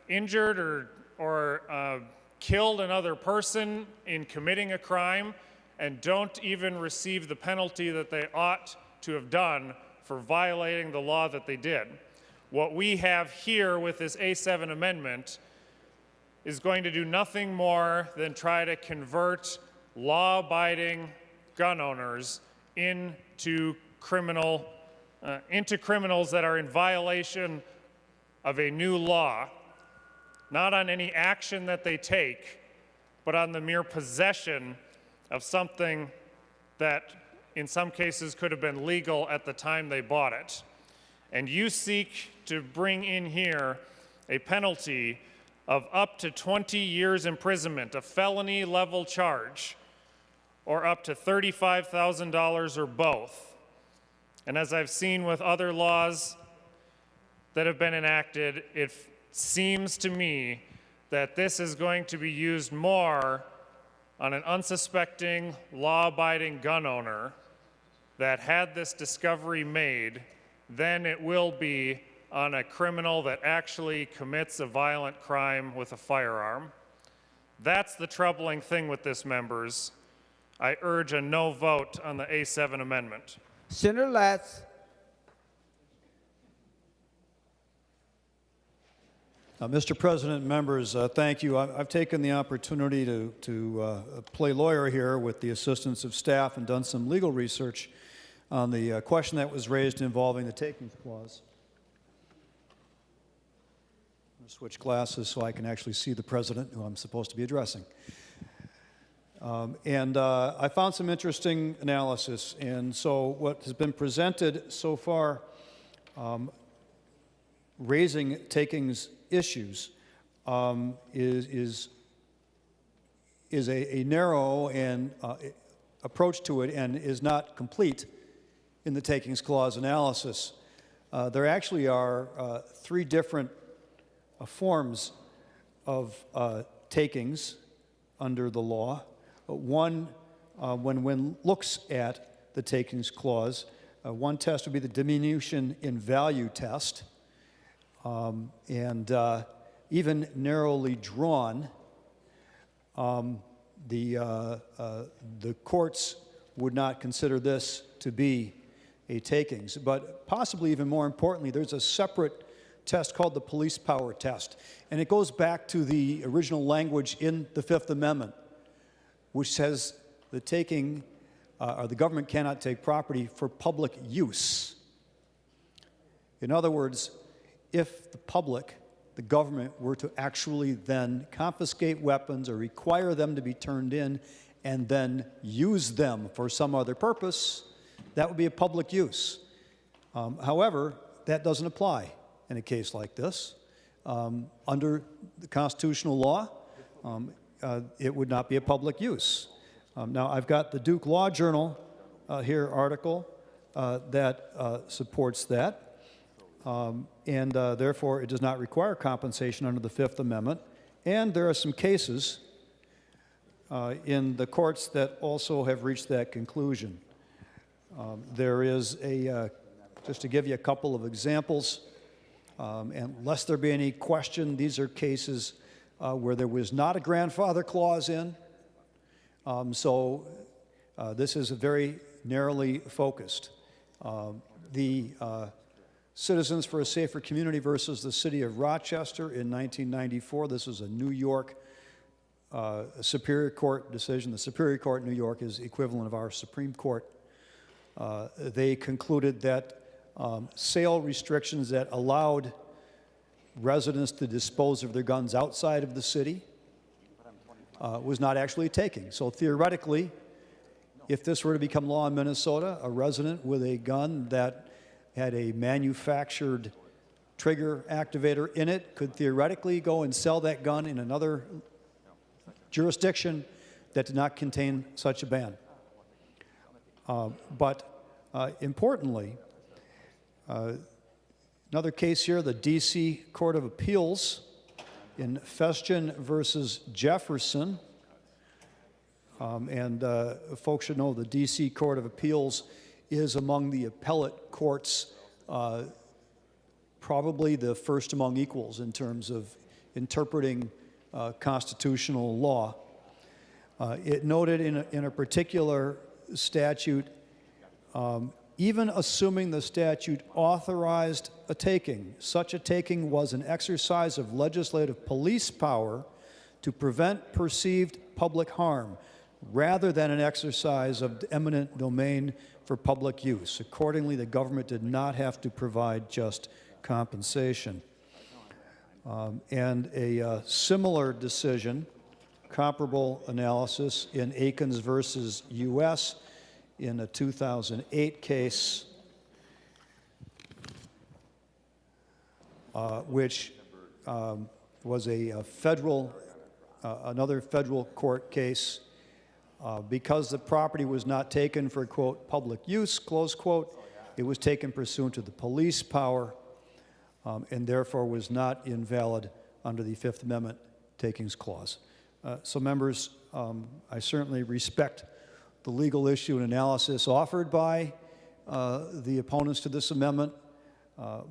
injured or killed another person in committing a crime, and don't even receive the penalty that they ought to have done for violating the law that they did. What we have here with this A7 amendment is going to do nothing more than try to convert law-abiding gun owners into criminals that are in violation of a new law, not on any action that they take, but on the mere possession of something that in some cases could have been legal at the time they bought it. And you seek to bring in here a penalty of up to 20 years imprisonment, a felony level charge, or up to $35,000 or both. And as I've seen with other laws that have been enacted, it seems to me that this is going to be used more on an unsuspecting, law-abiding gun owner that had this discovery made than it will be on a criminal that actually commits a violent crime with a firearm. That's the troubling thing with this, members. I urge a no vote on the A7 amendment. Senator Latz. Mr. President, members, thank you. I've taken the opportunity to play lawyer here with the assistance of staff and done some legal research on the question that was raised involving the takings clause. I'm going to switch glasses so I can actually see the president who I'm supposed to be addressing. I found some interesting analysis. And so what has been presented so far raising takings issues is a narrow and approach to it and is not complete in the takings clause analysis. There actually are three different forms of takings under the law. One, when one looks at the takings clause, one test would be the diminution in value test. Even narrowly drawn, the courts would not consider this to be a takings. But possibly even more importantly, there's a separate test called the police power test. And it goes back to the original language in the Fifth Amendment, which says the taking, or the government cannot take property for public use. In other words, if the public, the government, were to actually then confiscate weapons or require them to be turned in and then use them for some other purpose, that would be a public use. However, that doesn't apply in a case like this. Under the constitutional law, it would not be a public use. Now, I've got the Duke Law Journal here article that supports that, and therefore it does not require compensation under the Fifth Amendment. And there are some cases in the courts that also have reached that conclusion. There is just to give you a couple of examples, and lest there be any question, these are cases where there was not a grandfather clause in. So this is very narrowly focused. The Citizens for a Safer Community versus the City of Rochester in 1994. This is a New York Superior Court decision. The Superior Court in New York is equivalent of our Supreme Court. They concluded that sale restrictions that allowed residents to dispose of their guns outside of the city was not actually taking. So theoretically, if this were to become law in Minnesota, a resident with a gun that had a manufactured trigger activator in it could theoretically go and sell that gun in another jurisdiction that did not contain such a ban. But importantly, another case here, the D.C. Court of Appeals in Festian versus Jefferson. Folks should know the D.C. Court of Appeals is among the appellate courts, probably the first among equals in terms of interpreting constitutional law. It noted in a particular statute, even assuming the statute authorized a taking, such a taking was an exercise of legislative police power to prevent perceived public harm, rather than an exercise of eminent domain for public use. Accordingly, the government did not have to provide just compensation. And a similar decision, comparable analysis in Akins versus U.S. in a 2008 case, which was a another federal court case. Because the property was not taken for, quote, public use, close quote, it was taken pursuant to the police power and therefore was not invalid under the Fifth Amendment takings clause. So members, I certainly respect the legal issue and analysis offered by the opponents to this amendment,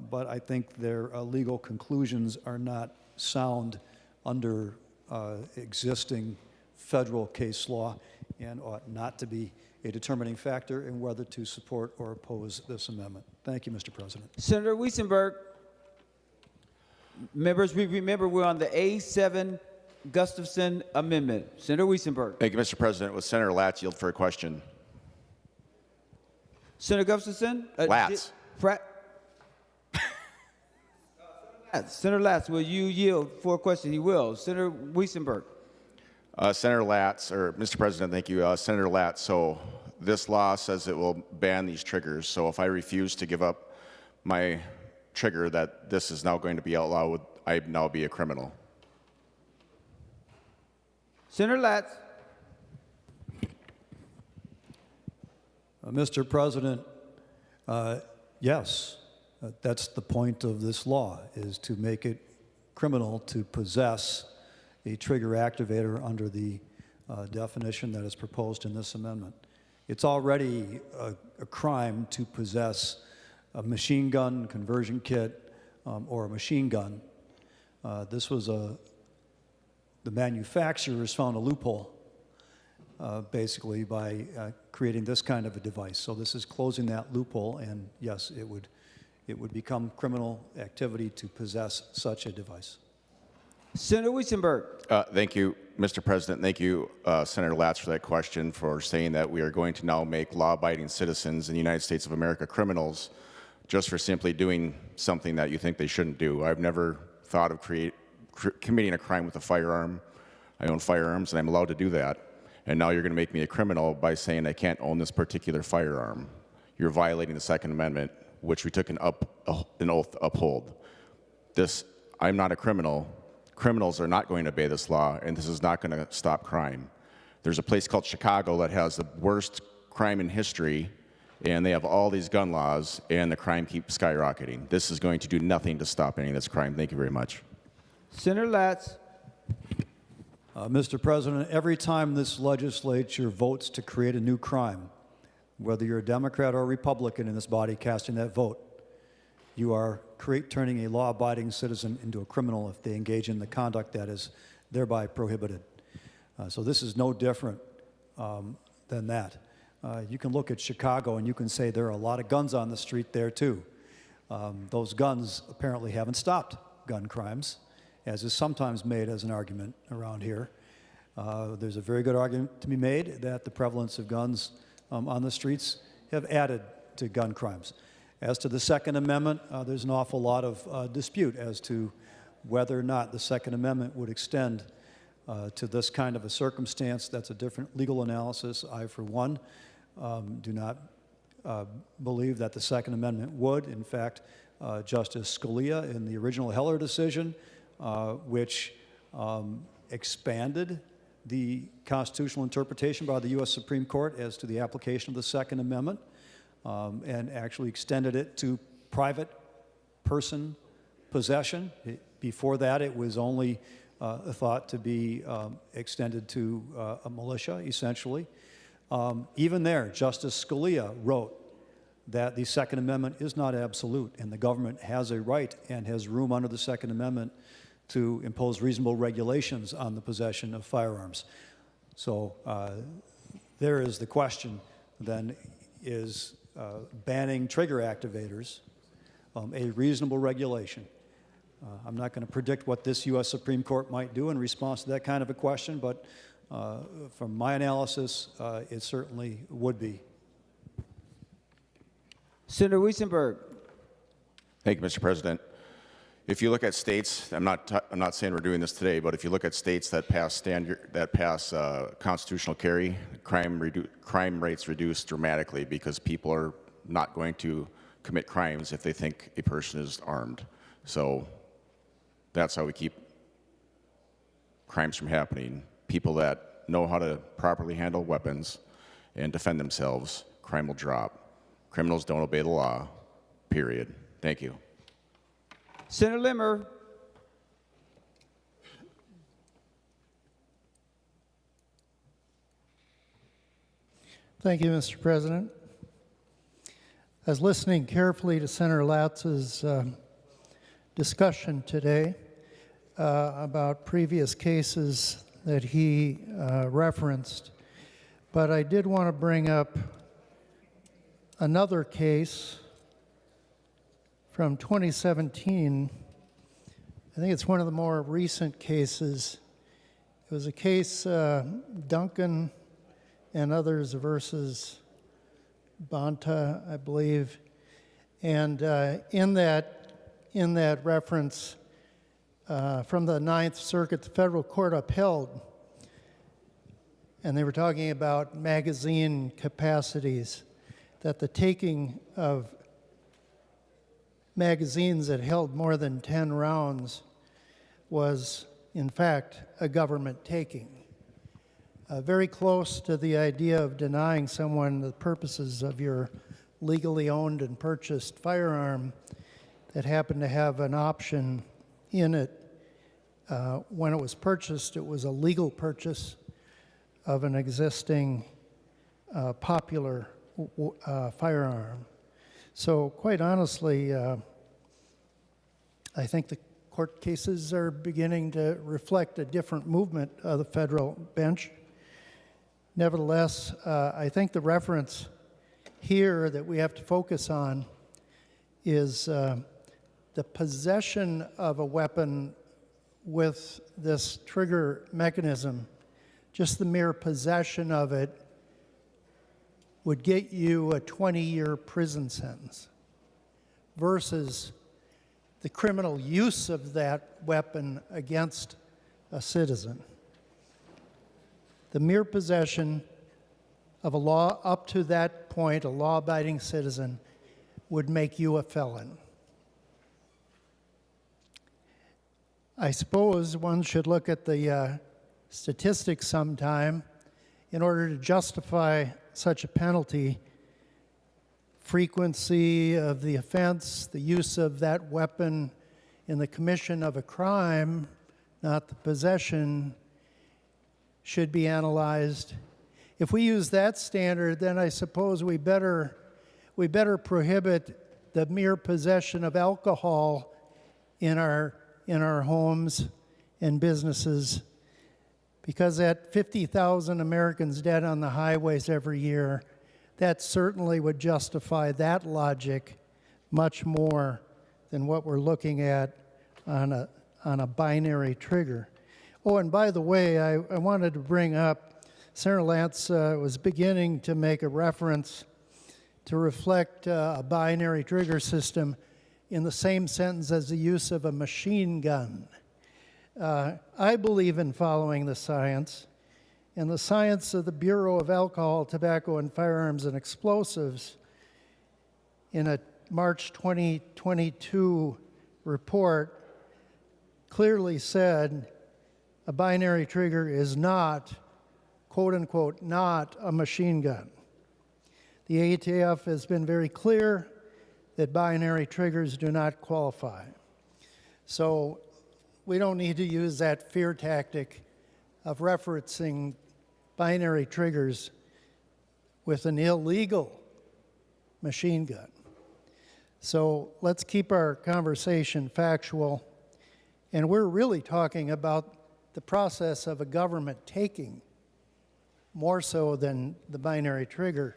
but I think their legal conclusions are not sound under existing federal case law and ought not to be a determining factor in whether to support or oppose this amendment. Thank you, Mr. President. Senator Weissenberg. Members, we remember we're on the A7 Gustafson Amendment. Senator Weissenberg. Thank you, Mr. President. With Senator Latz, yield for a question. Senator Gustafson? Latz. Senator Latz, will you yield for a question? He will. Senator Weissenberg. Senator Latz, or Mr. President, thank you. Senator Latz, so this law says it will ban these triggers. So if I refuse to give up my trigger that this is now going to be outlawed, would I now be a criminal? Senator Latz. Mr. President, yes, that's the point of this law, is to make it criminal to possess a trigger activator under the definition that is proposed in this amendment. It's already a crime to possess a machine gun, conversion kit, or a machine gun. This was the manufacturers found a loophole basically by creating this kind of a device. So this is closing that loophole, and yes, it would become criminal activity to possess such a device. Senator Weissenberg. Thank you, Mr. President. Thank you, Senator Latz, for that question, for saying that we are going to now make law-abiding citizens in the United States of America criminals just for simply doing something that you think they shouldn't do. I've never thought of committing a crime with a firearm. I own firearms, and I'm allowed to do that. And now you're going to make me a criminal by saying I can't own this particular firearm. You're violating the Second Amendment which we took an oath to uphold. I'm not a criminal. Criminals are not going to obey this law, and this is not going to stop crime. There's a place called Chicago that has the worst crime in history, and they have all these gun laws, and the crime keeps skyrocketing. This is going to do nothing to stop any of this crime. Thank you very much. Senator Latz. Mr. President, every time this legislature votes to create a new crime, whether you're a Democrat or a Republican in this body casting that vote, you are turning a law-abiding citizen into a criminal if they engage in the conduct that is thereby prohibited. So this is no different than that. You can look at Chicago and you can say there are a lot of guns on the street there too. Those guns apparently haven't stopped gun crimes, as is sometimes made as an argument around here. There's a very good argument to be made that the prevalence of guns on the streets have added to gun crimes. As to the Second Amendment, there's an awful lot of dispute as to whether or not the Second Amendment would extend to this kind of a circumstance. That's a different legal analysis. I, for one, do not believe that the Second Amendment would. In fact, Justice Scalia, in the original Heller decision, which expanded the constitutional interpretation by the U.S. Supreme Court as to the application of the Second Amendment, and actually extended it to private person possession. Before that, it was only thought to be extended to a militia, essentially. Even there, Justice Scalia wrote that the Second Amendment is not absolute, and the government has a right and has room under the Second Amendment to impose reasonable regulations on the possession of firearms. So there is the question, then, is banning trigger activators a reasonable regulation? I'm not going to predict what this U.S. Supreme Court might do in response to that kind of a question, but from my analysis, it certainly would be. Senator Weissenberg. Thank you, Mr. President. If you look at states, I'm not saying we're doing this today, but if you look at states that pass constitutional carry, crime rates reduce dramatically because people are not going to commit crimes if they think a person is armed. So that's how we keep crimes from happening. People that know how to properly handle weapons and defend themselves, crime will drop. Criminals don't obey the law, period. Thank you. Senator Limmer. Thank you, Mr. President. I was listening carefully to Senator Latz's discussion today about previous cases that he referenced, but I did want to bring up another case from 2017. I think it's one of the more recent cases. It was a case, Duncan and others versus Bonta, I believe. And in that reference from the Ninth Circuit, the federal court upheld, and they were talking about magazine capacities, that the taking of magazines that held more than 10 rounds was, in fact, a government taking. Very close to the idea of denying someone the purposes of your legally owned and purchased firearm that happened to have an option in it. When it was purchased, it was a legal purchase of an existing popular firearm. So quite honestly, I think the court cases are beginning to reflect a different movement of the federal bench. Nevertheless, I think the reference here that we have to focus on is the possession of a weapon with this trigger mechanism. Just the mere possession of it would get you a 20-year prison sentence versus the criminal use of that weapon against a citizen. The mere possession of a law, up to that point, a law-abiding citizen, would make you a felon. I suppose one should look at the statistics sometime in order to justify such a penalty. Frequency of the offense, the use of that weapon in the commission of a crime, not the possession, should be analyzed. If we use that standard, then I suppose we better prohibit the mere possession of alcohol in our homes and businesses, because at 50,000 Americans dead on the highways every year, that certainly would justify that logic much more than what we're looking at on a binary trigger. Oh, and by the way, I wanted to bring up, Senator Lance was beginning to make a reference to reflect a binary trigger system in the same sentence as the use of a machine gun. I believe in following the science, and the science of the Bureau of Alcohol, Tobacco, and Firearms and Explosives in a March 2022 report clearly said a binary trigger is not, quote unquote, not a machine gun. The ATF has been very clear that binary triggers do not qualify. So we don't need to use that fear tactic of referencing binary triggers with an illegal machine gun. So let's keep our conversation factual. And we're really talking about the process of a government taking, more so than the binary trigger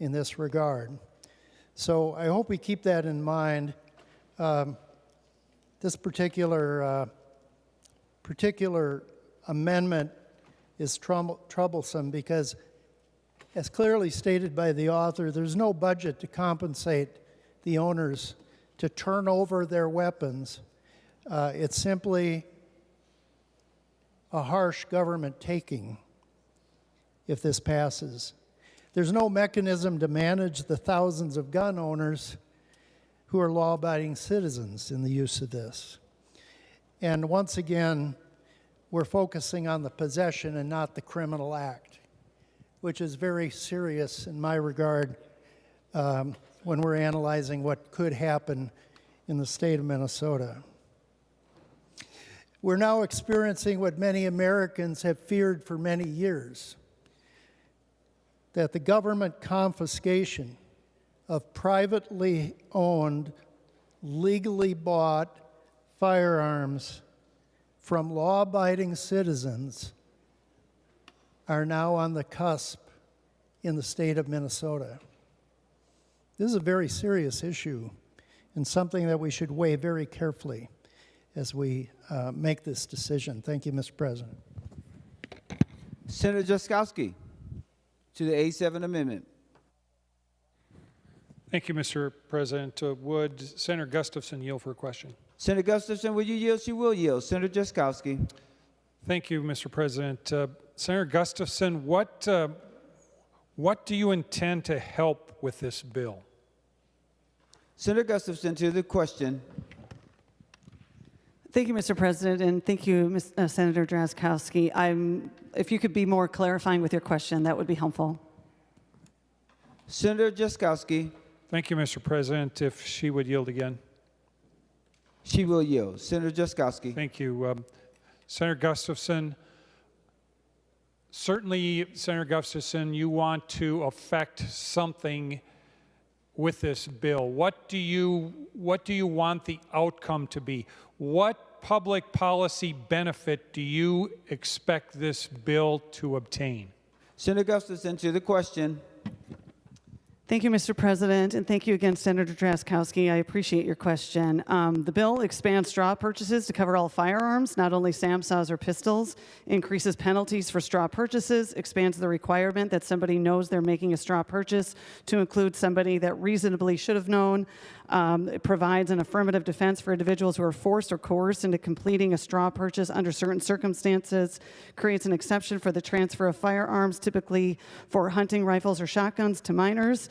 in this regard. So I hope we keep that in mind. This particular amendment is troublesome because, as clearly stated by the author, there's no budget to compensate the owners to turn over their weapons. It's simply a harsh government taking if this passes. There's no mechanism to manage the thousands of gun owners who are law-abiding citizens in the use of this. And once again, we're focusing on the possession and not the criminal act, which is very serious in my regard when we're analyzing what could happen in the state of Minnesota. We're now experiencing what many Americans have feared for many years, that the government confiscation of privately owned, legally bought firearms from law-abiding citizens are now on the cusp in the state of Minnesota. This is a very serious issue and something that we should weigh very carefully as we make this decision. Thank you, Mr. President. Senator Jaskowski to the A7 amendment. Thank you, Mr. President. Would Senator Gustafson yield for a question? Senator Gustafson, will you yield? She will yield. Senator Jaskowski. Thank you, Mr. President. Senator Gustafson, what do you intend to help with this bill? Senator Gustafson to the question. Thank you, Mr. President, and thank you, Senator Drazkowski. If you could be more clarifying with your question, that would be helpful. Senator Jaskowski. Thank you, Mr. President. If she would yield again. She will yield. Senator Jaskowski. Thank you. Senator Gustafson, certainly, Senator Gustafson, you want to affect something with this bill. What do you want the outcome to be? What public policy benefit do you expect this bill to obtain? Senator Gustafson to the question. Thank you, Mr. President, and thank you again, Senator Drazkowski. I appreciate your question. The bill expands straw purchases to cover all firearms, not only SAMSAWs or pistols, increases penalties for straw purchases, expands the requirement that somebody knows they're making a straw purchase to include somebody that reasonably should have known. It provides an affirmative defense for individuals who are forced or coerced into completing a straw purchase under certain circumstances, creates an exception for the transfer of firearms, typically for hunting rifles or shotguns, to minors,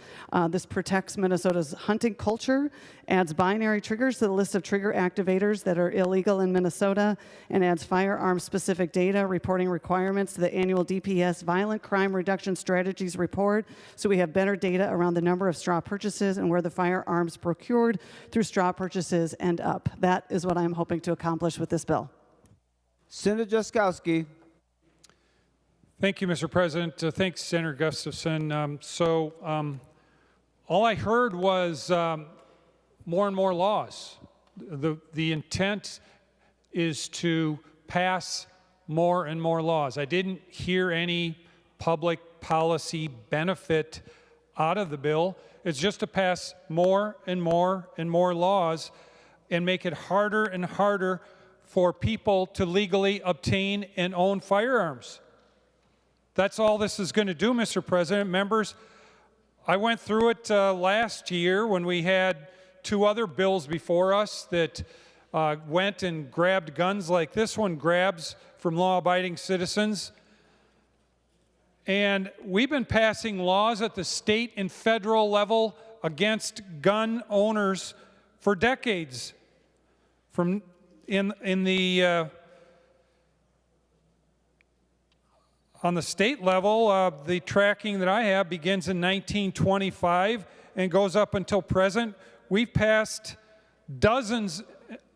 This protects Minnesota's hunting culture, adds binary triggers to the list of trigger activators that are illegal in Minnesota, and adds firearm-specific data reporting requirements to the annual DPS Violent Crime Reduction Strategies report, so we have better data around the number of straw purchases and where the firearms procured through straw purchases end up. That is what I'm hoping to accomplish with this bill. Senator Jaskowski. Thank you, Mr. President. Thanks, Senator Gustafson. All I heard was more and more laws. The intent is to pass more and more laws. I didn't hear any public policy benefit out of the bill. It's just to pass more and more and more laws and make it harder and harder for people to legally obtain and own firearms. That's all this is going to do, Mr. President. Members, I went through it last year when we had two other bills before us that went and grabbed guns like this one grabs from law-abiding citizens. And we've been passing laws at the state and federal level against gun owners for decades. On the state level, the tracking that I have begins in 1925 and goes up until present. We've passed dozens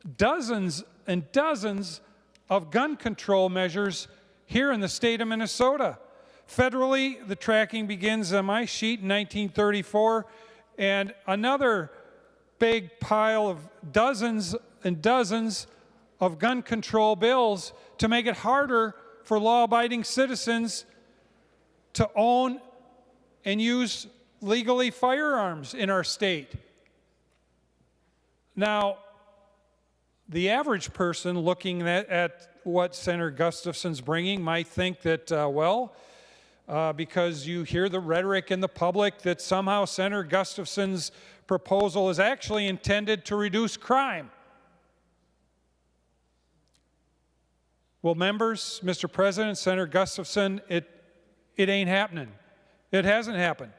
and dozens of gun control measures here in the state of Minnesota. Federally, the tracking begins on my sheet in 1934, and another big pile of dozens and dozens of gun control bills to make it harder for law-abiding citizens to own and use legally firearms in our state. Now, the average person looking at what Senator Gustafson's bringing might think that, because you hear the rhetoric in the public that somehow Senator Gustafson's proposal is actually intended to reduce crime. Well, members, Mr. President, Senator Gustafson, it ain't happening. It hasn't happened.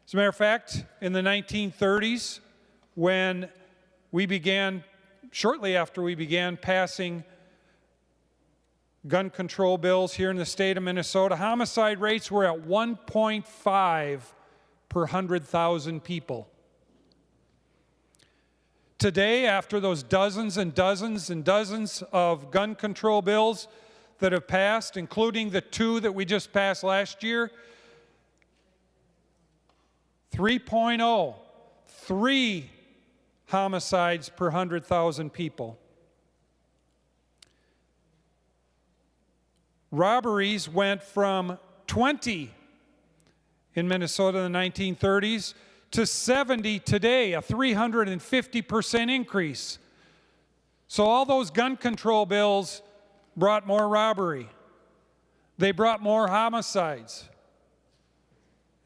As a matter of fact, in the 1930s, when we began, shortly after we began passing gun control bills here in the state of Minnesota, homicide rates were at 1.5 per 100,000 people. Today, after those dozens and dozens and dozens of gun control bills that have passed, including the two that we just passed last year, 3.0, 3 homicides per 100,000 people. Robberies went from 20 in Minnesota in the 1930s to 70 today, a 350% increase. So all those gun control bills brought more robbery. They brought more homicides.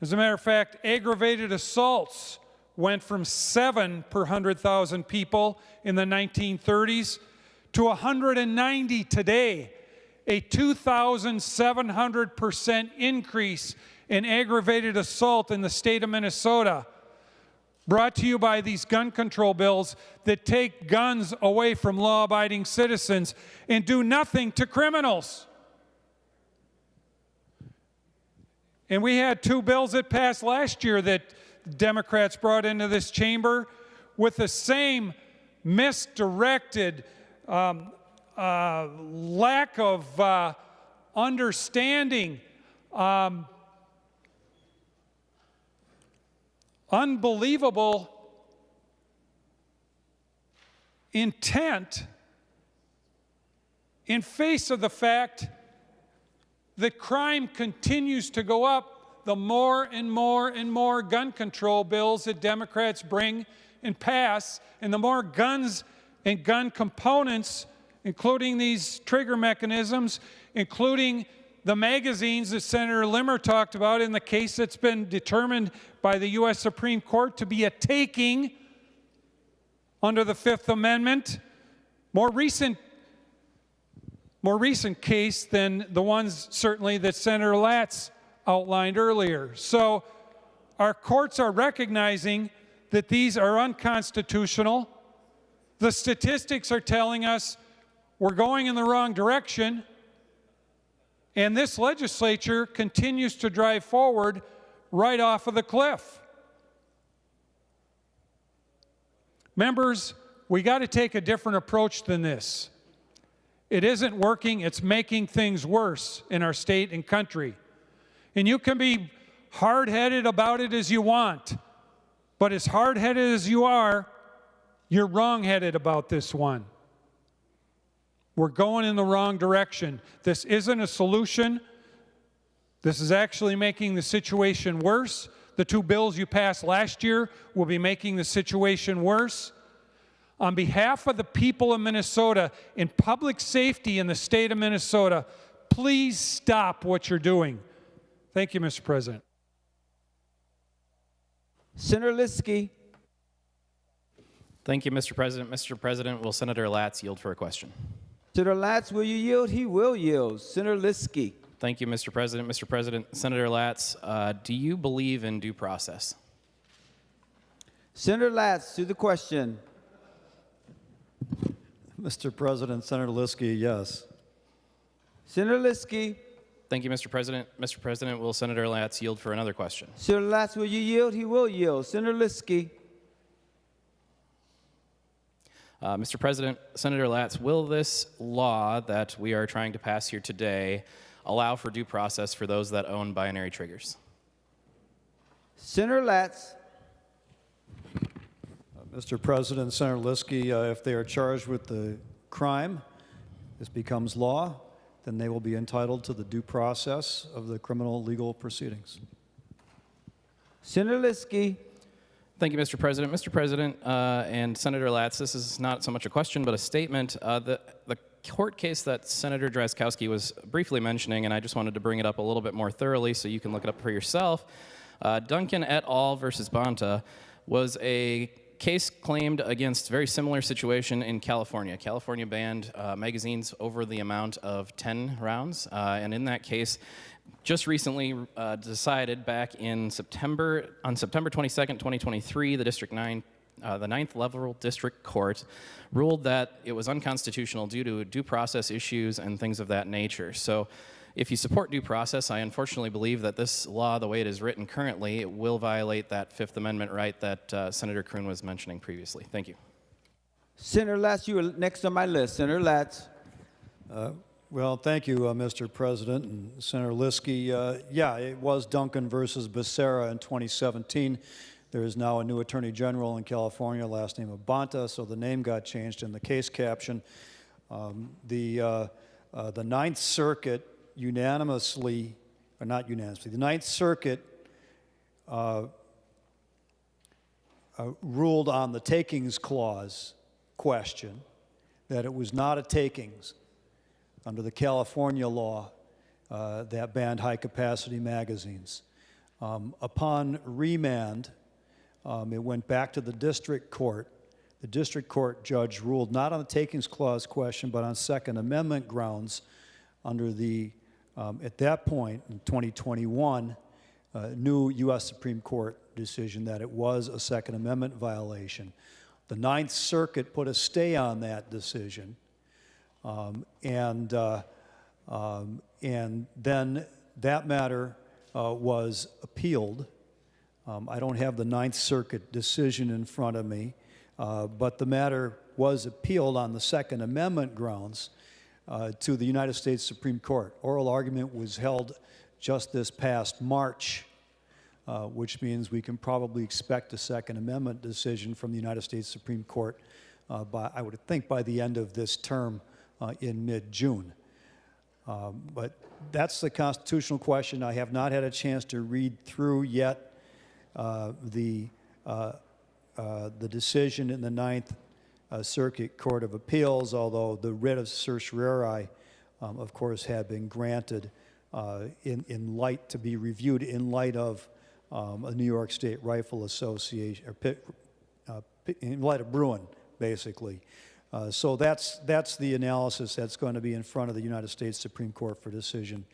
As a matter of fact, aggravated assaults went from 7 per 100,000 people in the 1930s to 190 today, a 2,700% increase in aggravated assault in the state of Minnesota, brought to you by these gun control bills that take guns away from law-abiding citizens and do nothing to criminals. And we had two bills that passed last year that Democrats brought into this chamber with the same misdirected lack of understanding, unbelievable intent in face of the fact that crime continues to go up, the more and more and more gun control bills that Democrats bring and pass, and the more guns and gun components, including these trigger mechanisms, including the magazines that Senator Limmer talked about in the case that's been determined by the U.S. Supreme Court to be a taking under the Fifth Amendment. More recent case than the ones certainly that Senator Latz outlined earlier. So Our courts are recognizing that these are unconstitutional. The statistics are telling us we're going in the wrong direction. And this legislature continues to drive forward right off of the cliff. Members, we got to take a different approach than this. It isn't working, it's making things worse in our state and country. And you can be hard-headed about it as you want, but as hard-headed as you are, you're wrong-headed about this one. We're going in the wrong direction. This isn't a solution. This is actually making the situation worse. The two bills you passed last year will be making the situation worse. On behalf of the people of Minnesota and public safety in the state of Minnesota, please stop what you're doing. Thank you, Mr. President. Senator Liskey. Thank you, Mr. President. Mr. President, will Senator Latz yield for a question? Senator Latz, will you yield? He will yield. Senator Liskey. Thank you, Mr. President. Mr. President, Senator Latz, do you believe in due process? Senator Latz, to the question. Mr. President, Senator Liskey, yes. Senator Liskey. Thank you, Mr. President. Mr. President, will Senator Latz yield for another question? Senator Latz, will you yield? He will yield. Senator Liskey. Mr. President, Senator Latz, will this law that we are trying to pass here today allow for due process for those that own binary triggers? Senator Latz. Mr. President, Senator Liskey, if they are charged with the crime, this becomes law, then they will be entitled to the due process of the criminal legal proceedings. Senator Liskey. Thank you, Mr. President. Mr. President and Senator Latz, this is not so much a question but a statement. The court case that Senator Drazkowski was briefly mentioning, and I just wanted to bring it up a little bit more thoroughly so you can look it up for yourself, Duncan et al. Versus Bonta was a case claimed against a very similar situation in California. California banned magazines over the amount of 10 rounds, and in that case, just recently decided back in September 22nd, 2023, the District 9, the Ninth Level District Court ruled that it was unconstitutional due to due process issues and things of that nature. So if you support due process, I unfortunately believe that this law, the way it is written currently, it will violate that Fifth Amendment right that Senator Kroon was mentioning previously. Thank you. Senator Latz, you are next on my list. Senator Latz. Well, thank you, Mr. President and Senator Liskey. Yeah, it was Duncan versus Becerra in 2017. There is now a new Attorney General in California, last name of Bonta, so the name got changed in the case caption. The Ninth Circuit unanimously, or not unanimously, the Ninth Circuit ruled on the takings clause question that it was not a takings under the California law that banned high-capacity magazines. Upon remand, it went back to the district court. The district court judge ruled not on the takings clause question, but on Second Amendment grounds under the, at that point, in 2021, new U.S. Supreme Court decision that it was a Second Amendment violation. The Ninth Circuit put a stay on that decision, and then that matter was appealed. I don't have the Ninth Circuit decision in front of me, but the matter was appealed on the Second Amendment grounds to the United States Supreme Court. Oral argument was held just this past March, which means we can probably expect a Second Amendment decision from the United States Supreme Court I would think by the end of this term in mid-June. But that's the constitutional question. I have not had a chance to read through yet the decision in the Ninth Circuit Court of Appeals, although the writ of certiorari, of course, had been granted in light to be reviewed in light of a New York State Rifle Association, or in light of Bruin, basically. So that's the analysis that's going to be in front of the United States Supreme Court for decision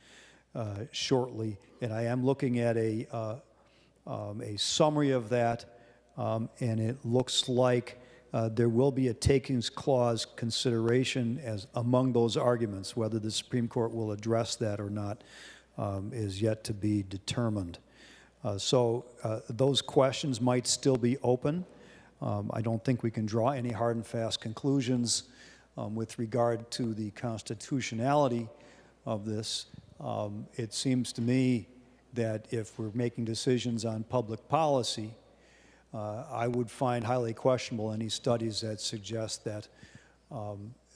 shortly. And I am looking at a a summary of that, and it looks like there will be a takings clause consideration as among those arguments. Whether the Supreme Court will address that or not is yet to be determined. So those questions might still be open. I don't think we can draw any hard and fast conclusions with regard to the constitutionality of this. It seems to me that if we're making decisions on public policy, I would find highly questionable any studies that suggest that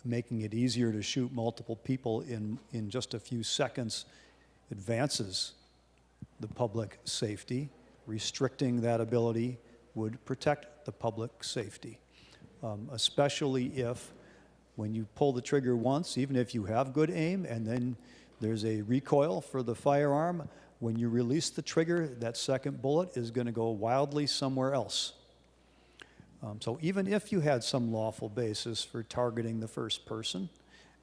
making it easier to shoot multiple people in just a few seconds advances the public safety. Restricting that ability would protect the public safety, especially if when you pull the trigger once, even if you have good aim and then there's a recoil for the firearm, when you release the trigger, that second bullet is going to go wildly somewhere else. So even if you had some lawful basis for targeting the first person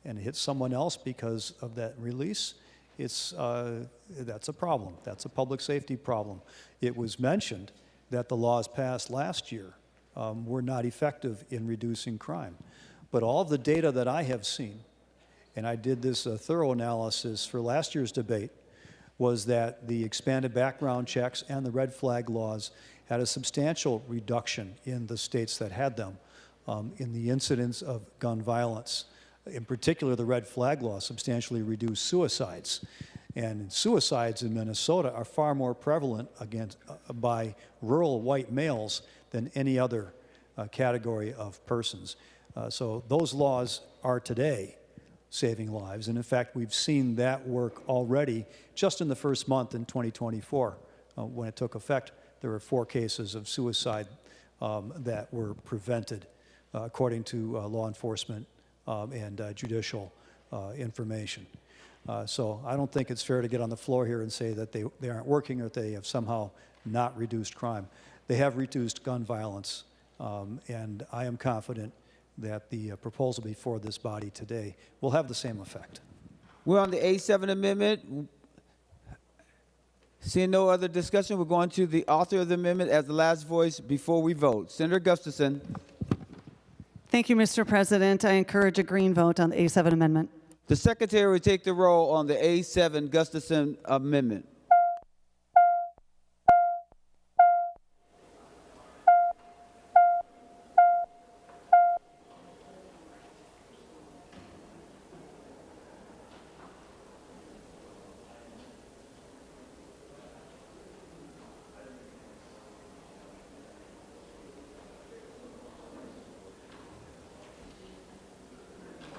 and hit someone else because of that release, that's a problem. That's a public safety problem. It was mentioned that the laws passed last year were not effective in reducing crime. But all of the data that I have seen, and I did this thorough analysis for last year's debate, was that the expanded background checks and the red flag laws had a substantial reduction in the states that had them in the incidence of gun violence. In particular, the red flag law substantially reduced suicides. And suicides in Minnesota are far more prevalent by rural white males than any other category of persons. So those laws are today saving lives. And in fact, we've seen that work already just in the first month in 2024. When it took effect, there were 4 cases of suicide that were prevented, according to law enforcement and judicial information. So I don't think it's fair to get on the floor here and say that they aren't working or that they have somehow not reduced crime. They have reduced gun violence, and I am confident that the proposal before this body today will have the same effect. We're on the A7 amendment. Seeing no other discussion, we're going to the author of the amendment as the last voice before we vote. Senator Gustafson. Thank you, Mr. President. I encourage a green vote on the A7 amendment. The Secretary will take the roll on the A7 Gustafson amendment.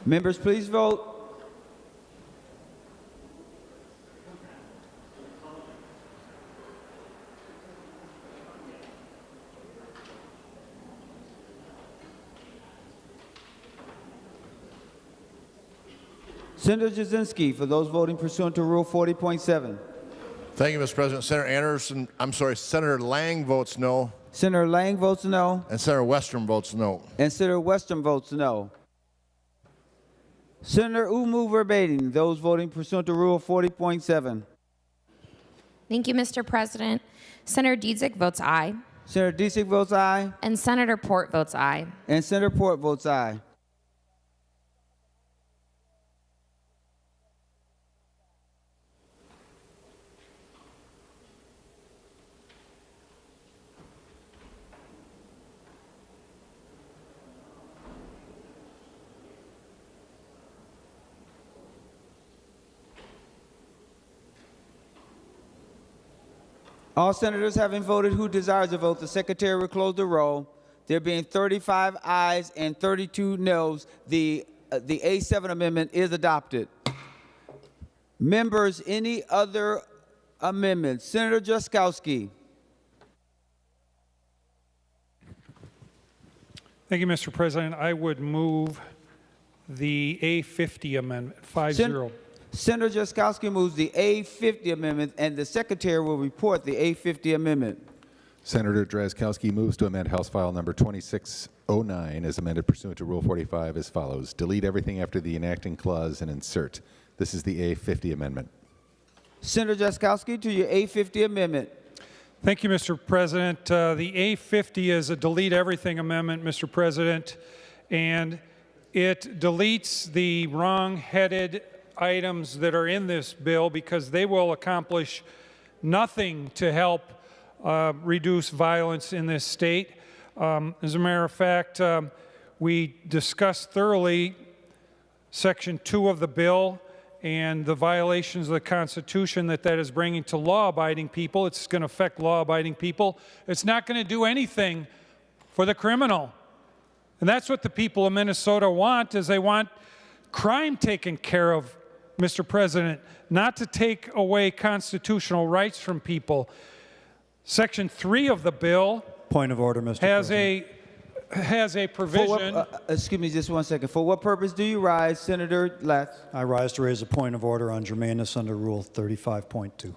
Members, please vote. Senator Jasinski, for those voting pursuant to Rule 40.7. Thank you, Mr. President. Senator Lang votes no. Senator Lang votes no. And Senator Westrom votes no. And Senator Westrom votes no. Senator Umu verbatim, those voting pursuant to Rule 40.7. Thank you, Mr. President. Senator Dietzick votes aye. Senator Dietzick votes aye. And Senator Port votes aye. And Senator Port votes aye. All senators having voted who desires to vote, the Secretary will close the roll. There being 35 ayes and 32 noes, the A7 amendment is adopted. Members, any other amendments? Senator Jaskowski. Thank you, Mr. President. I would move the A50 amendment, 5-0. Senator Jaskowski moves the A50 amendment, and the Secretary will report the A50 amendment. Senator Drazkowski moves to amend House File Number 2609 as amended pursuant to Rule 45 as follows. Delete everything after the enacting clause and insert. This is the A50 amendment. Senator Jaskowski to your A50 amendment. Thank you, Mr. President. The A50 is a delete everything amendment, Mr. President, and it deletes the wrong-headed items that are in this bill because they will accomplish nothing to help reduce violence in this state. As a matter of fact, we discussed thoroughly Section 2 of the bill and the violations of the Constitution that is bringing to law-abiding people. It's going to affect law-abiding people. It's not going to do anything for the criminal. And that's what the people of Minnesota want, is they want crime taken care of, Mr. President, not to take away constitutional rights from people. Section 3 of the bill Point of order, Mr. President. has a provision. Excuse me just one second. For what purpose do you rise, Senator Latz? I rise to raise a point of order on germaneness under Rule 35.2.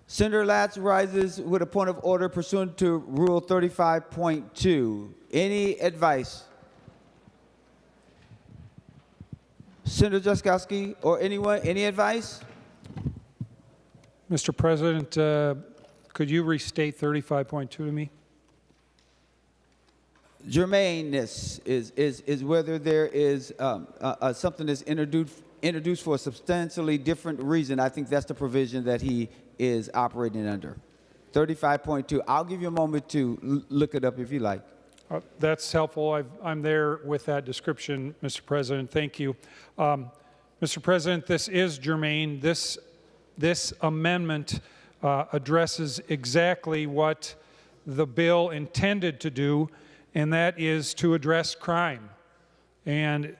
Senator Latz rises with a point of order pursuant to Rule 35.2. Any advice? Senator Jaskowski or anyone, any advice? Mr. President, could you restate 35.2 to me? Germaneness is whether there is something that's introduced for a substantially different reason. I think that's the provision that he is operating under. 35.2. I'll give you a moment to look it up if you like. That's helpful. I'm there with that description, Mr. President. Thank you. Mr. President, this is germane. This amendment addresses exactly what the bill intended to do, and that is to address crime. And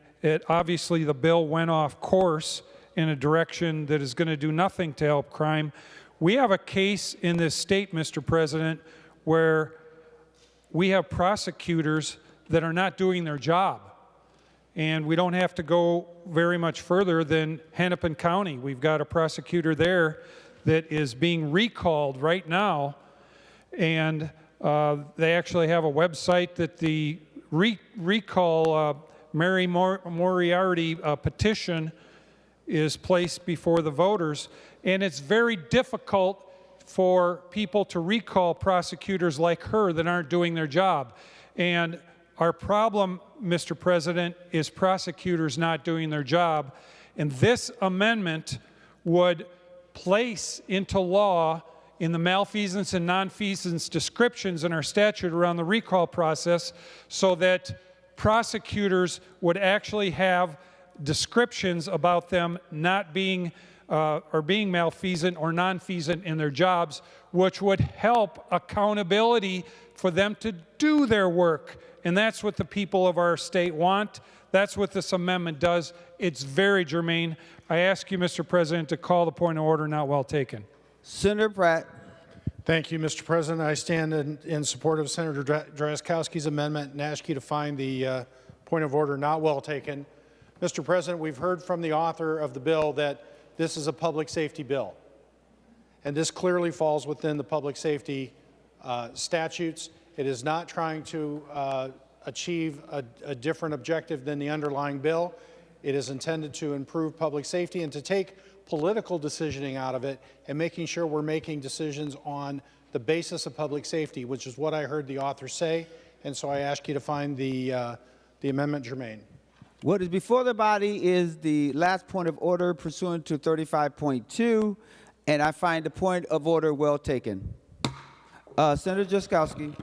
obviously the bill went off course in a direction that is going to do nothing to help crime. We have a case in this state, Mr. President, where we have prosecutors that are not doing their job. And we don't have to go very much further than Hennepin County. We've got a prosecutor there that is being recalled right now, and they actually have a website that the recall Mary Moriarty petition is placed before the voters, and it's very difficult for people to recall prosecutors like her that aren't doing their job. And our problem, Mr. President, is prosecutors not doing their job. And this amendment would place into law in the malfeasance and nonfeasance descriptions in our statute around the recall process so that prosecutors would actually have descriptions about them not being or being malfeasant or nonfeasant in their jobs, which would help accountability for them to do their work. And that's what the people of our state want. That's what this amendment does. It's very germane. I ask you, Mr. President, to call the point of order not well taken. Senator Pratt. Thank you, Mr. President. I stand in support of Senator Drazkowski's amendment and ask you to find the point of order not well taken. Mr. President, we've heard from the author of the bill that this is a public safety bill. And this clearly falls within the public safety statutes. It is not trying to achieve a different objective than the underlying bill. It is intended to improve public safety and to take political decisioning out of it and making sure we're making decisions on the basis of public safety, which is what I heard the author say. And so I ask you to find the amendment germane. What is before the body is the last point of order pursuant to 35.2, and I find the point of order well taken. Senator Jaskowski.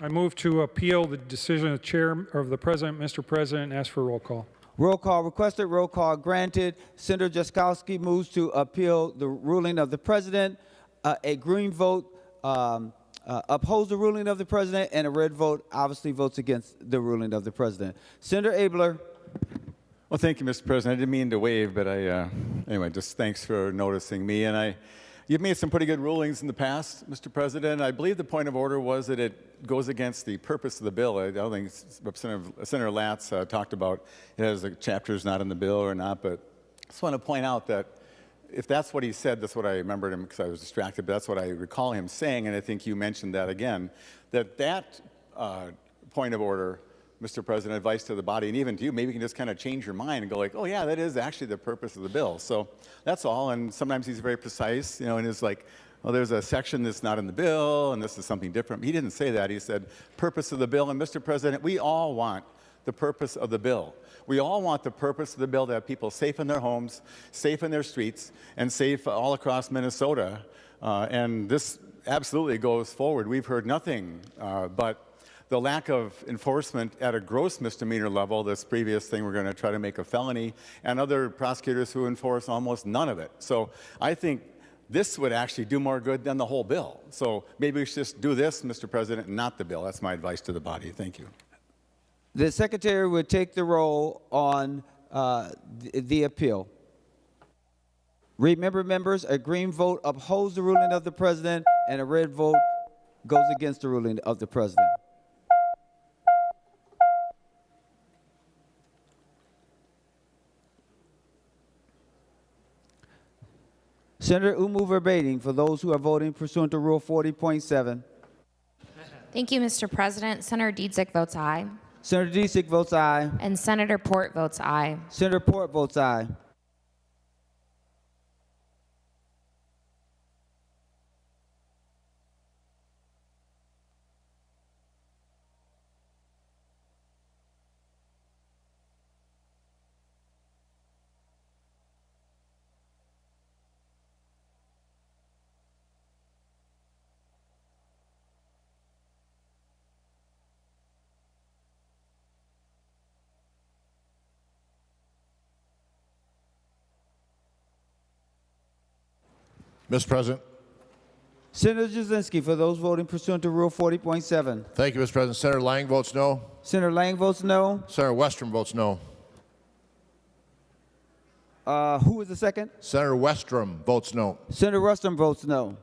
I move to appeal the decision of the chair of the president, Mr. President, and ask for a roll call. Roll call requested, roll call granted. Senator Jaskowski moves to appeal the ruling of the president. A green vote upholds the ruling of the president, and a red vote obviously votes against the ruling of the president. Senator Abler. Well, thank you, Mr. President. I didn't mean to wave, but anyway, just thanks for noticing me. And you've made some pretty good rulings in the past, Mr. President. I believe the point of order was that it goes against the purpose of the bill. I don't think Senator Latz talked about it as the chapters not in the bill or not, but I just want to point out that if that's what he said, that's what I remembered him because I was distracted, but that's what I recall him saying, and I think you mentioned that again, that point of order, Mr. President, advice to the body, and even to you, maybe you can just kind of change your mind and go like, oh yeah, that is actually the purpose of the bill. So that's all, and sometimes he's very precise, in his well, there's a section that's not in the bill, and this is something different. He didn't say that. He said, purpose of the bill. And Mr. President, we all want the purpose of the bill. We all want the purpose of the bill to have people safe in their homes, safe in their streets, and safe all across Minnesota. And this absolutely goes forward. We've heard nothing but the lack of enforcement at a gross misdemeanor level, this previous thing we're going to try to make a felony, and other prosecutors who enforce almost none of it. So I think this would actually do more good than the whole bill. So maybe we should just do this, Mr. President, and not the bill. That's my advice to the body. Thank you. The Secretary would take the roll on the appeal. Remember, members, a green vote upholds the ruling of the President, and a red vote goes against the ruling of the President. Senator Umu verbatim for those who are voting pursuant to Rule 40.7. Thank you, Mr. President. Senator Dietzick votes aye. Senator Dietzick votes aye. And Senator Port votes aye. Senator Port votes aye. Mr. President. Senator Jasinski for those voting pursuant to Rule 40.7. Thank you, Mr. President. Senator Lang votes no. Senator Lang votes no. Senator Westrom votes no. Who is the second? Senator Westrom votes no. Senator Westrom votes no.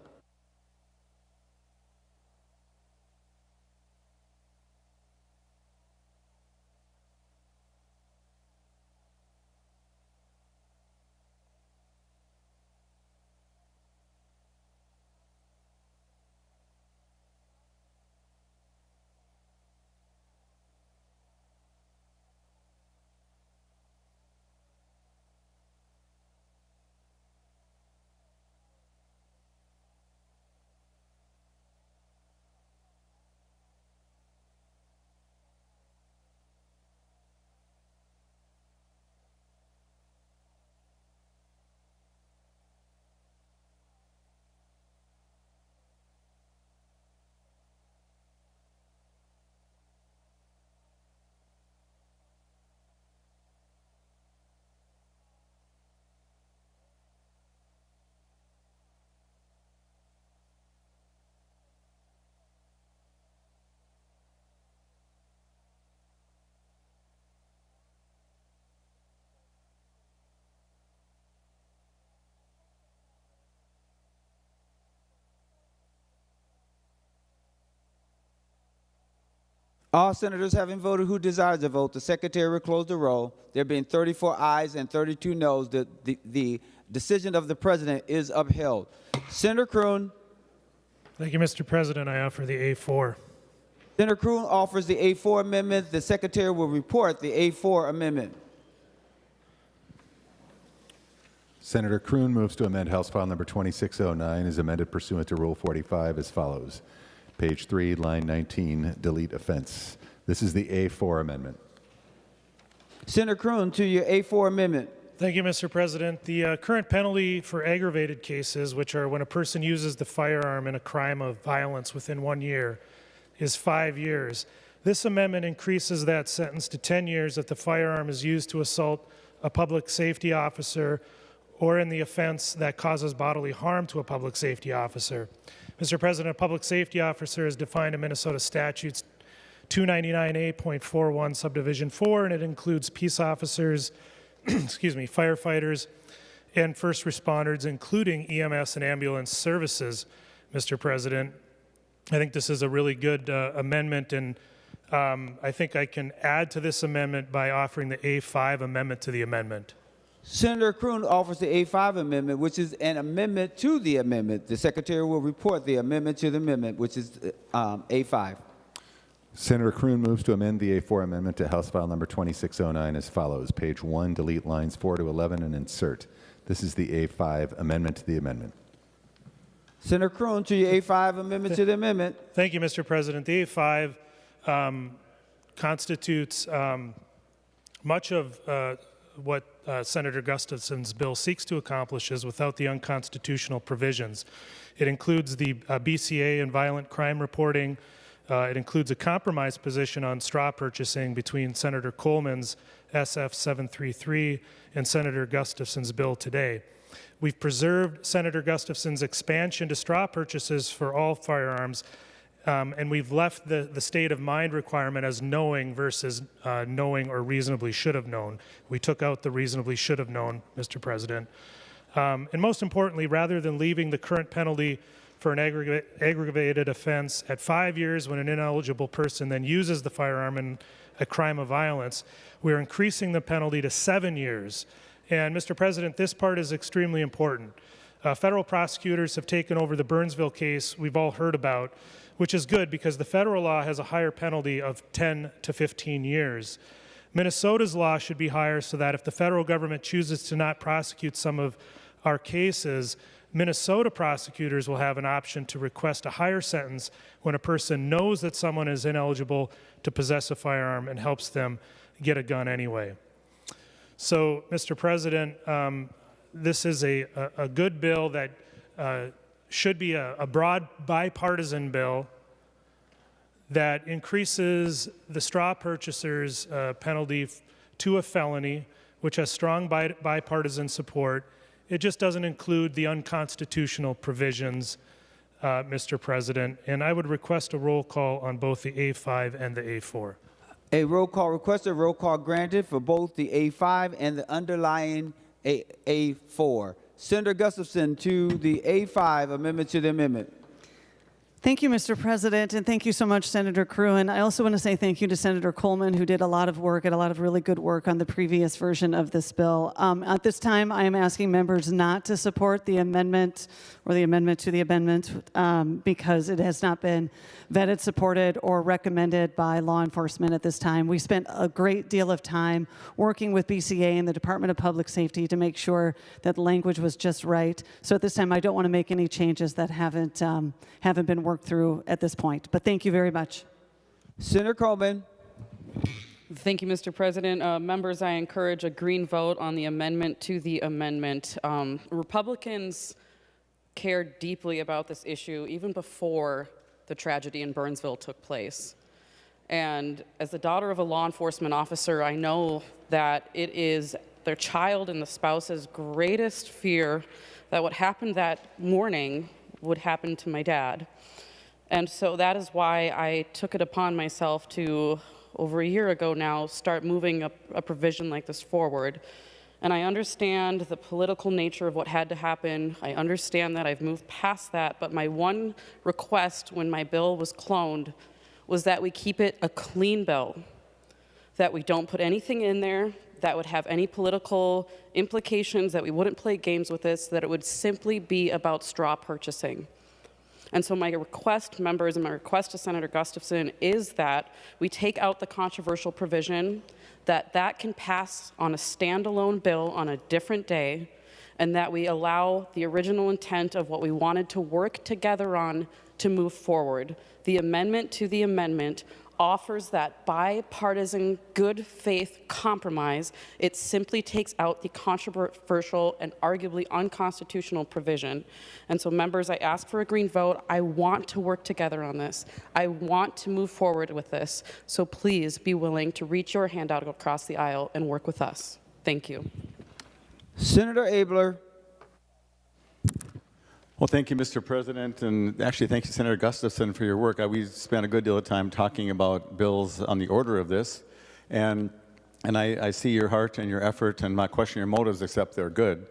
All senators having voted who desires to vote, the Secretary will close the roll. There being 34 ayes and 32 noes, the decision of the President is upheld. Senator Kroon. Thank you, Mr. President. I offer the A4. Senator Kroon offers the A4 amendment. The Secretary will report the A4 amendment. Senator Kroon moves to amend House File Number 2609 as amended pursuant to Rule 45 as follows. Page 3, line 19, delete offense. This is the A4 amendment. Senator Kroon to your A4 amendment. Thank you, Mr. President. The current penalty for aggravated cases, which are when a person uses the firearm in a crime of violence within 1 year, is 5 years. This amendment increases that sentence to 10 years if the firearm is used to assault a public safety officer or in the offense that causes bodily harm to a public safety officer. Mr. President, a public safety officer is defined in Minnesota statutes 299A.41 subdivision 4, and it includes peace officers, firefighters, and first responders, including EMS and ambulance services, Mr. President. I think this is a really good amendment, and I think I can add to this amendment by offering the A5 amendment to the amendment. Senator Kroon offers the A5 amendment, which is an amendment to the amendment. The Secretary will report the amendment to the amendment, which is A5. Senator Kroon moves to amend the A4 amendment to House File Number 2609 as follows. Page 1, delete lines 4 to 11 and insert. This is the A5 amendment to the amendment. Senator Kroon, to your A5 amendment to the amendment. Thank you, Mr. President. The A5 constitutes much of what Senator Gustafson's bill seeks to accomplish is without the unconstitutional provisions. It includes the BCA and violent crime reporting. It includes a compromise position on straw purchasing between Senator Coleman's SF 733 and Senator Gustafson's bill today. We've preserved Senator Gustafson's expansion to straw purchases for all firearms, and we've left the state of mind requirement as knowing versus knowing or reasonably should have known. We took out the reasonably should have known, Mr. President. And most importantly, rather than leaving the current penalty for an aggravated offense at 5 years when an ineligible person then uses the firearm in a crime of violence, we're increasing the penalty to 7 years. And Mr. President, this part is extremely important. Federal prosecutors have taken over the Burnsville case we've all heard about, which is good because the federal law has a higher penalty of 10 to 15 years. Minnesota's law should be higher so that if the federal government chooses to not prosecute some of our cases, Minnesota prosecutors will have an option to request a higher sentence when a person knows that someone is ineligible to possess a firearm and helps them get a gun anyway. So, Mr. President, this is a good bill that should be a broad bipartisan bill that increases the straw purchaser's penalty to a felony, which has strong bipartisan support. It just doesn't include the unconstitutional provisions, Mr. President, and I would request a roll call on both the A5 and the A4. A roll call requested, roll call granted for both the A5 and the underlying A4. Senator Gustafson to the A5 amendment to the amendment. Thank you, Mr. President, and thank you so much, Senator Cruen. I also want to say thank you to Senator Coleman, who did a lot of work and a lot of really good work on the previous version of this bill. At this time, I am asking members not to support the amendment or the amendment to the amendment because it has not been vetted, supported, or recommended by law enforcement at this time. We spent a great deal of time working with BCA and the Department of Public Safety to make sure that the language was just right. So at this time, I don't want to make any changes that haven't been worked through at this point. But thank you very much. Senator Coleman. Thank you, Mr. President. Members, I encourage a green vote on the amendment to the amendment. Republicans cared deeply about this issue even before the tragedy in Burnsville took place. And as the daughter of a law enforcement officer, I know that it is their child and the spouse's greatest fear that what happened that morning would happen to my dad. And so that is why I took it upon myself to, over a year ago now, start moving a provision like this forward. And I understand the political nature of what had to happen. I understand that I've moved past that, but my one request when my bill was cloned was that we keep it a clean bill, that we don't put anything in there that would have any political implications, that we wouldn't play games with this, that it would simply be about straw purchasing. And so my request, members, and my request to Senator Gustafson is that we take out the controversial provision, that can pass on a standalone bill on a different day, and that we allow the original intent of what we wanted to work together on to move forward. The amendment to the amendment offers that bipartisan good faith compromise. It simply takes out the controversial and arguably unconstitutional provision. And so members, I ask for a green vote. I want to work together on this. I want to move forward with this. So please be willing to reach your hand out across the aisle and work with us. Thank you. Senator Abler. Well, thank you, Mr. President, and actually thank you, Senator Gustafson, for your work. We spent a good deal of time talking about bills on the order of this, and I see your heart and your effort, and not question your motives, except they're good,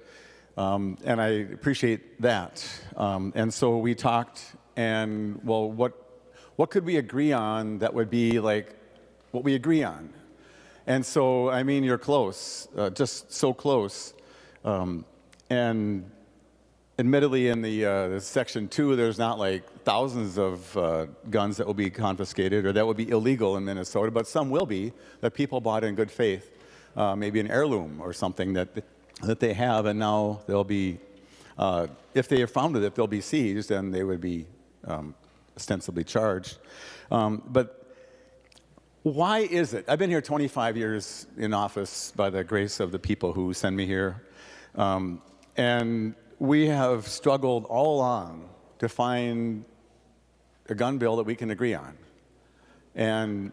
and I appreciate that. And so we talked, and well, what could we agree on that would be like what we agree on? And so, I mean, you're close, just so close, and admittedly, in the Section 2, there's not like thousands of guns that will be confiscated or that will be illegal in Minnesota, but some will be that people bought in good faith, maybe an heirloom or something that they have, and now they'll be If they are found with it, they'll be seized and they would be ostensibly charged. But why is it? I've been here 25 years in office by the grace of the people who send me here. And we have struggled all along to find a gun bill that we can agree on. And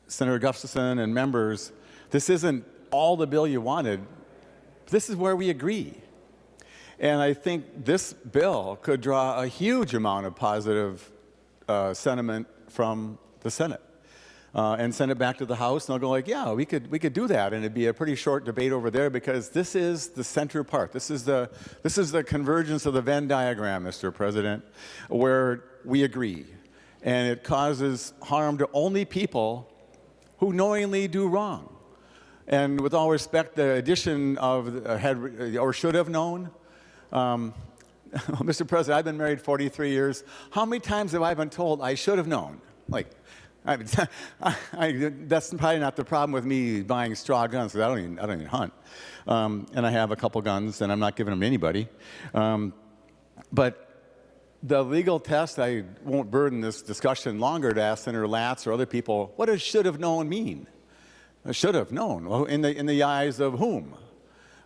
Senator Gustafson and members, this isn't all the bill you wanted. This is where we agree. And I think this bill could draw a huge amount of positive sentiment from the Senate. And send it back to the House, and they'll go like, yeah, we could do that, and it'd be a pretty short debate over there because this is the center part. This is the convergence of the Venn diagram, Mr. President, where we agree, and it causes harm to only people who knowingly do wrong. And with all respect, the addition of had or should have known. Mr. President, I've been married 43 years. How many times have I been told I should have known? Like, that's probably not the problem with me buying straw guns, because I don't even hunt. And I have a couple guns, and I'm not giving them to anybody. But the legal test, I won't burden this discussion longer to ask Senator Latz or other people, what does should have known mean? Should have known. Well, in the eyes of whom?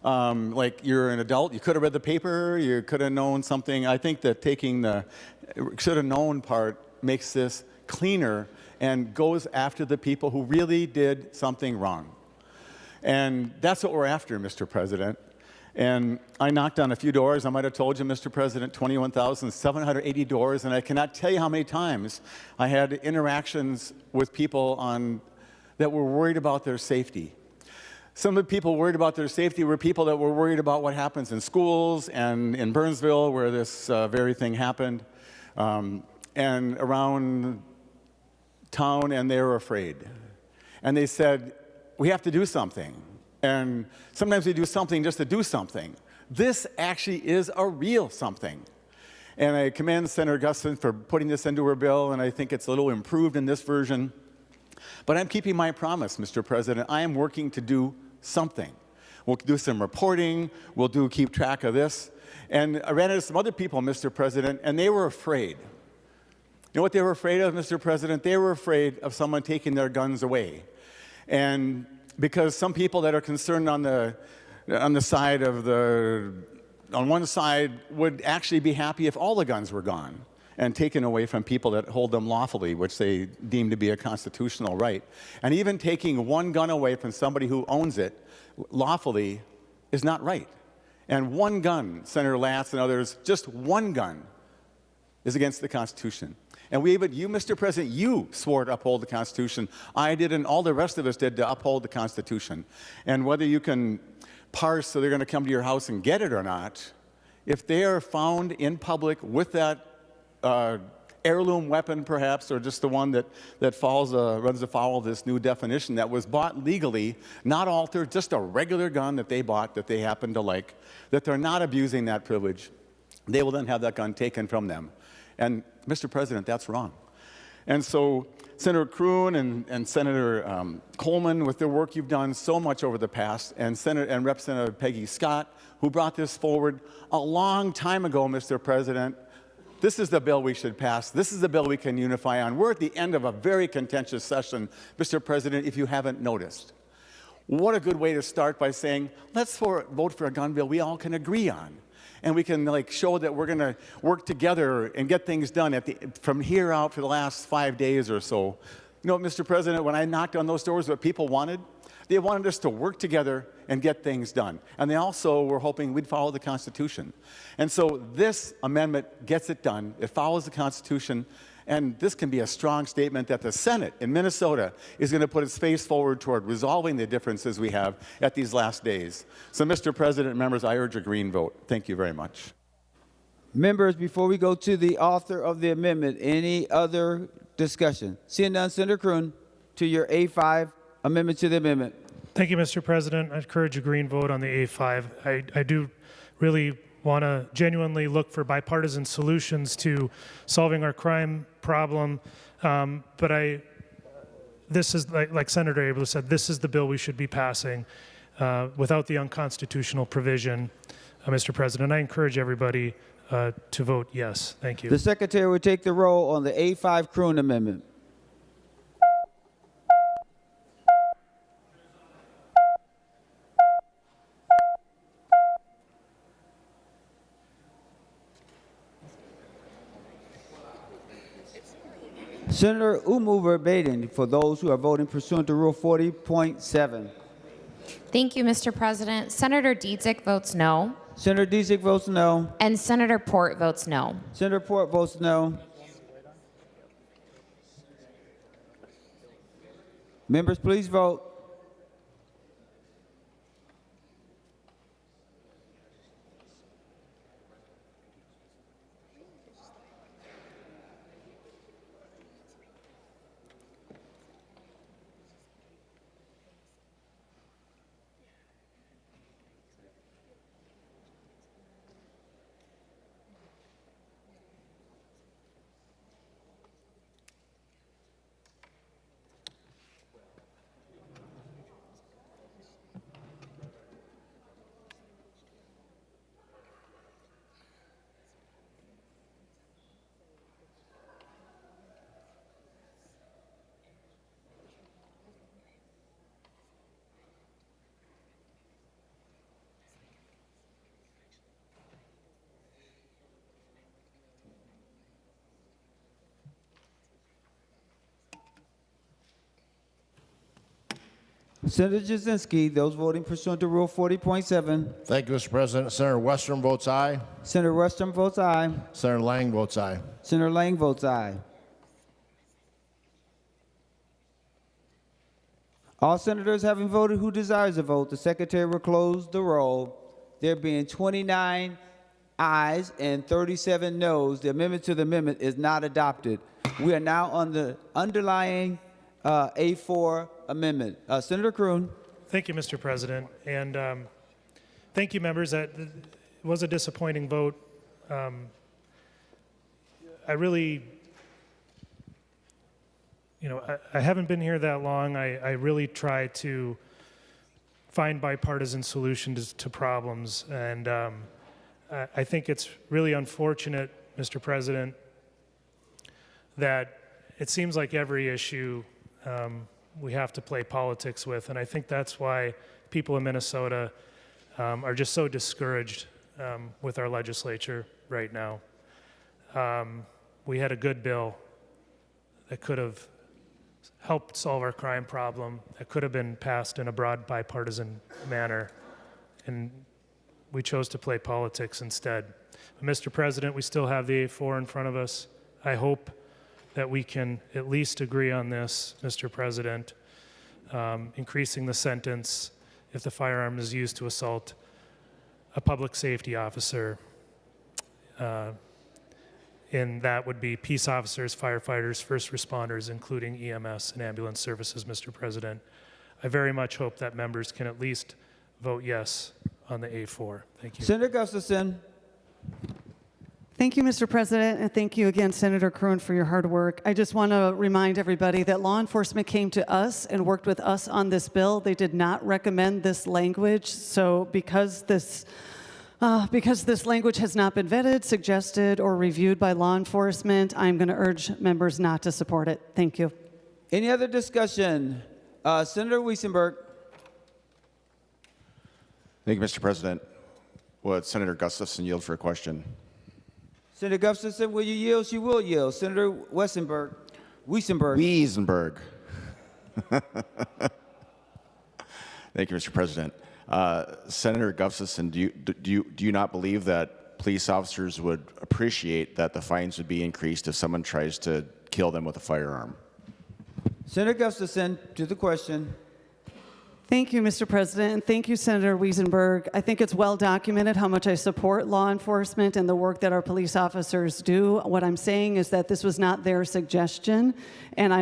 Like you're an adult, you could have read the paper, you could have known something. I think that taking the should have known part makes this cleaner and goes after the people who really did something wrong. And that's what we're after, Mr. President. And I knocked on a few doors. I might have told you, Mr. President, 21,780 doors, and I cannot tell you how many times I had interactions with people that were worried about their safety. Some of the people worried about their safety were people that were worried about what happens in schools and in Burnsville, where this very thing happened, and around town, and they were afraid. And they said, we have to do something. And sometimes we do something just to do something. This actually is a real something. And I commend Senator Gustafson for putting this into her bill, and I think it's a little improved in this version. But I'm keeping my promise, Mr. President. I am working to do something. We'll do some reporting. We'll keep track of this. And I ran into some other people, Mr. President, and they were afraid. You know what they were afraid of, Mr. President? They were afraid of someone taking their guns away. And because some people that are concerned on one side would actually be happy if all the guns were gone and taken away from people that hold them lawfully, which they deem to be a constitutional right. And even taking one gun away from somebody who owns it lawfully is not right. And one gun, Senator Latz and others, just one gun is against the Constitution. And you, Mr. President, you swore to uphold the Constitution. I did, and all the rest of us did, to uphold the Constitution. And whether you can parse so they're going to come to your house and get it or not, if they are found in public with that heirloom weapon, perhaps, or just the one that runs afoul of this new definition that was bought legally, not altered, just a regular gun that they bought that they happen to like, that they're not abusing that privilege, they will then have that gun taken from them. And, Mr. President, that's wrong. And so Senator Kroon and Senator Coleman, with their work you've done so much over the past, and Representative Peggy Scott, who brought this forward a long time ago, Mr. President, this is the bill we should pass. This is the bill we can unify on. We're at the end of a very contentious session, Mr. President, if you haven't noticed. What a good way to start by saying, let's vote for a gun bill we all can agree on. And we can show that we're going to work together and get things done from here out for the last 5 days or so. You know, Mr. President, when I knocked on those doors, what people wanted, they wanted us to work together and get things done. And they also were hoping we'd follow the Constitution. And so this amendment gets it done. It follows the Constitution. And this can be a strong statement that the Senate in Minnesota is going to put its face forward toward resolving the differences we have at these last days. So, Mr. President and members, I urge a green vote. Thank you very much. Members, before we go to the author of the amendment, any other discussion? Seeing none, Senator Kroon, to your A5 amendment to the amendment. Thank you, Mr. President. I encourage a green vote on the A5. I do really want to genuinely look for bipartisan solutions to solving our crime problem. But this is, like Senator Abel said, this is the bill we should be passing without the unconstitutional provision. Mr. President. I encourage everybody to vote yes. Thank you. The Secretary will take the roll on the A5 Croon Amendment. Senator Umuver Baden for those who are voting pursuant to Rule 40.7. Thank you, Mr. President. Senator Dietzick votes no. Senator Dietzick votes no. And Senator Port votes no. Senator Port votes no. Members, please vote. Senator Jasinski, those voting pursuant to Rule 40.7. Thank you, Mr. President. Senator Westrom votes aye. Senator Westrom votes aye. Senator Lang votes aye. Senator Lang votes aye. All senators having voted who desires to vote, the Secretary will close the roll. There being 29 ayes and 37 noes, the amendment to the amendment is not adopted. We are now on the underlying A4 amendment. Senator Croon. Thank you, Mr. President. And thank you, members. That was a disappointing vote. I really, I haven't been here that long. I really try to find bipartisan solutions to problems. And I think it's really unfortunate, Mr. President, that it seems like every issue we have to play politics with, and I think that's why people in Minnesota are just so discouraged with our legislature right now. We had a good bill that could have helped solve our crime problem, that could have been passed in a broad bipartisan manner, and we chose to play politics instead. But Mr. President, we still have the A4 in front of us. I hope that we can at least agree on this, Mr. President, increasing the sentence if the firearm is used to assault a public safety officer. And that would be peace officers, firefighters, first responders, including EMS and ambulance services, Mr. President. I very much hope that members can at least vote yes on the A4. Thank you. Senator Gustafson. Thank you, Mr. President, and thank you again, Senator Croon, for your hard work. I just want to remind everybody that law enforcement came to us and worked with us on this bill. They did not recommend this language, so because this language has not been vetted, suggested, or reviewed by law enforcement, I'm going to urge members not to support it. Thank you. Any other discussion? Senator Wiesenberg. Thank you, Mr. President. Would Senator Gustafson yield for a question? Senator Gustafson, will you yield? She will yield. Senator Wiesenberg. Wiesenberg. Thank you, Mr. President. Senator Gustafson, do you not believe that police officers would appreciate that the fines would be increased if someone tries to kill them with a firearm? Senator Gustafson, to the question. Thank you, Mr. President, and thank you, Senator Wiesenberg. I think it's well documented how much I support law enforcement and the work that our police officers do. What I'm saying is that this was not their suggestion, and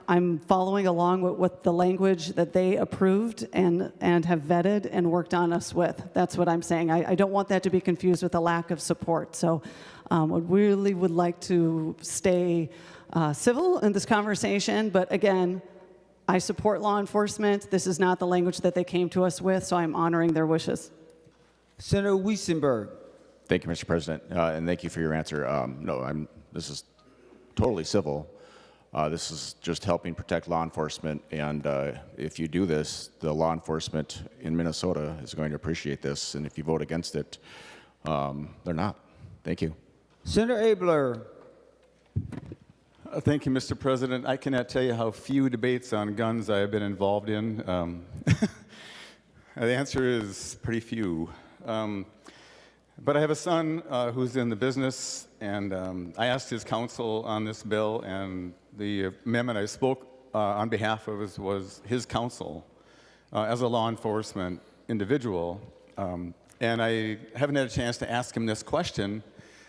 I'm following along with the language that they approved and have vetted and worked on us with. That's what I'm saying. I don't want that to be confused with a lack of support. So I really would like to stay civil in this conversation, but again, I support law enforcement. This is not the language that they came to us with, so I'm honoring their wishes. Senator Weissenberg. Thank you, Mr. President, and thank you for your answer. No, this is totally civil. This is just helping protect law enforcement, and if you do this, the law enforcement in Minnesota is going to appreciate this, and if you vote against it, they're not. Thank you. Senator Abler. Thank you, Mr. President. I cannot tell you how few debates on guns I have been involved in. The answer is pretty few. But I have a son who's in the business, and I asked his counsel on this bill, and the amendment I spoke on behalf of was his counsel as a law enforcement individual. And I haven't had a chance to ask him this question,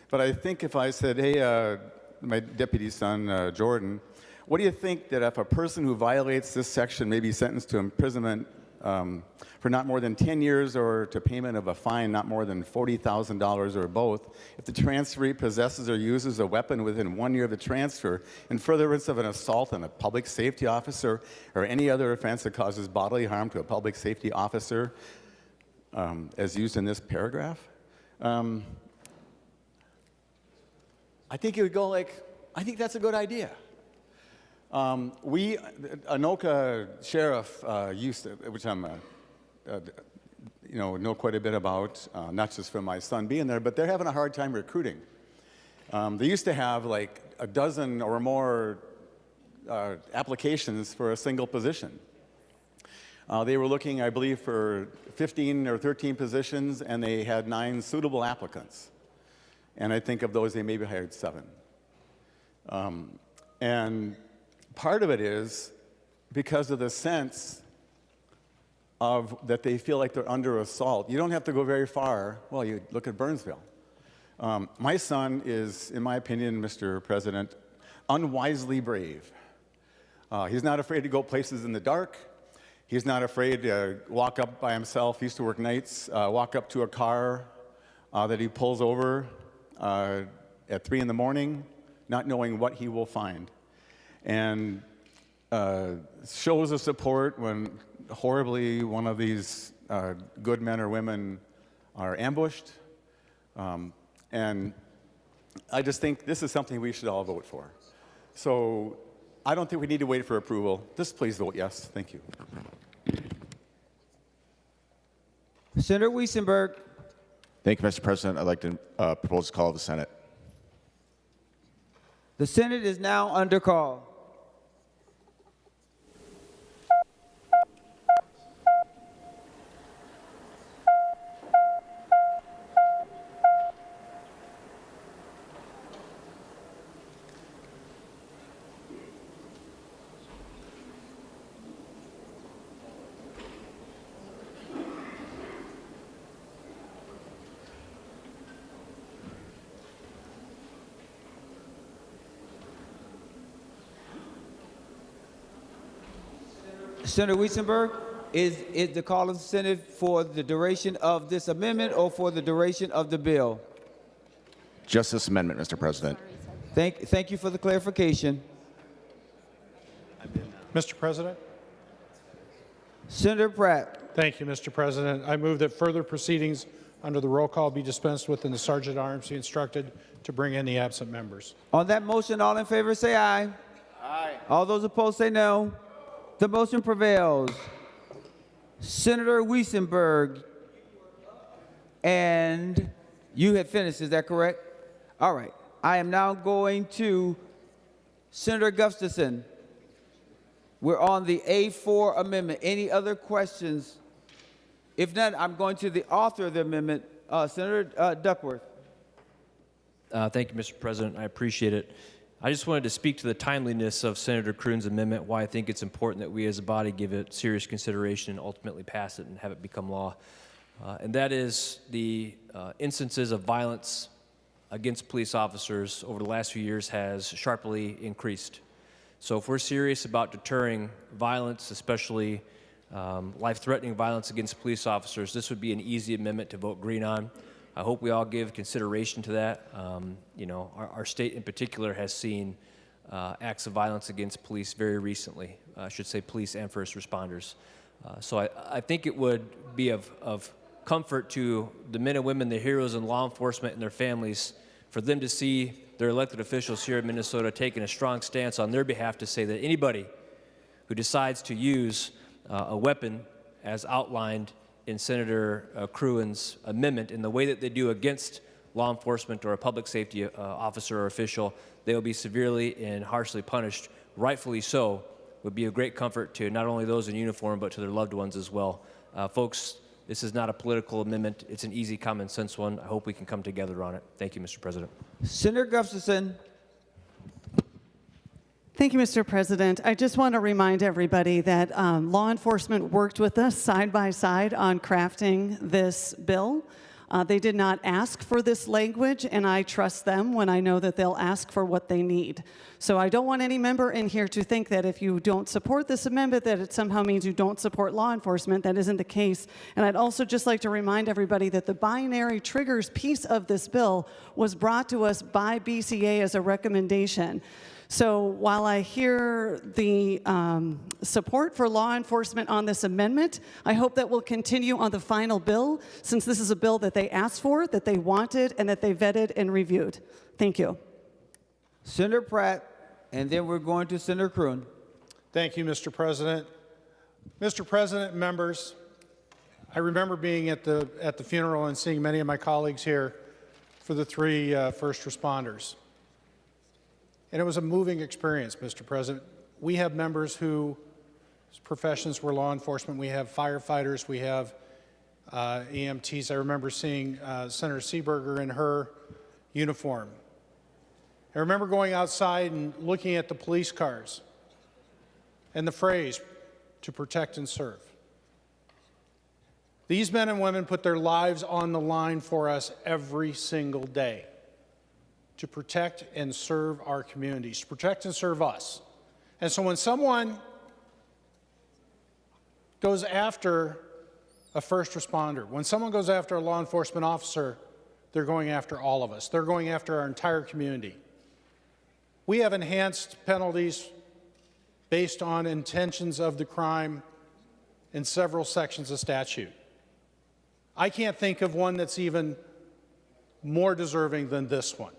but I think if I said, hey, my deputy son, Jordan, what do you think that if a person who violates this section may be sentenced to imprisonment for not more than 10 years or to payment of a fine not more than $40,000 or both, if the transferee possesses or uses a weapon within 1 year of the transfer in furtherance of an assault on a public safety officer or any other offense that causes bodily harm to a public safety officer, as used in this paragraph? I think it would go like, I think that's a good idea. Anoka Sheriff used to, which I'm, know quite a bit about, not just from my son being there, but they're having a hard time recruiting. They used to have like a dozen or more applications for a single position. They were looking, I believe, for 15 or 13 positions, and they had 9 suitable applicants. And I think of those, they maybe hired 7. And part of it is because of the sense of that they feel like they're under assault. You don't have to go very far. Well, you look at Burnsville. My son is, in my opinion, Mr. President, unwisely brave. He's not afraid to go places in the dark. He's not afraid to walk up by himself. He used to work nights, walk up to a car that he pulls over at 3 in the morning, not knowing what he will find. And shows of support when horribly one of these good men or women are ambushed. And I just think this is something we should all vote for. So I don't think we need to wait for approval. Just please vote yes. Thank you. Senator Weissenberg. Thank you, Mr. President. I'd like to propose a call of the Senate. The Senate is now under call. Senator Weissenberg, is the call of the Senate for the duration of this amendment or for the duration of the bill? Just this amendment, Mr. President. Thank you for the clarification. Mr. President? Senator Pratt. Thank you, Mr. President. I move that further proceedings under the roll call be dispensed with and the Sergeant at Arms be instructed to bring in the absent members. On that motion, all in favor say aye. Aye. All those opposed say no. The motion prevails. Senator Weissenberg, and you had finished, is that correct? All right. I am now going to Senator Gustafson. We're on the A4 amendment. Any other questions? If not, I'm going to the author of the amendment, Senator Duckworth. Thank you, Mr. President. I appreciate it. I just wanted to speak to the timeliness of Senator Kroon's amendment, why I think it's important that we as a body give it serious consideration and ultimately pass it and have it become law. And that is the instances of violence against police officers over the last few years has sharply increased. So if we're serious about deterring violence, especially life-threatening violence against police officers, this would be an easy amendment to vote green on. I hope we all give consideration to that. Our state in particular has seen acts of violence against police very recently. I should say police and first responders. So I think it would be of comfort to the men and women, the heroes in law enforcement and their families, for them to see their elected officials here in Minnesota taking a strong stance on their behalf to say that anybody who decides to use a weapon as outlined in Senator Cruin's amendment in the way that they do against law enforcement or a public safety officer or official, they will be severely and harshly punished, rightfully so, would be a great comfort to not only those in uniform but to their loved ones as well. Folks, this is not a political amendment. It's an easy, common sense one. I hope we can come together on it. Thank you, Mr. President. Senator Gustafson. Thank you, Mr. President. I just want to remind everybody that law enforcement worked with us side by side on crafting this bill. They did not ask for this language, and I trust them when I know that they'll ask for what they need. So I don't want any member in here to think that if you don't support this amendment, that it somehow means you don't support law enforcement. That isn't the case. And I'd also just like to remind everybody that the binary triggers piece of this bill was brought to us by BCA as a recommendation. So while I hear the support for law enforcement on this amendment, I hope that will continue on the final bill, since this is a bill that they asked for, that they wanted, and that they vetted and reviewed. Thank you. Senator Pratt, and then we're going to Senator Cruin. Thank you, Mr. President. Mr. President, members, I remember being at the funeral and seeing many of my colleagues here for the three first responders. And it was a moving experience, Mr. President. We have members whose professions were law enforcement. We have firefighters. We have EMTs. I remember seeing Senator Seeberger in her uniform. I remember going outside and looking at the police cars and the phrase, "to protect and serve." These men and women put their lives on the line for us every single day, to protect and serve our communities, to protect and serve us. And so when someone goes after a first responder, when someone goes after a law enforcement officer, they're going after all of us. They're going after our entire community. We have enhanced penalties based on intentions of the crime in several sections of statute. I can't think of one that's even more deserving than this one.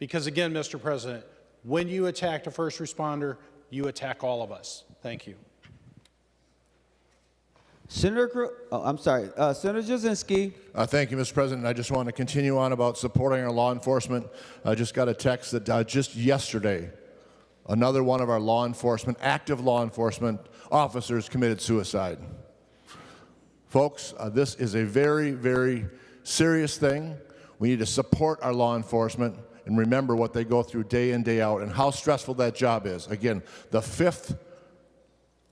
Because again, Mr. President, when you attack a first responder, you attack all of us. Thank you. Senator Jasinski. Thank you, Mr. President. I just want to continue on about supporting our law enforcement. I just got a text that just yesterday, another one of our law enforcement, active law enforcement officers committed suicide. Folks, this is a very, very serious thing. We need to support our law enforcement and remember what they go through day in, day out, and how stressful that job is. Again, the 5th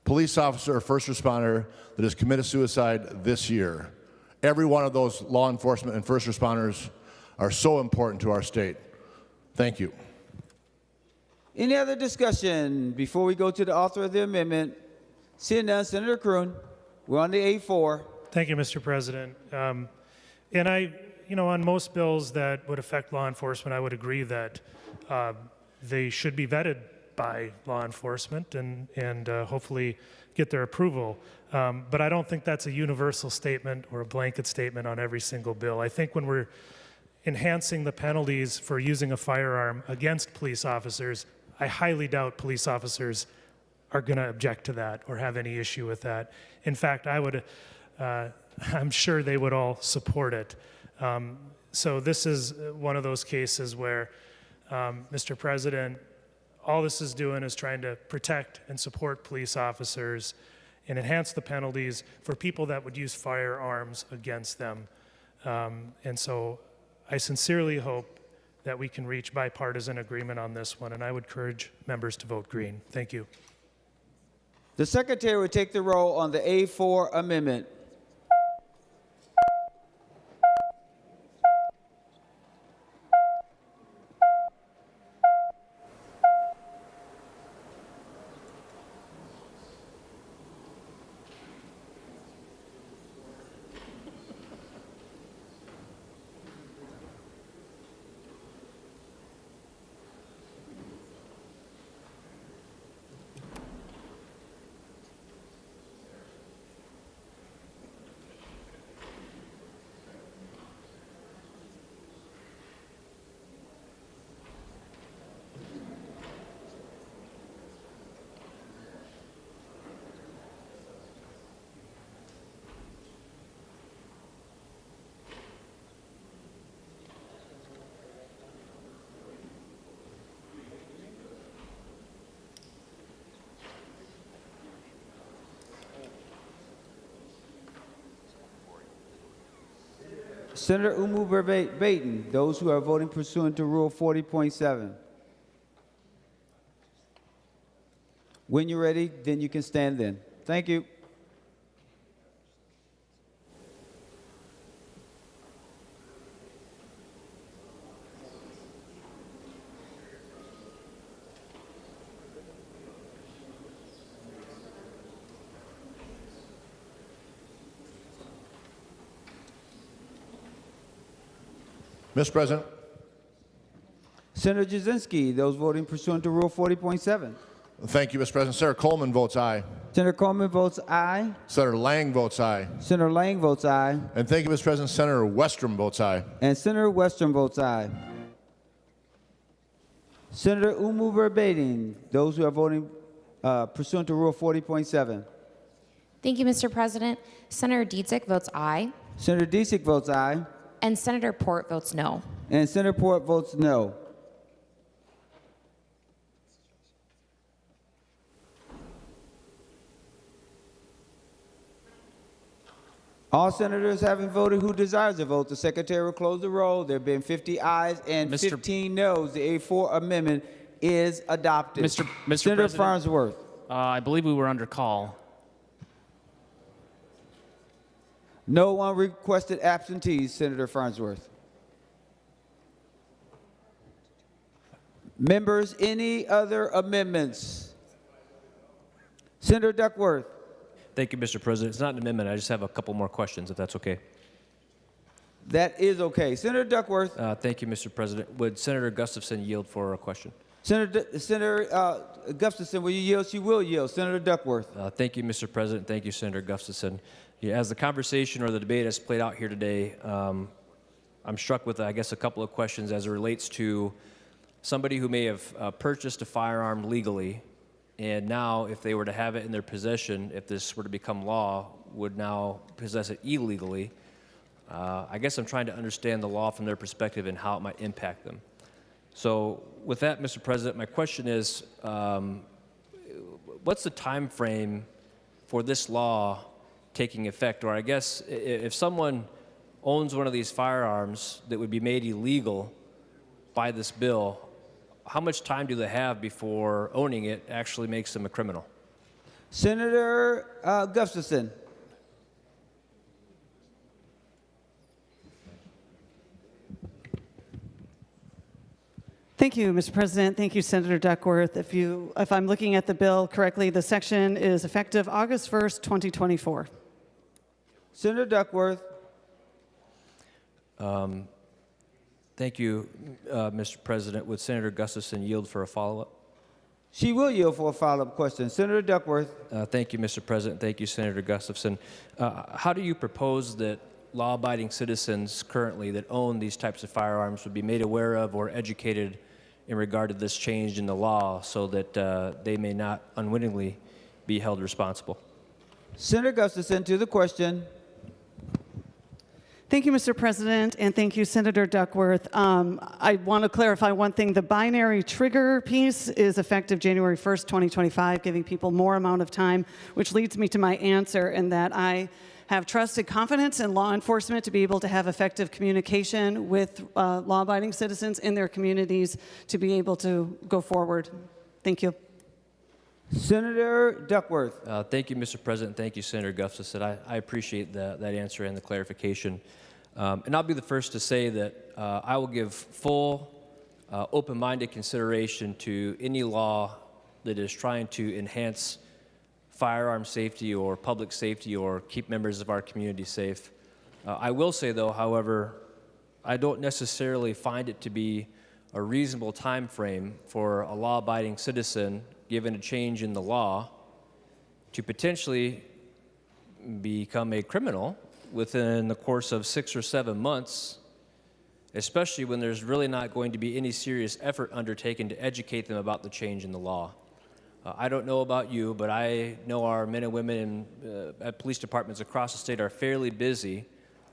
police officer or first responder that has committed suicide this year. Every one of those law enforcement and first responders are so important to our state. Thank you. Any other discussion before we go to the author of the amendment? Seeing none, Senator Cruin. We're on the A4. Thank you, Mr. President. And on most bills that would affect law enforcement, I would agree that they should be vetted by law enforcement and hopefully get their approval. But I don't think that's a universal statement or a blanket statement on every single bill. I think when we're enhancing the penalties for using a firearm against police officers, I highly doubt police officers are going to object to that or have any issue with that. In fact, I'm sure they would all support it. So this is one of those cases where, Mr. President, all this is doing is trying to protect and support police officers and enhance the penalties for people that would use firearms against them. And so I sincerely hope that we can reach bipartisan agreement on this one, and I would encourage members to vote green. Thank you. The Secretary will take the roll on the A4 amendment. Senator Baton, those who are voting pursuant to Rule 40.7. When you're ready, then you can stand then. Thank you. Mr. President. Senator Jasinski, those voting pursuant to Rule 40.7. Thank you, Mr. President. Senator Coleman votes aye. Senator Coleman votes aye. Senator Lang votes aye. Senator Lang votes aye. And thank you, Mr. President. Senator Westrom votes aye. And Senator Westrom votes aye. Senator Baton, those who are voting pursuant to Rule 40.7. Thank you, Mr. President. Senator Dietzick votes aye. Senator Dietzick votes aye. And Senator Port votes no. And Senator Port votes no. All senators having voted who desires to vote, the secretary will close the roll. There have been 50 ayes and 15 noes. The A4 amendment is adopted. Mr. Senator President, Farnsworth. I believe we were under call. No one requested absentees, Senator Farnsworth. Members, any other amendments? Senator Duckworth. Thank you, Mr. President. It's not an amendment. I just have a couple more questions, if that's okay. That is okay. Senator Duckworth. Thank you, Mr. President. Would Senator Gustafson yield for a question? Senator Gustafson, will you yield? She will yield. Senator Duckworth. Thank you, Mr. President. Thank you, Senator Gustafson. Yeah, as the conversation or the debate has played out here today, I'm struck with, I guess, a couple of questions as it relates to somebody who may have purchased a firearm legally, and now if they were to have it in their possession, if this were to become law, would now possess it illegally. I guess I'm trying to understand the law from their perspective and how it might impact them. So with that, Mr. President, my question is, what's the time frame for this law taking effect? Or I guess if someone owns one of these firearms that would be made illegal by this bill, how much time do they have before owning it actually makes them a criminal? Senator Gustafson. Thank you, Mr. President. Thank you, Senator Duckworth. If I'm looking at the bill correctly, the section is effective August 1st, 2024. Senator Duckworth. Thank you, Mr. President. Would Senator Gustafson yield for a follow-up? She will yield for a follow-up question. Senator Duckworth. Thank you, Mr. President. Thank you, Senator Gustafson. How do you propose that law-abiding citizens currently that own these types of firearms would be made aware of or educated in regard to this change in the law so that they may not unwittingly be held responsible? Senator Gustafson, to the question. Thank you, Mr. President, and thank you, Senator Duckworth. I want to clarify one thing. The binary trigger piece is effective January 1st, 2025, giving people more amount of time, which leads me to my answer in that I have trusted confidence in law enforcement to be able to have effective communication with law-abiding citizens in their communities to be able to go forward. Thank you. Senator Duckworth. Thank you, Mr. President. Thank you, Senator Gustafson. I appreciate that answer and the clarification. And I'll be the first to say that I will give full, open-minded consideration to any law that is trying to enhance firearm safety or public safety or keep members of our community safe. I will say, though, however, I don't necessarily find it to be a reasonable time frame for a law-abiding citizen, given a change in the law, to potentially become a criminal within the course of 6 or 7 months, especially when there's really not going to be any serious effort undertaken to educate them about the change in the law. I don't know about you, but I know our men and women at police departments across the state are fairly busy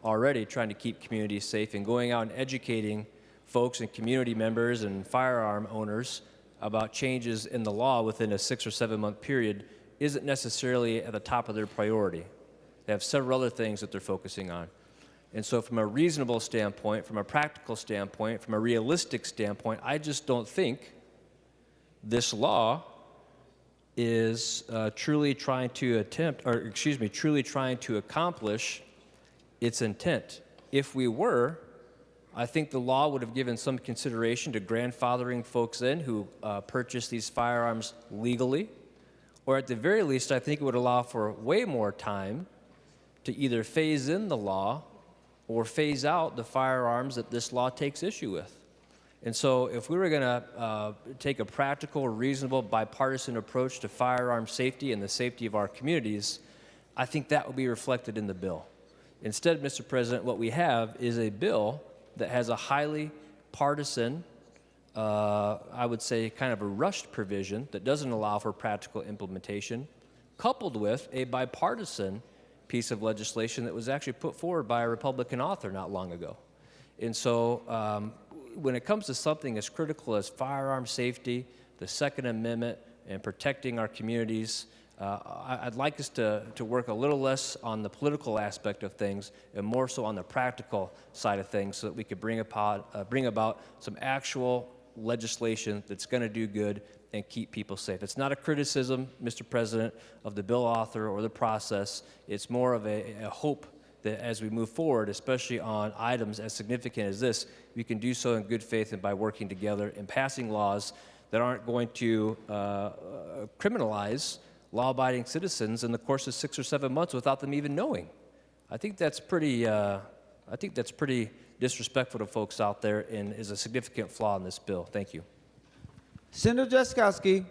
already trying to keep communities safe and going out and educating folks and community members and firearm owners about changes in the law within a 6 or 7 month period isn't necessarily at the top of their priority. They have several other things that they're focusing on. And so from a reasonable standpoint, from a practical standpoint, from a realistic standpoint, I just don't think this law is truly trying to truly trying to accomplish its intent. If we were, I think the law would have given some consideration to grandfathering folks in who purchase these firearms legally, or at the very least, I think it would allow for way more time to either phase in the law or phase out the firearms that this law takes issue with. And so if we were going to take a practical, reasonable, bipartisan approach to firearm safety and the safety of our communities, I think that would be reflected in the bill. Instead, Mr. President, what we have is a bill that has a highly partisan, I would say kind of a rushed provision that doesn't allow for practical implementation, coupled with a bipartisan piece of legislation that was actually put forward by a Republican author not long ago. And so when it comes to something as critical as firearm safety, the Second Amendment, and protecting our communities, I'd like us to work a little less on the political aspect of things and more so on the practical side of things so that we could bring about some actual legislation that's going to do good and keep people safe. It's not a criticism, Mr. President, of the bill author or the process. It's more of a hope that as we move forward, especially on items as significant as this, we can do so in good faith and by working together and passing laws that aren't going to criminalize law-abiding citizens in the course of 6 or 7 months without them even knowing. I think that's pretty disrespectful to folks out there and is a significant flaw in this bill. Thank you. Senator Drazkowski.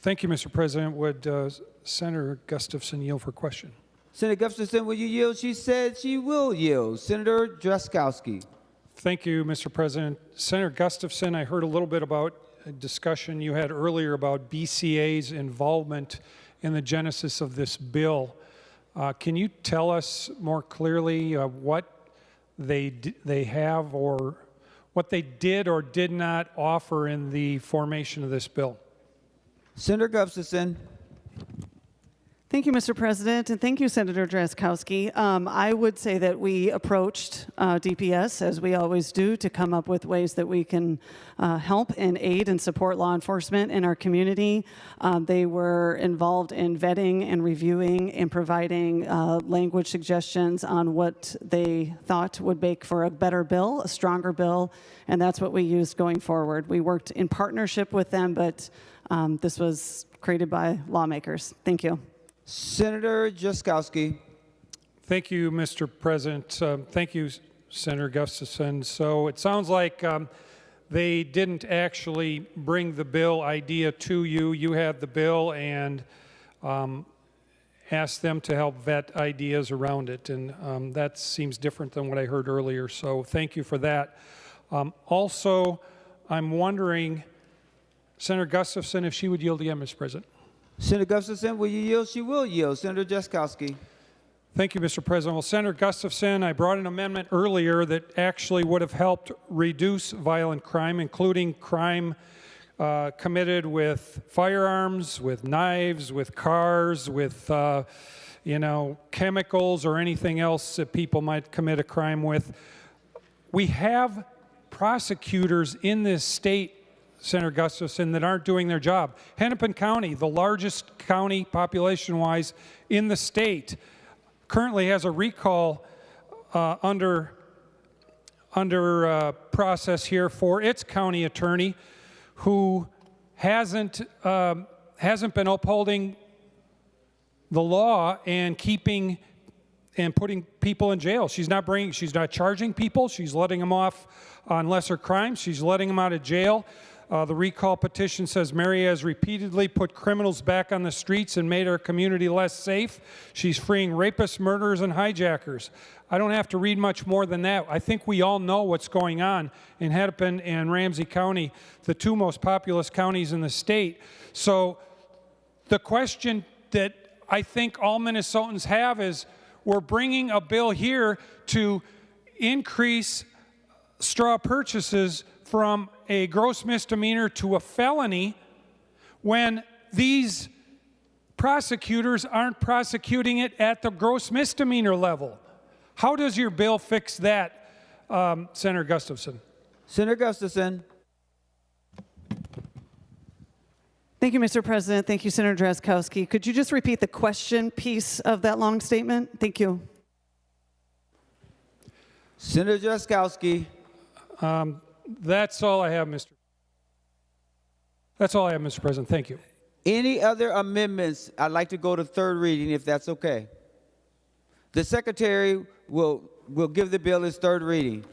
Thank you, Mr. President. Would Senator Gustafson yield for question? Senator Gustafson, will you yield? She said she will yield. Senator Drazkowski. Thank you, Mr. President. Senator Gustafson, I heard a little bit about a discussion you had earlier about BCA's involvement in the genesis of this bill. Can you tell us more clearly what they have or what they did or did not offer in the formation of this bill? Senator Gustafson. Thank you, Mr. President, and thank you, Senator Drazkowski. I would say that we approached DPS, as we always do, to come up with ways that we can help and aid and support law enforcement in our community. They were involved in vetting and reviewing and providing language suggestions on what they thought would make for a better bill, a stronger bill, and that's what we used going forward. We worked in partnership with them, but this was created by lawmakers. Thank you. Senator Drazkowski. Thank you, Mr. President. Thank you, Senator Gustafson. So it sounds like they didn't actually bring the bill idea to you. You had the bill and asked them to help vet ideas around it. And that seems different than what I heard earlier. So thank you for that. Also, I'm wondering, Senator Gustafson, if she would yield again, Mr. President. Senator Gustafson, will you yield? She will yield. Senator Drazkowski. Thank you, Mr. President. Well, Senator Gustafson, I brought an amendment earlier that actually would have helped reduce violent crime, including crime committed with firearms, with knives, with cars, with chemicals or anything else that people might commit a crime with. We have prosecutors in this state, Senator Gustafson, that aren't doing their job. Hennepin County, the largest county population-wise in the state, currently has a recall under process here for its county attorney who hasn't been upholding the law and keeping and putting people in jail. She's not charging people. She's letting them off on lesser crimes. She's letting them out of jail. The recall petition says Mary has repeatedly put criminals back on the streets and made our community less safe. She's freeing rapists, murderers, and hijackers. I don't have to read much more than that. I think we all know what's going on in Hennepin and Ramsey County, the two most populous counties in the state. So the question that I think all Minnesotans have is, we're bringing a bill here to increase straw purchases from a gross misdemeanor to a felony when these prosecutors aren't prosecuting it at the gross misdemeanor level. How does your bill fix that, Senator Gustafson? Senator Gustafson. Thank you, Mr. President. Thank you, Senator Drazkowski. Could you just repeat the question piece of that long statement? Thank you. Senator Drazkowski. That's all I have, Mr. That's all I have, Mr. President. Thank you. Any other amendments? I'd like to go to third reading, if that's okay. The Secretary will give the bill its third reading.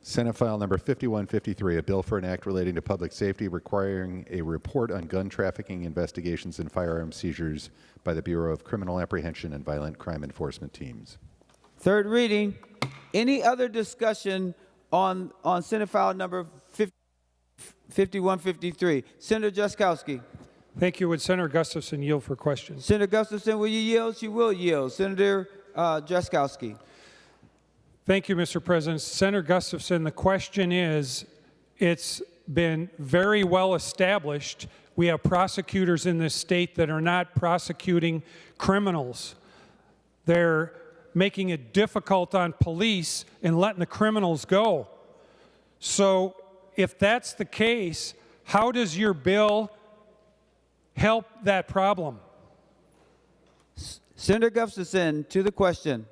Senate File Number 5153, a bill for an act relating to public safety requiring a report on gun trafficking investigations and firearm seizures by the Bureau of Criminal Apprehension and Violent Crime Enforcement Teams. Third reading. Any other discussion on Senate File Number 5153? Senator Drazkowski. Thank you. Would Senator Gustafson yield for questions? Senator Gustafson, will you yield? She will yield. Senator Drazkowski. Thank you, Mr. President. Senator Gustafson, the question is, it's been very well established we have prosecutors in this state that are not prosecuting criminals. They're making it difficult on police and letting the criminals go. So if that's the case, how does your bill help that problem? Senator Gustafson, to the question.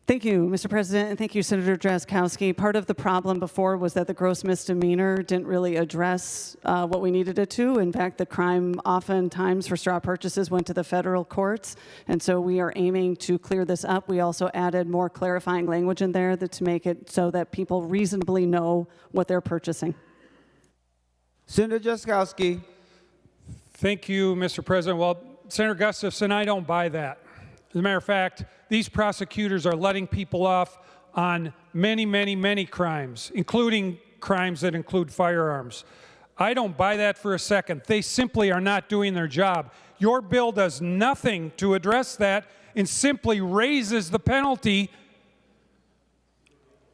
Thank you, Mr. President, and thank you, Senator Drazkowski. Part of the problem before was that the gross misdemeanor didn't really address what we needed it to. In fact, the crime oftentimes for straw purchases went to the federal courts, and so we are aiming to clear this up. We also added more clarifying language in there to make it so that people reasonably know what they're purchasing. Senator Drazkowski. Thank you, Mr. President. Well, Senator Gustafson, I don't buy that. As a matter of fact, these prosecutors are letting people off on many, many, many crimes, including crimes that include firearms. I don't buy that for a second. They simply are not doing their job. Your bill does nothing to address that and simply raises the penalty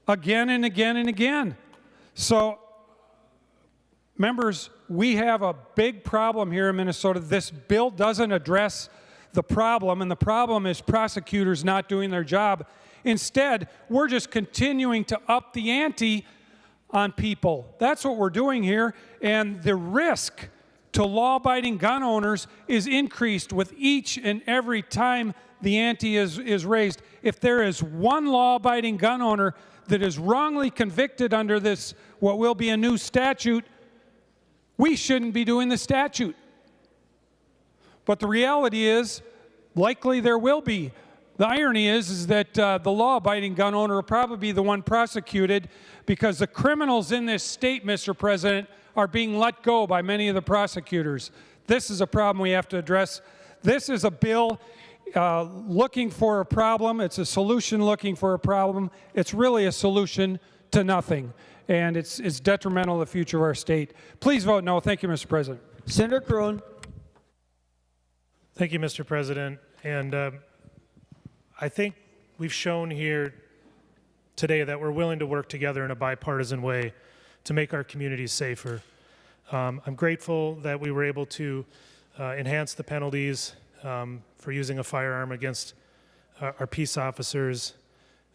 again and again and again. So, members, we have a big problem here in Minnesota. This bill doesn't address the problem, and the problem is prosecutors not doing their job. Instead, we're just continuing to up the ante on people. That's what we're doing here, and the risk to law-abiding gun owners is increased with each and every time the ante is raised. If there is one law-abiding gun owner that is wrongly convicted under this, what will be a new statute, we shouldn't be doing the statute. But the reality is, likely there will be. The irony is that the law-abiding gun owner will probably be the one prosecuted because the criminals in this state, Mr. President, are being let go by many of the prosecutors. This is a problem we have to address. This is a bill looking for a problem. It's a solution looking for a problem. It's really a solution to nothing, and it's detrimental to the future of our state. Please vote no. Thank you, Mr. President. Senator Kroon. Thank you, Mr. President. And I think we've shown here today that we're willing to work together in a bipartisan way to make our communities safer. I'm grateful that we were able to enhance the penalties for using a firearm against our peace officers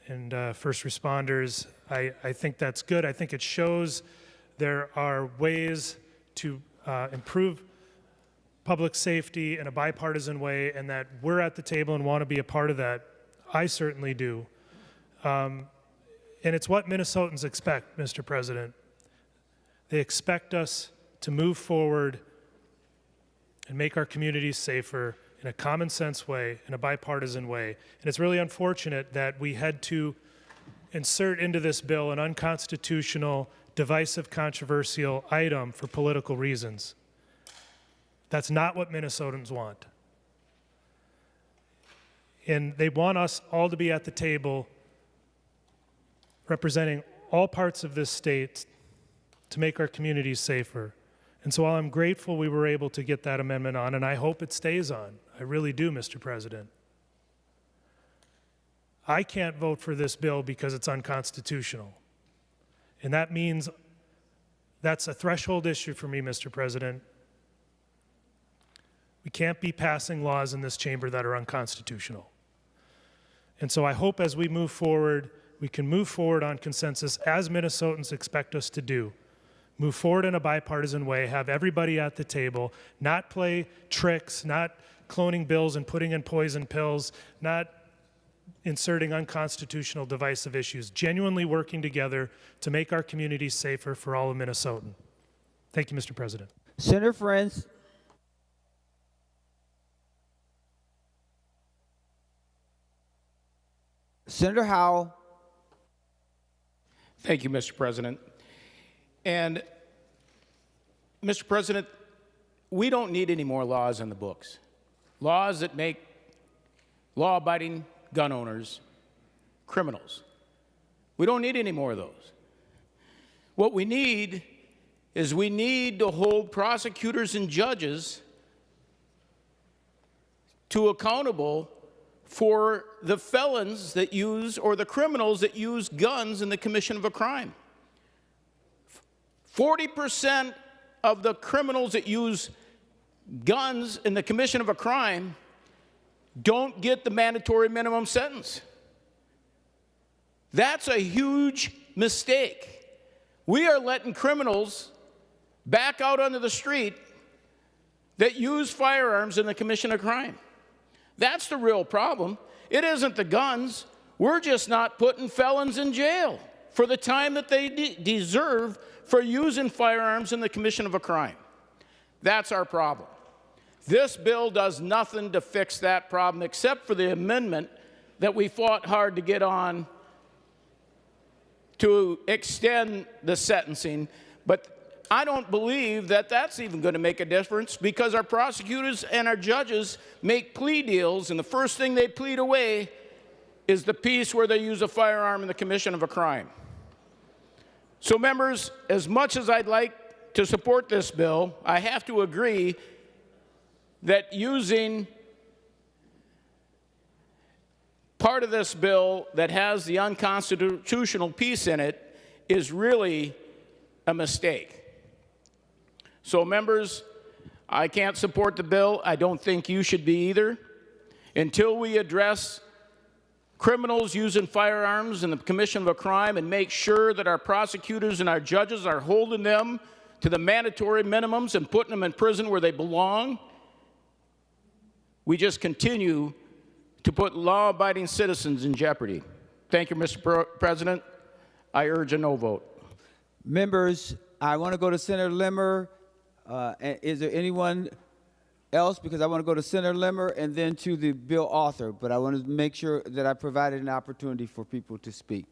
and first responders. I think that's good. I think it shows there are ways to improve public safety in a bipartisan way, and that we're at the table and want to be a part of that. I certainly do. And it's what Minnesotans expect, Mr. President. They expect us to move forward and make our communities safer in a common sense way, in a bipartisan way. And it's really unfortunate that we had to insert into this bill an unconstitutional, divisive, controversial item for political reasons. That's not what Minnesotans want. And they want us all to be at the table representing all parts of this state to make our communities safer. And so while I'm grateful we were able to get that amendment on, and I hope it stays on, I really do, Mr. President, I can't vote for this bill because it's unconstitutional. And that means that's a threshold issue for me, Mr. President. We can't be passing laws in this chamber that are unconstitutional. And so I hope as we move forward, we can move forward on consensus as Minnesotans expect us to do. Move forward in a bipartisan way, have everybody at the table, not play tricks, not cloning bills and putting in poison pills, not inserting unconstitutional divisive issues, genuinely working together to make our communities safer for all of Minnesotans. Thank you, Mr. President. Senator Friends. Senator Howell. Thank you, Mr. President. And, Mr. President, we don't need any more laws on the books. Laws that make law-abiding gun owners criminals. We don't need any more of those. What we need is we need to hold prosecutors and judges to accountable for the felons that use, or the criminals that use guns in the commission of a crime. 40% of the criminals that use guns in the commission of a crime don't get the mandatory minimum sentence. That's a huge mistake. We are letting criminals back out onto the street that use firearms in the commission of crime. That's the real problem. It isn't the guns. We're just not putting felons in jail for the time that they deserve for using firearms in the commission of a crime. That's our problem. This bill does nothing to fix that problem except for the amendment that we fought hard to get on to extend the sentencing. But I don't believe that that's even going to make a difference, because our prosecutors and our judges make plea deals, and the first thing they plead away is the piece where they use a firearm in the commission of a crime. So, members, as much as I'd like to support this bill, I have to agree that using part of this bill that has the unconstitutional piece in it is really a mistake. So, members, I can't support the bill. I don't think you should be either. Until we address criminals using firearms in the commission of a crime and make sure that our prosecutors and our judges are holding them to the mandatory minimums and putting them in prison where they belong, we just continue to put law-abiding citizens in jeopardy. Thank you, Mr. President. I urge a no vote. Members, I want to go to Senator Limmer. Is there anyone else? Because I want to go to Senator Limmer and then to the bill author, but I want to make sure that I provided an opportunity for people to speak.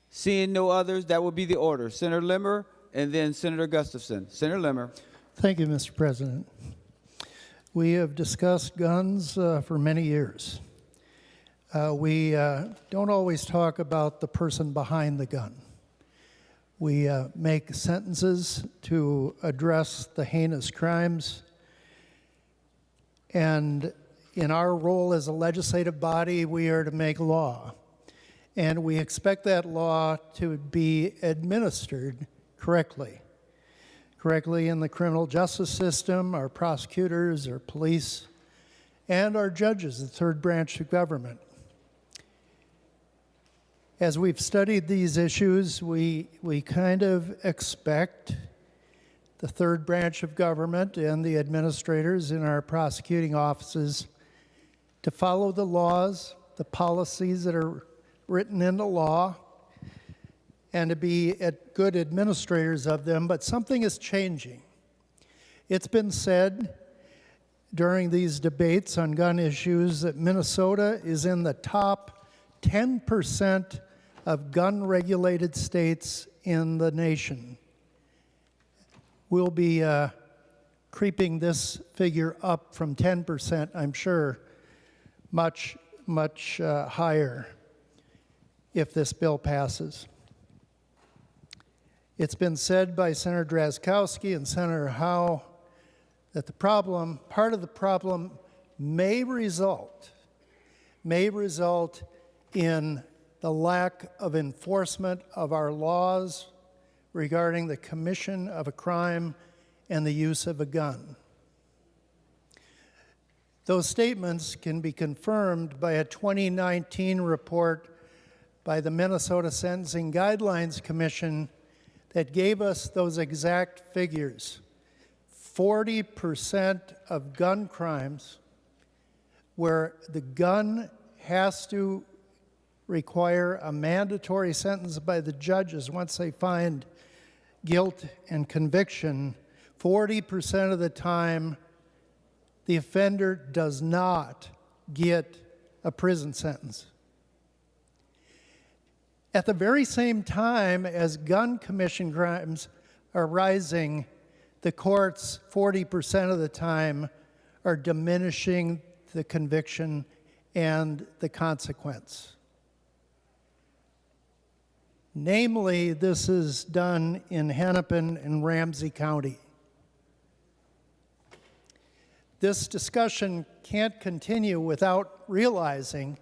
Seeing no others, that will be the order. Senator Limmer and then Senator Gustafson. Senator Limmer. Thank you, Mr. President. We have discussed guns for many years. We don't always talk about the person behind the gun. We make sentences to address the heinous crimes. And in our role as a legislative body, we are to make law. And we expect that law to be administered correctly in the criminal justice system, our prosecutors, our police, and our judges, the third branch of government. As we've studied these issues, we kind of expect the third branch of government and the administrators in our prosecuting offices to follow the laws, the policies that are written into law, and to be good administrators of them, but something is changing. It's been said during these debates on gun issues that Minnesota is in the top 10% of gun-regulated states in the nation. We'll be creeping this figure up from 10%, I'm sure, much higher if this bill passes. It's been said by Senator Drazkowski and Senator Howe that part of the problem may result in the lack of enforcement of our laws regarding the commission of a crime and the use of a gun. Those statements can be confirmed by a 2019 report by the Minnesota Sentencing Guidelines Commission that gave us those exact figures. 40% of gun crimes where the gun has to require a mandatory sentence by the judges once they find guilt and conviction, 40% of the time the offender does not get a prison sentence. At the very same time as gun commission crimes are rising, the courts 40% of the time are diminishing the conviction and the consequence. Namely, this is done in Hennepin and Ramsey County. This discussion can't continue without realizing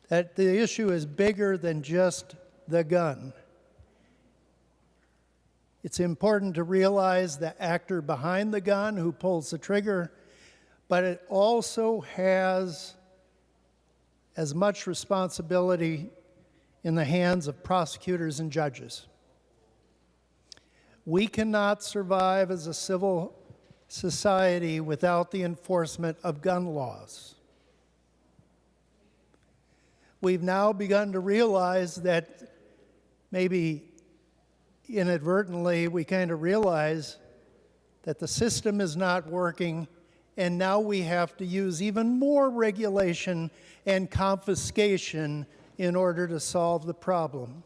that the issue is bigger than just the gun. It's important to realize the actor behind the gun who pulls the trigger, but it also has as much responsibility in the hands of prosecutors and judges. We cannot survive as a civil society without the enforcement of gun laws. We've now begun to realize that maybe inadvertently we kind of realize that the system is not working, and now we have to use even more regulation and confiscation in order to solve the problem.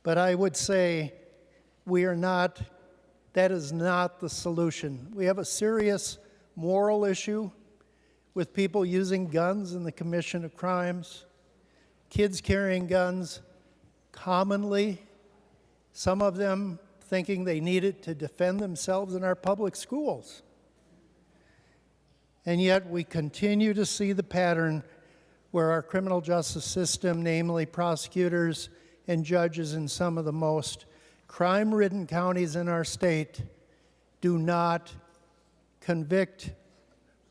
But I would say that is not the solution. We have a serious moral issue with people using guns in the commission of crimes, kids carrying guns commonly, some of them thinking they need it to defend themselves in our public schools. And yet we continue to see the pattern where our criminal justice system, namely prosecutors and judges in some of the most crime-ridden counties in our state, do not convict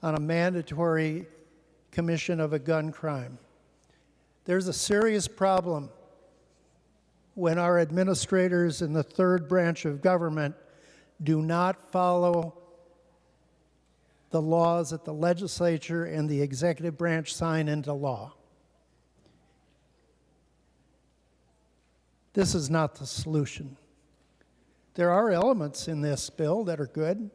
on a mandatory commission of a gun crime. There's a serious problem when our administrators in the third branch of government do not follow the laws that the legislature and the executive branch sign into law. This is not the solution. There are elements in this bill that are good,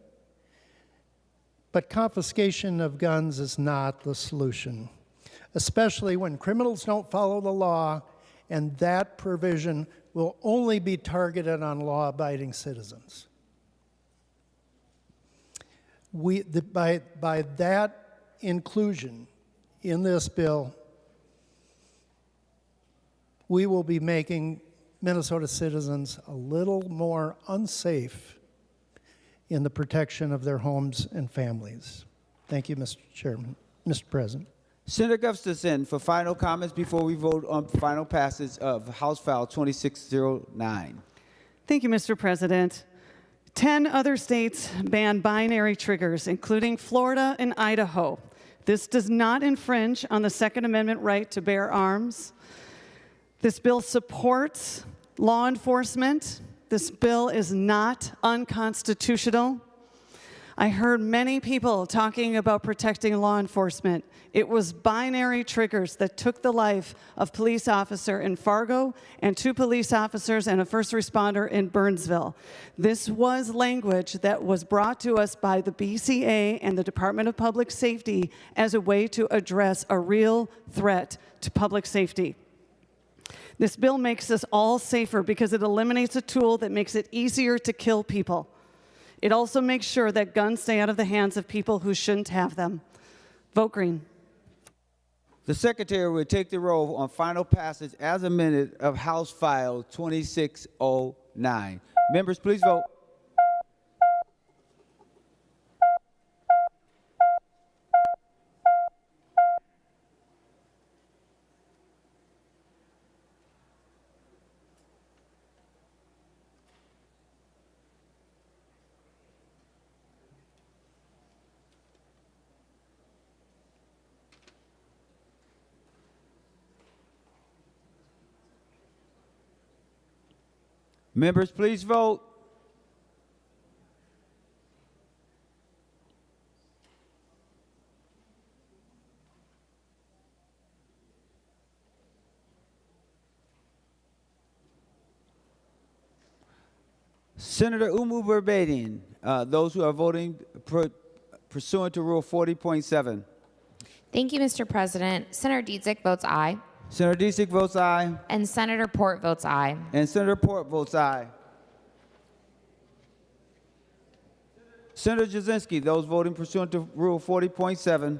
but confiscation of guns is not the solution, especially when criminals don't follow the law, and that provision will only be targeted on law-abiding citizens. By that inclusion in this bill, we will be making Minnesota citizens a little more unsafe in the protection of their homes and families. Thank you, Mr. Chairman, Mr. President. Senator Gustafson for final comments before we vote on final passage of House File 2609. Thank you, Mr. President. 10 other states ban binary triggers, including Florida and Idaho. This does not infringe on the Second Amendment right to bear arms. This bill supports law enforcement. This bill is not unconstitutional. I heard many people talking about protecting law enforcement. It was binary triggers that took the life of police officer in Fargo and 2 police officers and a first responder in Burnsville. This was language that was brought to us by the BCA and the Department of Public Safety as a way to address a real threat to public safety. This bill makes us all safer because it eliminates a tool that makes it easier to kill people. It also makes sure that guns stay out of the hands of people who shouldn't have them. Vote green. The Secretary will take the roll on final passage as amended of House File 2609. Members, please vote. Members, please vote. Senator Umu Berbedian, those who are voting pursuant to Rule 40.7. Thank you, Mr. President. Senator Dietzick votes aye. Senator Dietzick votes aye. And Senator Port votes aye. And Senator Port votes aye. Senator Jasinski, those voting pursuant to Rule 40.7.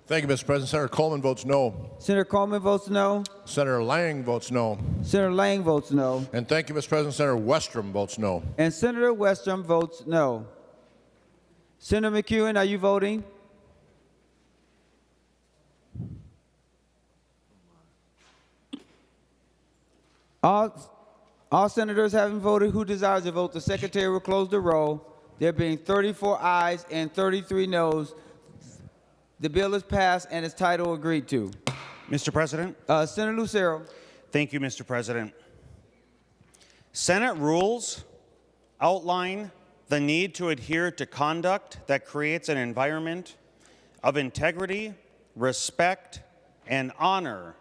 Thank you, Mr. President. Senator Coleman votes no. Senator Coleman votes no. Senator Lang votes no. Senator Lang votes no. And thank you, Mr. President. Senator Westrom votes no. And Senator Westrom votes no. Senator McEwen, are you voting? All senators having voted who desires to vote, the secretary will close the roll. There being 34 ayes and 33 noes, the bill is passed and its title agreed to. Mr. President? Senator Lucero. Thank you, Mr. President. Senate rules outline the need to adhere to conduct that creates an environment of integrity, respect, and honor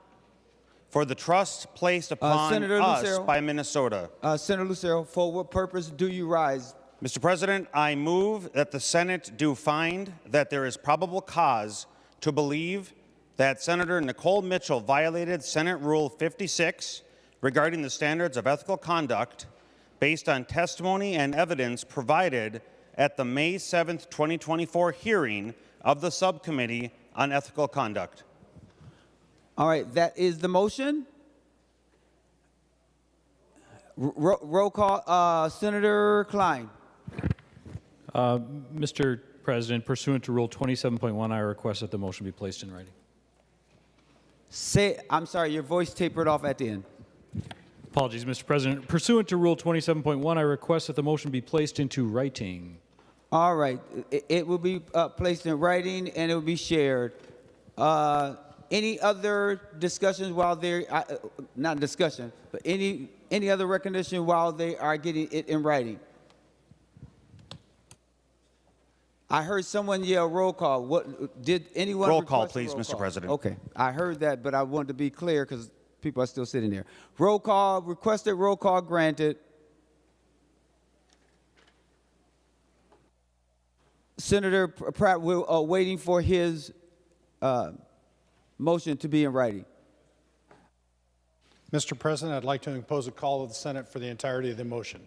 for the trust placed upon Senator us Lucero. by Minnesota. Senator Lucero, for what purpose do you rise? Mr. President, I move that the Senate do find that there is probable cause to believe that Senator Nicole Mitchell violated Senate Rule 56 regarding the standards of ethical conduct based on testimony and evidence provided at the May 7th, 2024 hearing of the Subcommittee on Ethical Conduct. All right, that is the motion. Roll call, Senator Klein. Mr. President, pursuant to Rule 27.1, I request that the motion be placed in writing. I'm sorry, your voice tapered off at the end. Apologies, Mr. President. Pursuant to Rule 27.1, I request that the motion be placed into writing. All right, it will be placed in writing and it will be shared. Any other discussions while they're, not discussion, but any other recognition while they are getting it in writing? I heard someone yell roll call. What did anyone Roll call, request a please, roll Mr. call? President. Okay, I heard that, but I wanted to be clear because people are still sitting there. Roll call, requested roll call granted. Senator Pratt, we're waiting for his motion to be in writing. Mr. President, I'd like to impose a call of the Senate for the entirety of the motion.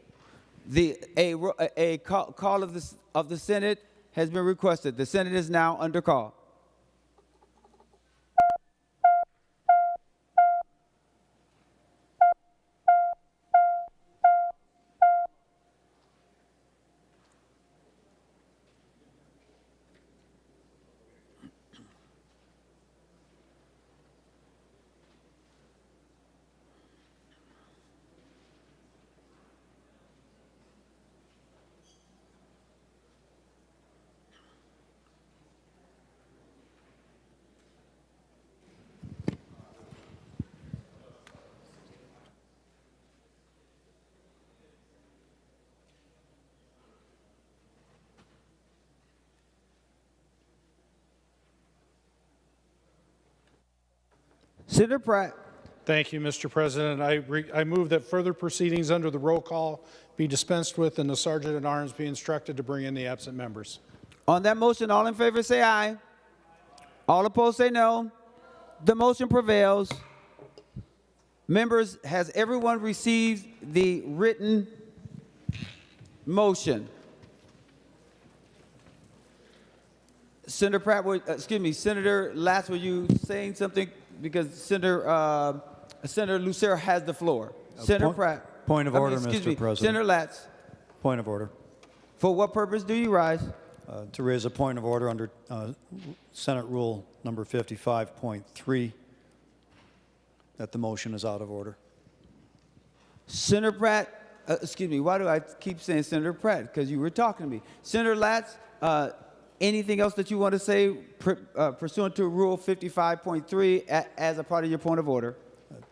A call of the Senate has been requested. The Senate is now under call. Senator Pratt. Thank you, Mr. President. I move that further proceedings under the roll call be dispensed with and the Sergeant at Arms be instructed to bring in the absent members. On that motion, all in favor say aye. All opposed say no. The motion prevails. Members, has everyone received the written motion? Senator Pratt, Senator Latz, were you saying something? Because Senator Lucero has the floor. Senator Pratt. Point of order, Mr. President. Senator Latz. Point of order. For what purpose do you rise? To raise a point of order under Senate Rule number 55.3, that the motion is out of order. Senator Pratt, why do I keep saying Senator Pratt? Because you were talking to me. Senator Latz, anything else that you want to say pursuant to Rule 55.3 as a part of your point of order?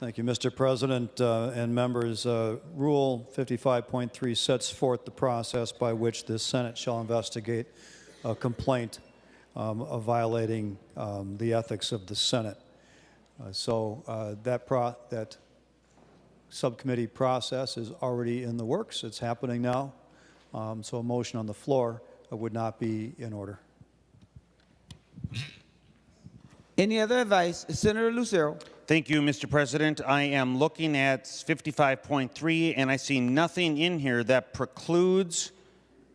Thank you, Mr. President and members. Rule 55.3 sets forth the process by which the Senate shall investigate a complaint of violating the ethics of the Senate. That subcommittee process is already in the works. It's happening now. So a motion on the floor would not be in order. Any other advice? Senator Lucero. Thank you, Mr. President. I am looking at 55.3, and I see nothing in here that precludes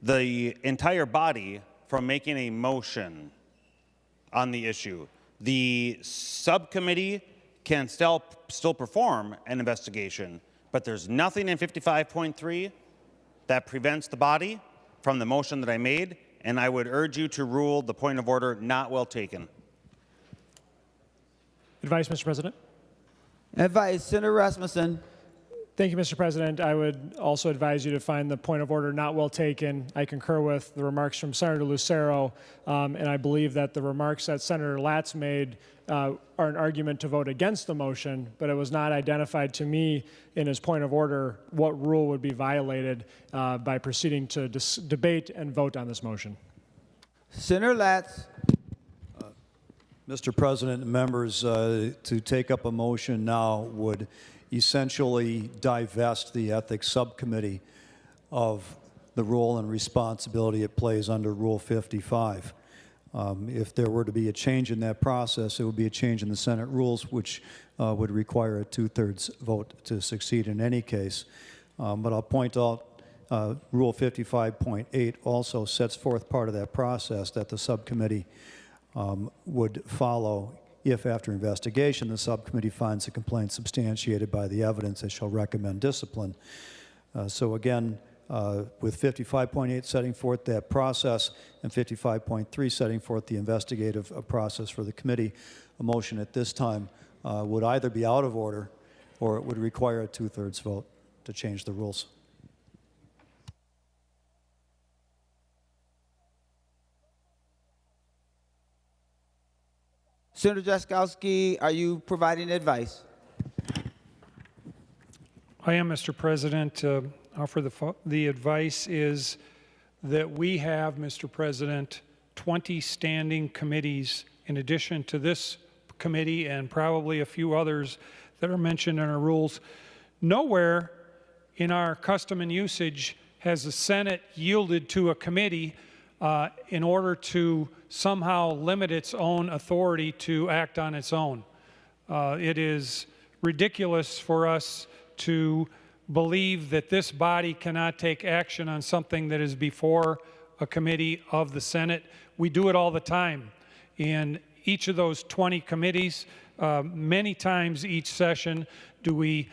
the entire body from making a motion on the issue. The subcommittee can still perform an investigation, but there's nothing in 55.3 that prevents the body from the motion that I made, and I would urge you to rule the point of order not well taken. Advice, Mr. President. Advice, Senator Rasmussen. Thank you, Mr. President. I would also advise you to find the point of order not well taken. I concur with the remarks from Senator Lucero, and I believe that the remarks that Senator Latz made are an argument to vote against the motion, but it was not identified to me in his point of order what rule would be violated by proceeding to debate and vote on this motion. Senator Latz. Mr. President and members, to take up a motion now would essentially divest the Ethics Subcommittee of the role and responsibility it plays under Rule 55. If there were to be a change in that process, it would be a change in the Senate rules, which would require a 2/3 vote to succeed in any case. But I'll point out Rule 55.8 also sets forth part of that process that the subcommittee would follow if, after investigation, the subcommittee finds the complaint substantiated by the evidence, it shall recommend discipline. So again, with 55.8 setting forth that process and 55.3 setting forth the investigative process for the committee, a motion at this time would either be out of order or it would require a 2/3 vote to change the rules. Senator Jaskowski, are you providing advice? I am, Mr. President. The advice is that we have, Mr. President, 20 standing committees in addition to this committee and probably a few others that are mentioned in our rules. Nowhere in our custom and usage has the Senate yielded to a committee in order to somehow limit its own authority to act on its own. It is ridiculous for us to believe that this body cannot take action on something that is before a committee of the Senate. We do it all the time. In each of those 20 committees, many times each session do we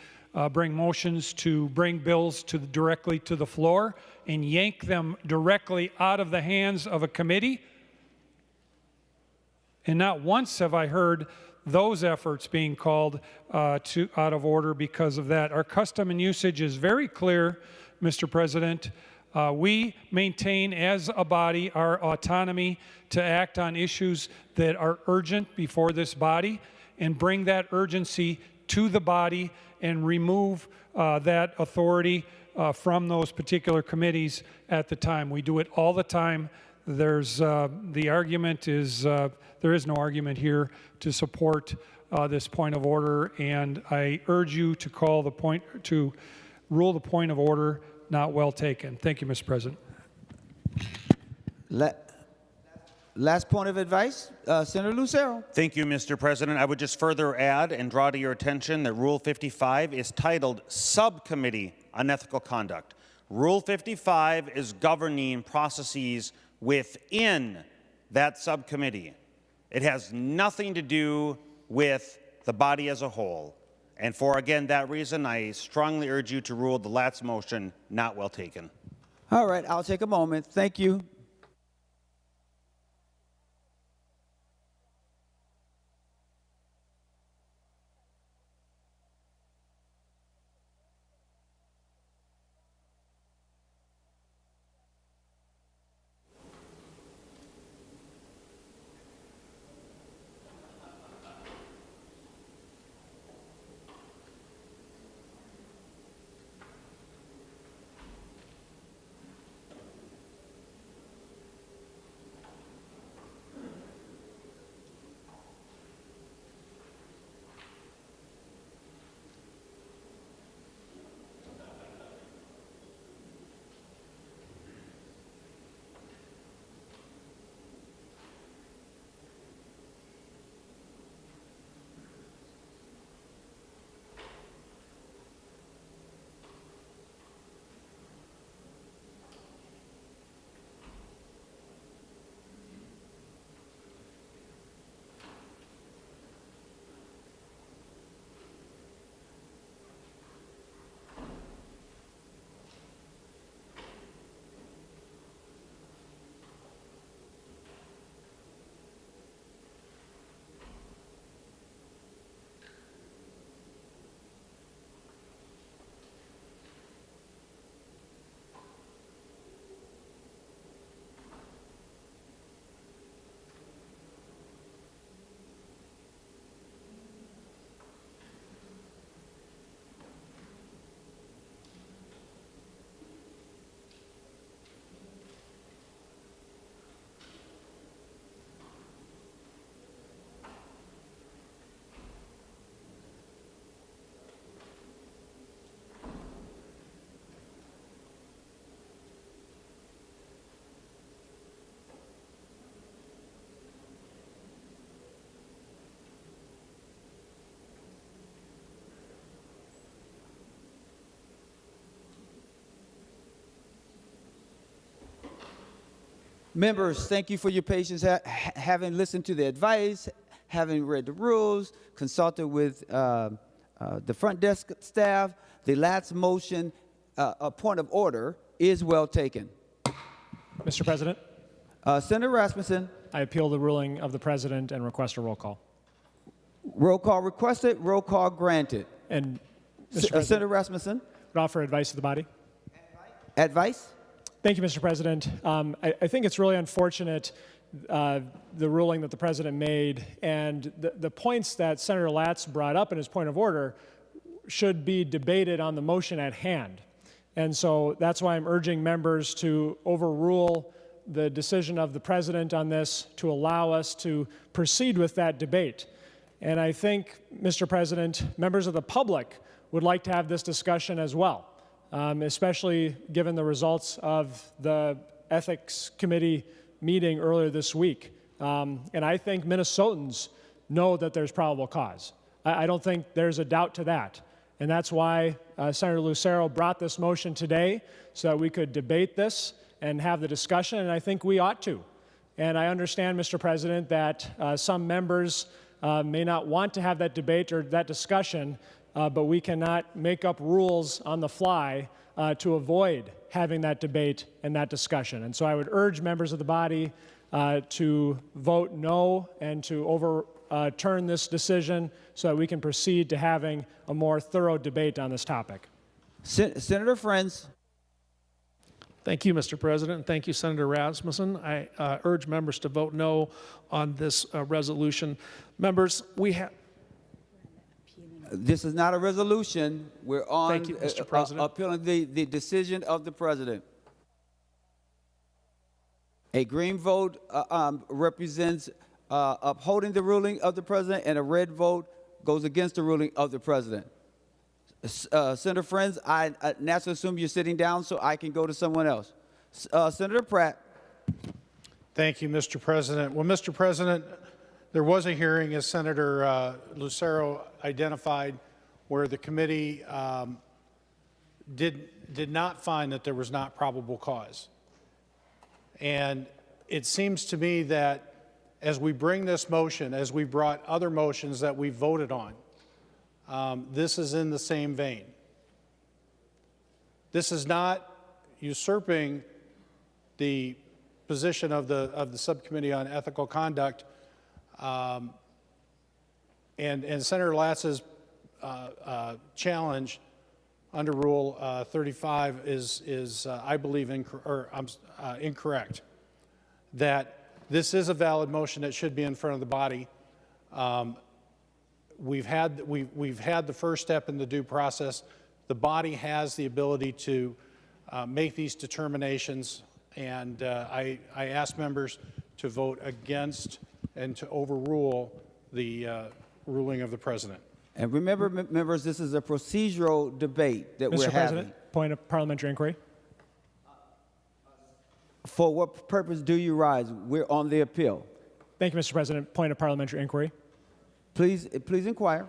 bring motions to bring bills directly to the floor and yank them directly out of the hands of a committee. And not once have I heard those efforts being called out of order because of that. Our custom and usage is very clear, Mr. President. We maintain as a body our autonomy to act on issues that are urgent before this body and bring that urgency to the body and remove that authority from those particular committees at the time. We do it all the time. There's the argument is there is no argument here to support this point of order, and I urge you to rule the point of order not well taken. Thank you, Mr. President. Last point of advice, Senator Lucero. Thank you, Mr. President. I would just further add and draw to your attention that Rule 55 is titled Subcommittee on Ethical Conduct. Rule 55 is governing processes within that subcommittee. It has nothing to do with the body as a whole. And for, again, that reason, I strongly urge you to rule the Latz motion not well taken. All right, I'll take a moment. Thank you. Members, thank you for your patience, having listened to the advice, having read the rules, consulted with the front desk staff. The last motion, a point of order, is well taken. Mr. President, Senator Rasmussen. I appeal the ruling of the president and request a roll call. Roll call requested, roll call granted. And Mr. President, Senator Rasmussen. would offer advice to the body. Advice? Thank you, Mr. President. I think it's really unfortunate, the ruling that the president made, and the points that Senator Latz brought up in his point of order should be debated on the motion at hand. And so that's why I'm urging members to overrule the decision of the president on this to allow us to proceed with that debate. And I think, Mr. President, members of the public would like to have this discussion as well, especially given the results of the Ethics Committee meeting earlier this week. And I think Minnesotans know that there's probable cause. I don't think there's a doubt to that. And that's why Senator Lucero brought this motion today, so that we could debate this and have the discussion, and I think we ought to. And I understand, Mr. President, that some members may not want to have that debate or that discussion, but we cannot make up rules on the fly to avoid having that debate and that discussion. And so I would urge members of the body to vote no and to overturn this decision so that we can proceed to having a more thorough debate on this topic. Senator Friends. Thank you, Mr. President, and thank you, Senator Rasmussen. I urge members to vote no on this resolution. Members, we have... This is not a resolution. We're on Thank you, Mr. President. appealing the decision of the president. A green vote represents upholding the ruling of the president, and a red vote goes against the ruling of the president. Senator Friends, I naturally assume you're sitting down so I can go to someone else. Senator Pratt. Thank you, Mr. President. Well, Mr. President, there was a hearing, as Senator Lucero identified, where the committee did not find that there was not probable cause. And it seems to me that as we bring this motion, as we brought other motions that we voted on, this is in the same vein. This is not usurping the position of the subcommittee on ethical conduct, and Senator Latz's challenge under Rule 35 is I believe incorrect. That this is a valid motion that should be in front of the body. We've had the first step in the due process. The body has the ability to make these determinations, and I ask members to vote against and to overrule the ruling of the president. And remember, members, this is a procedural debate that we're having. Mr. President, point of parliamentary inquiry. For what purpose do you rise? We're on the appeal. Thank you, Mr. President. Point of parliamentary inquiry. Please inquire.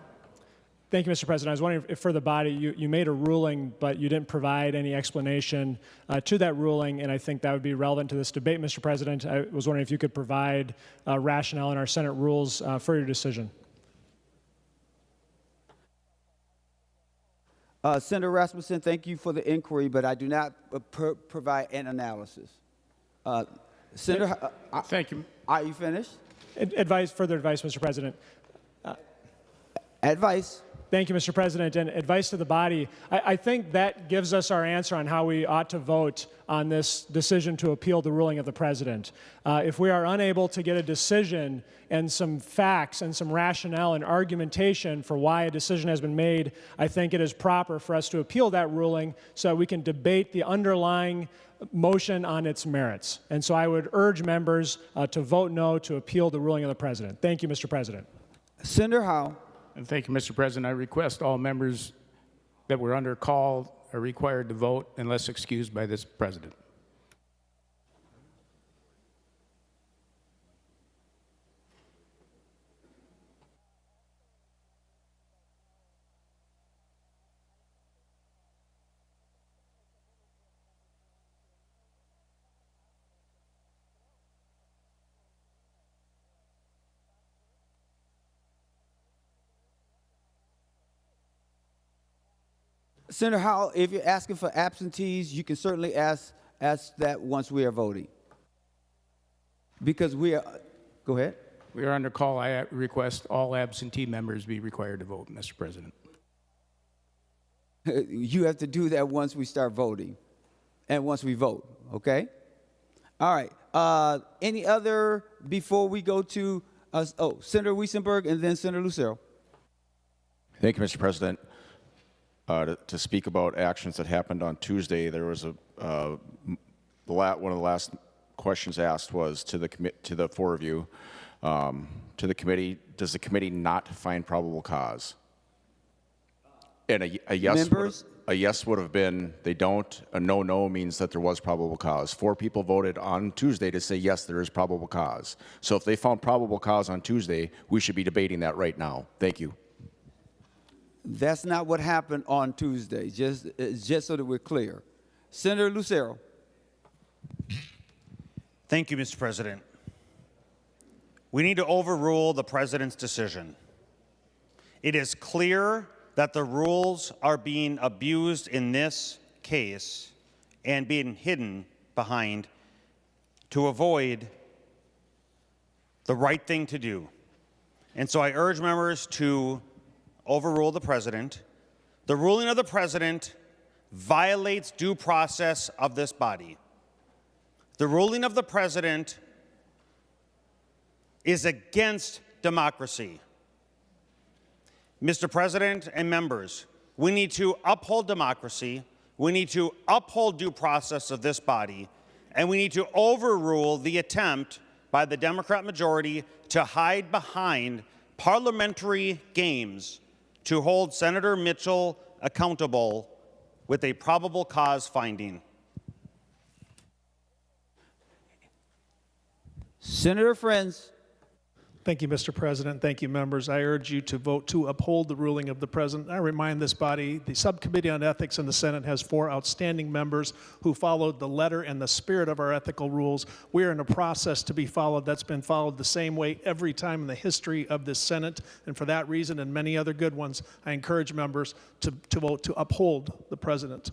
Thank you, Mr. President. I was wondering if for the body, you made a ruling, but you didn't provide any explanation to that ruling, and I think that would be relevant to this debate, Mr. President. I was wondering if you could provide rationale in our Senate rules for your decision. Senator Rasmussen, thank you for the inquiry, but I do not provide an analysis. Senator, thank you. Are you finished? Further advice, Mr. President. Advice. Thank you, Mr. President, and advice to the body. I think that gives us our answer on how we ought to vote on this decision to appeal the ruling of the president. If we are unable to get a decision and some facts and some rationale and argumentation for why a decision has been made, I think it is proper for us to appeal that ruling so that we can debate the underlying motion on its merits. And so I would urge members to vote no to appeal the ruling of the president. Thank you, Mr. President. Senator Howe. And thank you, Mr. President. I request all members that were under call are required to vote unless excused by this president. Senator Howell, if you're asking for absentees, you can certainly ask that once we are voting. Because we are, go ahead. We are under call. I request all absentee members be required to vote, Mr. President. You have to do that once we start voting and once we vote, okay? All right. Any other before we go to, Senator Wiesenberg and then Senator Lucero. Thank you, Mr. President. To speak about actions that happened on Tuesday, there was one of the last questions asked was to the four of you, to the committee. Does the committee not find probable cause? And a yes would have been they don't. A no means that there was probable cause. 4 people voted on Tuesday to say yes, there is probable cause. So if they found probable cause on Tuesday, we should be debating that right now. Thank you. That's not what happened on Tuesday, just so that we're clear. Senator Lucero. Thank you, Mr. President. We need to overrule the president's decision. It is clear that the rules are being abused in this case and being hidden behind to avoid the right thing to do. And so I urge members to overrule the president. The ruling of the president violates due process of this body. The ruling of the president is against democracy. Mr. President and members, we need to uphold democracy, we need to uphold due process of this body, and we need to overrule the attempt by the Democrat majority to hide behind parliamentary games to hold Senator Mitchell accountable with a probable cause finding. Senator Friends. Thank you, Mr. President. Thank you, members. I urge you to vote to uphold the ruling of the President. I remind this body, the Subcommittee on Ethics in the Senate has 4 outstanding members who followed the letter and the spirit of our ethical rules. We are in a process to be followed that's been followed the same way every time in the history of this Senate. And for that reason and many other good ones, I encourage members to vote to uphold the President.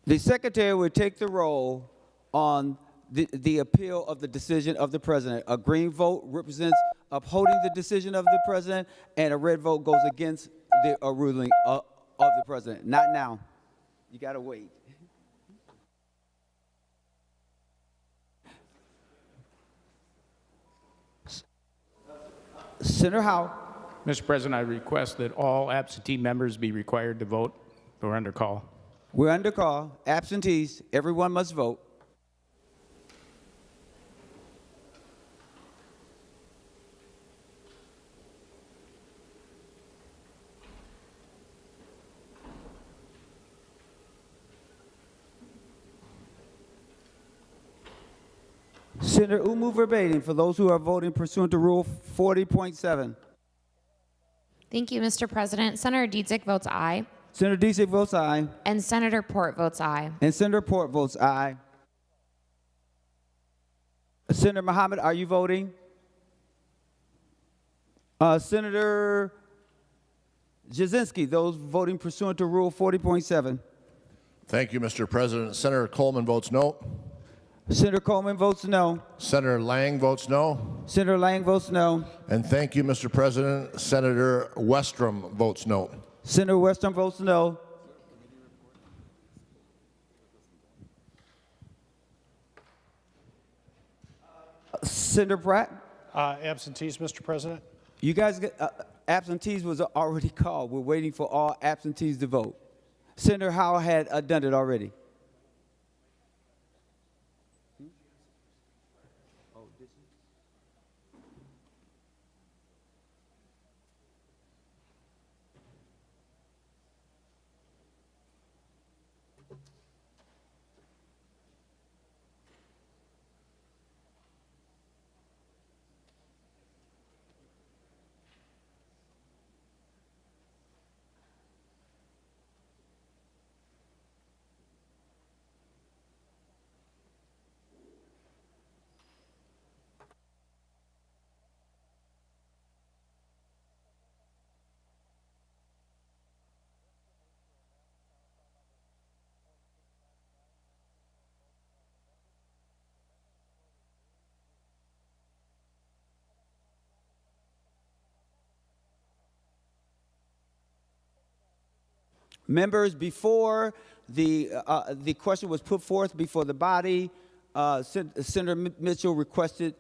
The Secretary will take the roll on the appeal of the decision of the president. A green vote represents upholding the decision of the president, and a red vote goes against the ruling of the president. Not now. You got to wait. Senator Howell. Mr. President, I request that all absentee members be required to vote. We're under call. We're under call. Absentees, everyone must vote. Senator Umu verbatim for those who are voting pursuant to Rule 40.7. Thank you, Mr. President. Senator Dietzick votes aye. Senator Dietzick votes aye. And Senator Port votes aye. And Senator Port votes aye. Senator Muhammad, are you voting? Senator Jasinski, those voting pursuant to Rule 40.7. Thank you, Mr. President. Senator Coleman votes no. Senator Coleman votes no. Senator Lang votes no. Senator Lang votes no. And thank you, Mr. President. Senator Westrom votes no. Senator Westrom votes no. Senator Pratt? Absentees, Mr. President. You guys, absentees was already called. We're waiting for all absentees to vote. Senator Howell had done it already. Members, before the question was put forth before the body, Senator Mitchell requested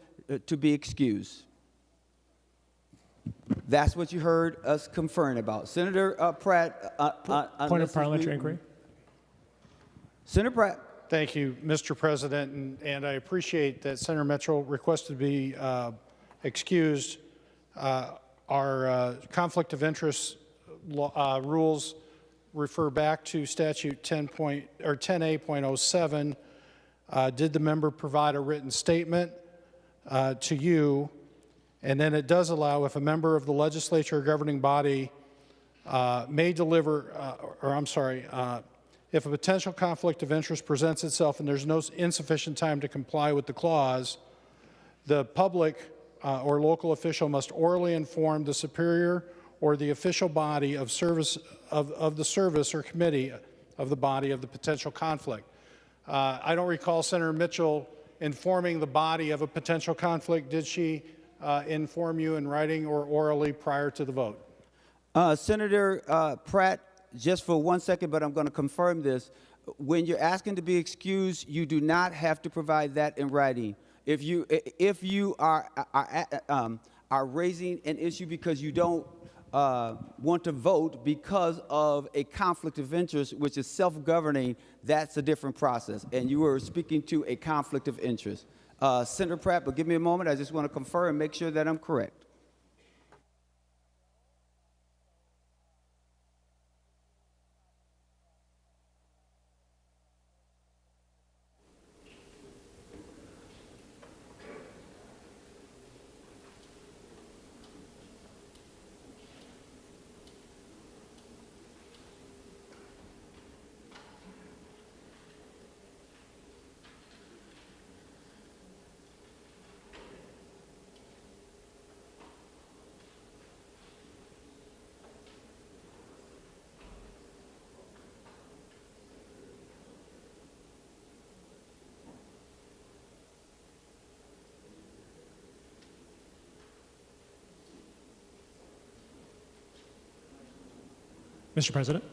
to be excused. That's what you heard us conferring about. Senator Pratt. Point of parliamentary inquiry. Senator Pratt. Thank you, Mr. President, and I appreciate that Senator Mitchell requested to be excused. Our conflict of interest rules refer back to statute 10A.07. Did the member provide a written statement to you? And then it does allow, if a member of the legislature or governing body may deliver, if a potential conflict of interest presents itself and there's no insufficient time to comply with the clause, the public or local official must orally inform the superior or the official body of service of the service or committee of the body of the potential conflict. I don't recall Senator Mitchell informing the body of a potential conflict. Did she inform you in writing or orally prior to the vote? Senator Pratt, just for 1 second, but I'm going to confirm this. When you're asking to be excused, you do not have to provide that in writing. If you are raising an issue because you don't want to vote because of a conflict of interest, which is self-governing, that's a different process. And you were speaking to a conflict of interest. Senator Pratt, but give me a moment. I just want to confirm and make sure that I'm correct. Mr. President.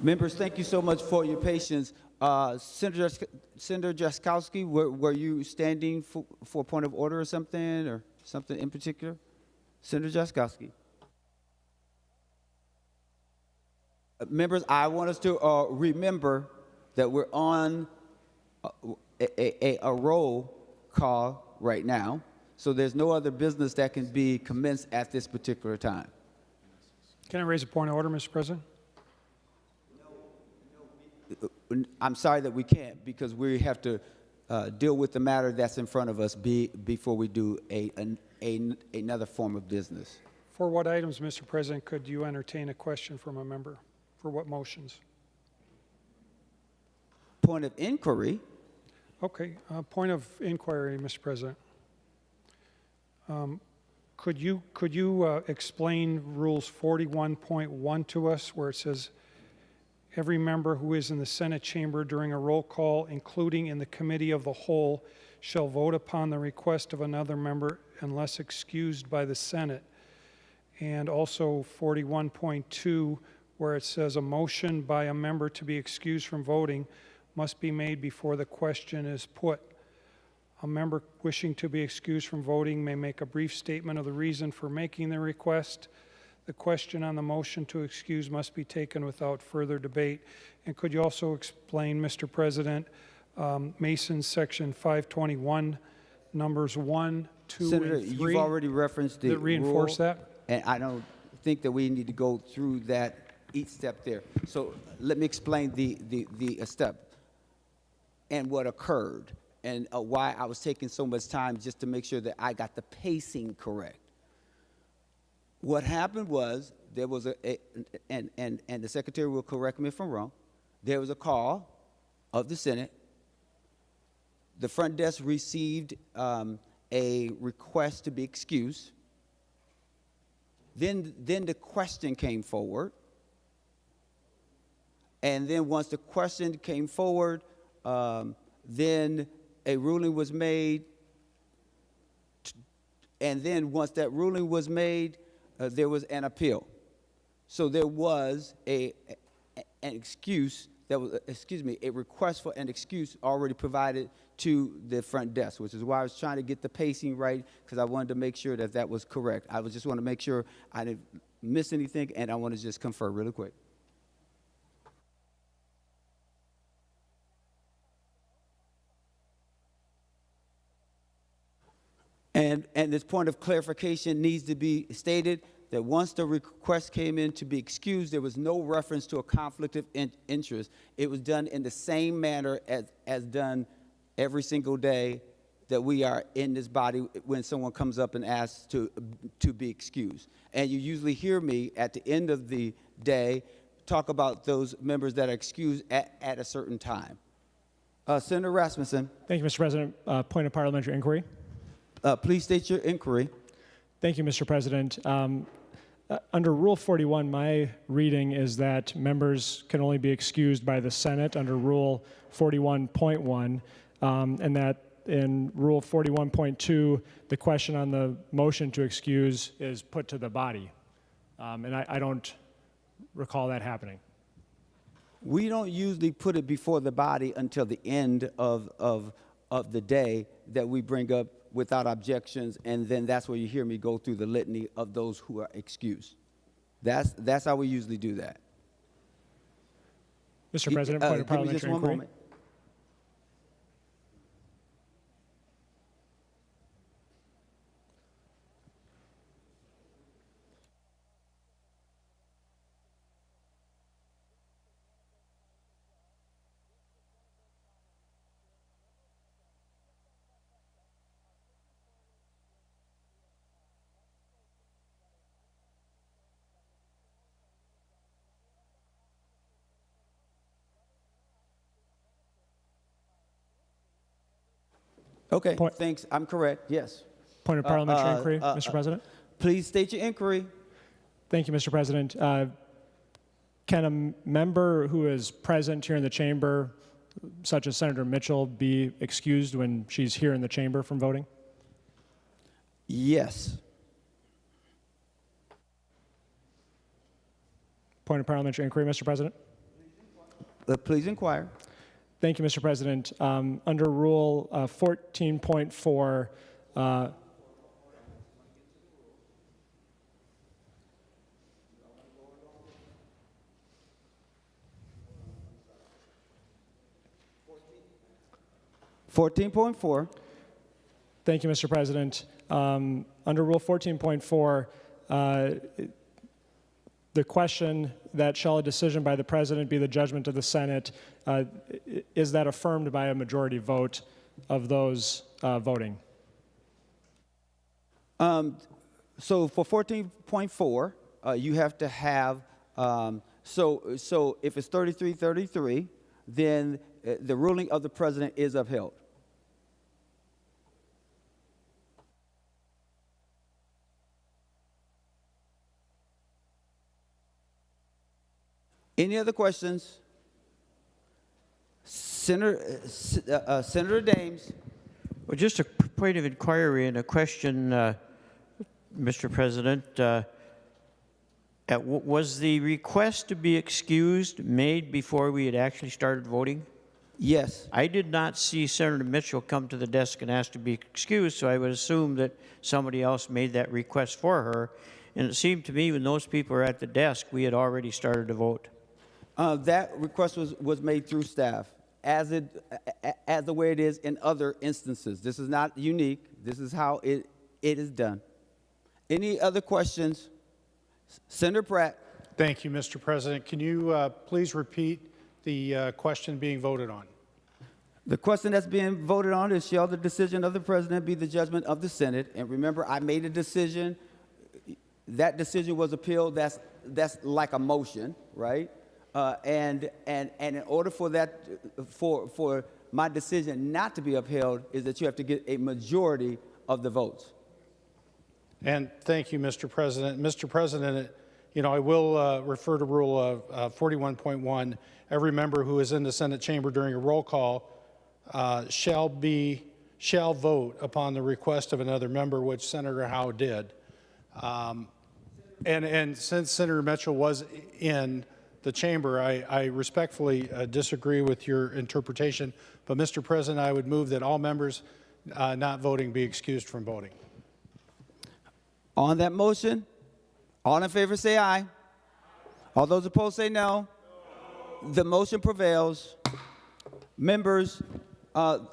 Members, thank you so much for your patience. Senator Jaskowski, were you standing for a point of order or something in particular? Senator Jaskowski. Members, I want us to remember that we're on a roll call right now, so there's no other business that can be commenced at this particular time. Can I raise a point of order, Mr. President? I'm sorry that we can't, because we have to deal with the matter that's in front of us before we do another form of business. For what items, Mr. President, could you entertain a question from a member? For what motions? Point of inquiry. Okay, point of inquiry, Mr. President. Could you explain Rules 41.1 to us, where it says every member who is in the Senate chamber during a roll call, including in the committee of the whole, shall vote upon the request of another member unless excused by the Senate? And also 41.2, where it says a motion by a member to be excused from voting must be made before the question is put. A member wishing to be excused from voting may make a brief statement of the reason for making the request. The question on the motion to excuse must be taken without further debate. And could you also explain, Mr. President, Mason's section 521, numbers 1, 2, Senator, and 3? you've already referenced the that reinforce rule, that? and I don't think that we need to go through that each step there. So let me explain the step and what occurred, and why I was taking so much time just to make sure that I got the pacing correct. What happened was there was and the secretary will correct me if I'm wrong, there was a call of the Senate. The front desk received a request to be excused. Then the question came forward. And then once the question came forward, then a ruling was made. And then once that ruling was made, there was an appeal. So there was an excuse that was, a request for an excuse already provided to the front desk, which is why I was trying to get the pacing right, because I wanted to make sure that that was correct. I just want to make sure I didn't miss anything, and I want to just confer really quick. And this point of clarification needs to be stated that once the request came in to be excused, there was no reference to a conflict of interest. It was done in the same manner as done every single day that we are in this body when someone comes up and asks to be excused. And you usually hear me at the end of the day talk about those members that are excused at a certain time. Senator Rasmussen. Thank you, Mr. President. Point of parliamentary inquiry. Please state your inquiry. Thank you, Mr. President. Under Rule 41, my reading is that members can only be excused by the Senate under Rule 41.1, and that in Rule 41.2, the question on the motion to excuse is put to the body. And I don't recall that happening. We don't usually put it before the body until the end of the day that we bring up without objections, and then that's where you hear me go through the litany of those who are excused. That's how we usually do that. Mr. President, point of parliamentary just one inquiry. moment. Okay, thanks. I'm correct, yes. Point of parliamentary inquiry, Mr. President. Please state your inquiry. Thank you, Mr. President. Can a member who is present here in the chamber, such as Senator Mitchell, be excused when she's here in the chamber from voting? Yes. Point of parliamentary inquiry, Mr. President. Please inquire. Thank you, Mr. President. Under Rule 14.4, 14.4. Thank you, Mr. President. Under Rule 14.4, the question that shall a decision by the President be the judgment of the Senate, is that affirmed by a majority vote of those voting? So for 14.4, you have to have, so if it's 33-33, then the ruling of the President is upheld. Any other questions? Senator Dames. Well, just a point of inquiry and a question, Mr. President. Was the request to be excused made before we had actually started voting? Yes. I did not see Senator Mitchell come to the desk and ask to be excused, so I would assume that somebody else made that request for her. And it seemed to me when those people were at the desk, we had already started to vote. That request was made through staff, as the way it is in other instances. This is not unique. This is how it is done. Any other questions? Senator Pratt. Thank you, Mr. President. Can you please repeat the question being voted on? The question that's being voted on is, shall the decision of the President be the judgment of the Senate? And remember, I made a decision. That decision was appealed. That's like a motion, right? And in order for that, for my decision not to be upheld, is that you have to get a majority of the votes. And thank you, Mr. President. Mr. President, you know, I will refer to Rule 41.1. Every member who is in the Senate chamber during a roll call shall vote upon the request of another member, which Senator Howe did. And since Senator Mitchell was in the chamber, I respectfully disagree with your interpretation. But, Mr. President, I would move that all members not voting be excused from voting. On that motion, all in favor say aye. All those opposed say no. The motion prevails. Members, the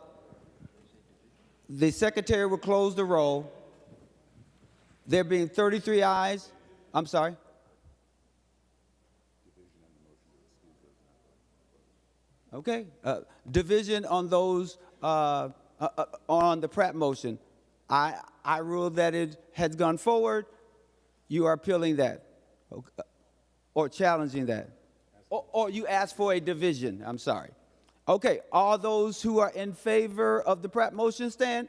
secretary will close the roll. There being 33 ayes, I'm sorry. Okay, division on those, on the Pratt motion. I rule that it has gone forward. You are appealing that, okay, or challenging that, or you ask for a division, I'm sorry. Okay, all those who are in favor of the Pratt motion stand.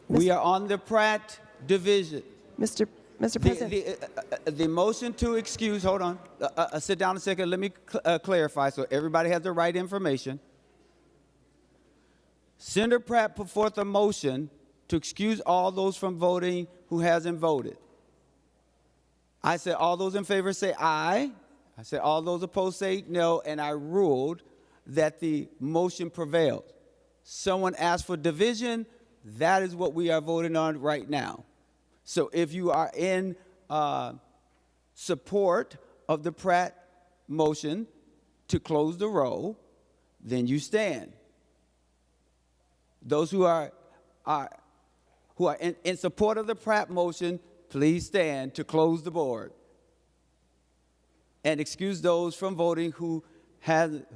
We are on the Pratt division. Mr. President. The motion to excuse, hold on, sit down a second, let me clarify so everybody has the right information. Senator Pratt put forth a motion to excuse all those from voting who hasn't voted. I said all those in favor say aye. I said all those opposed say no, and I ruled that the motion prevailed. Someone asked for division. That is what we are voting on right now. So if you are in support of the Pratt motion to close the roll, then you stand. Those who are in support of the Pratt motion, please stand to close the board. And excuse those from voting who hasn't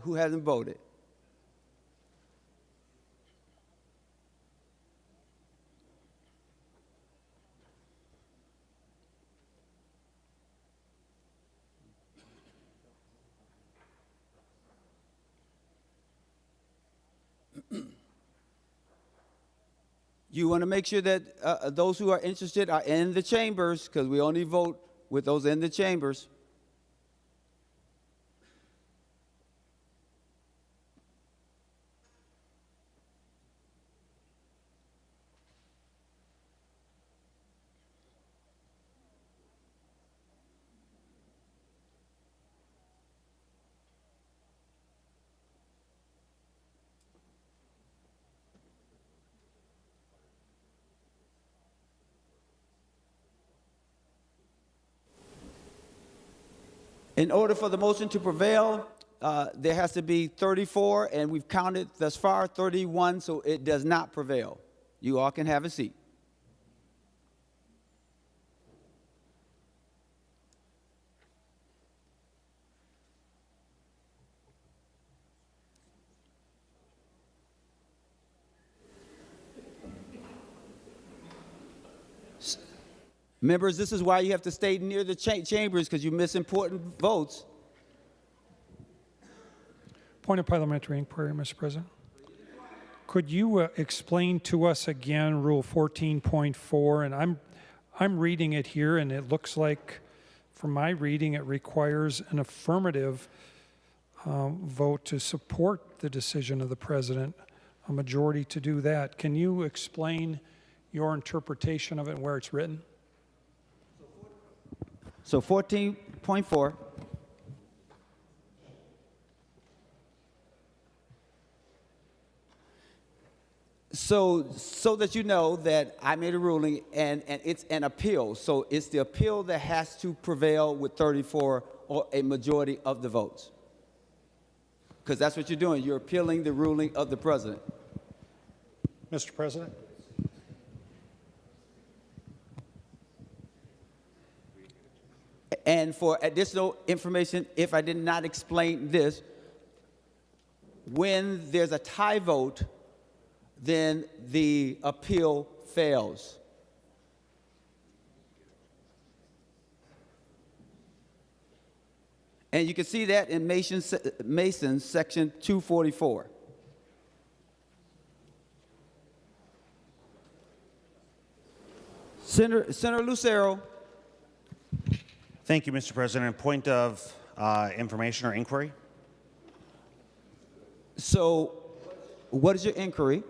voted. You want to make sure that those who are interested are in the chambers, because we only vote with those in the chambers. In order for the motion to prevail, there has to be 34, and we've counted thus far 31, so it does not prevail. You all can have a seat. Members, this is why you have to stay near the chambers, because you miss important votes. Point of parliamentary inquiry, Mr. President. Could you explain to us again Rule 14.4? And I'm reading it here, and it looks like, from my reading, it requires an affirmative vote to support the decision of the president, a majority to do that. Can you explain your interpretation of it and where it's written? So 14.4. So that you know that I made a ruling and it's an appeal. So it's the appeal that has to prevail with 34 or a majority of the votes. Because that's what you're doing. You're appealing the ruling of the president. Mr. President? And for additional information, if I did not explain this, when there's a tie vote, then the appeal fails. And you can see that in Mason's section 244. Senator Lucero. Thank you, Mr. President. Point of information or inquiry? So, what is your inquiry?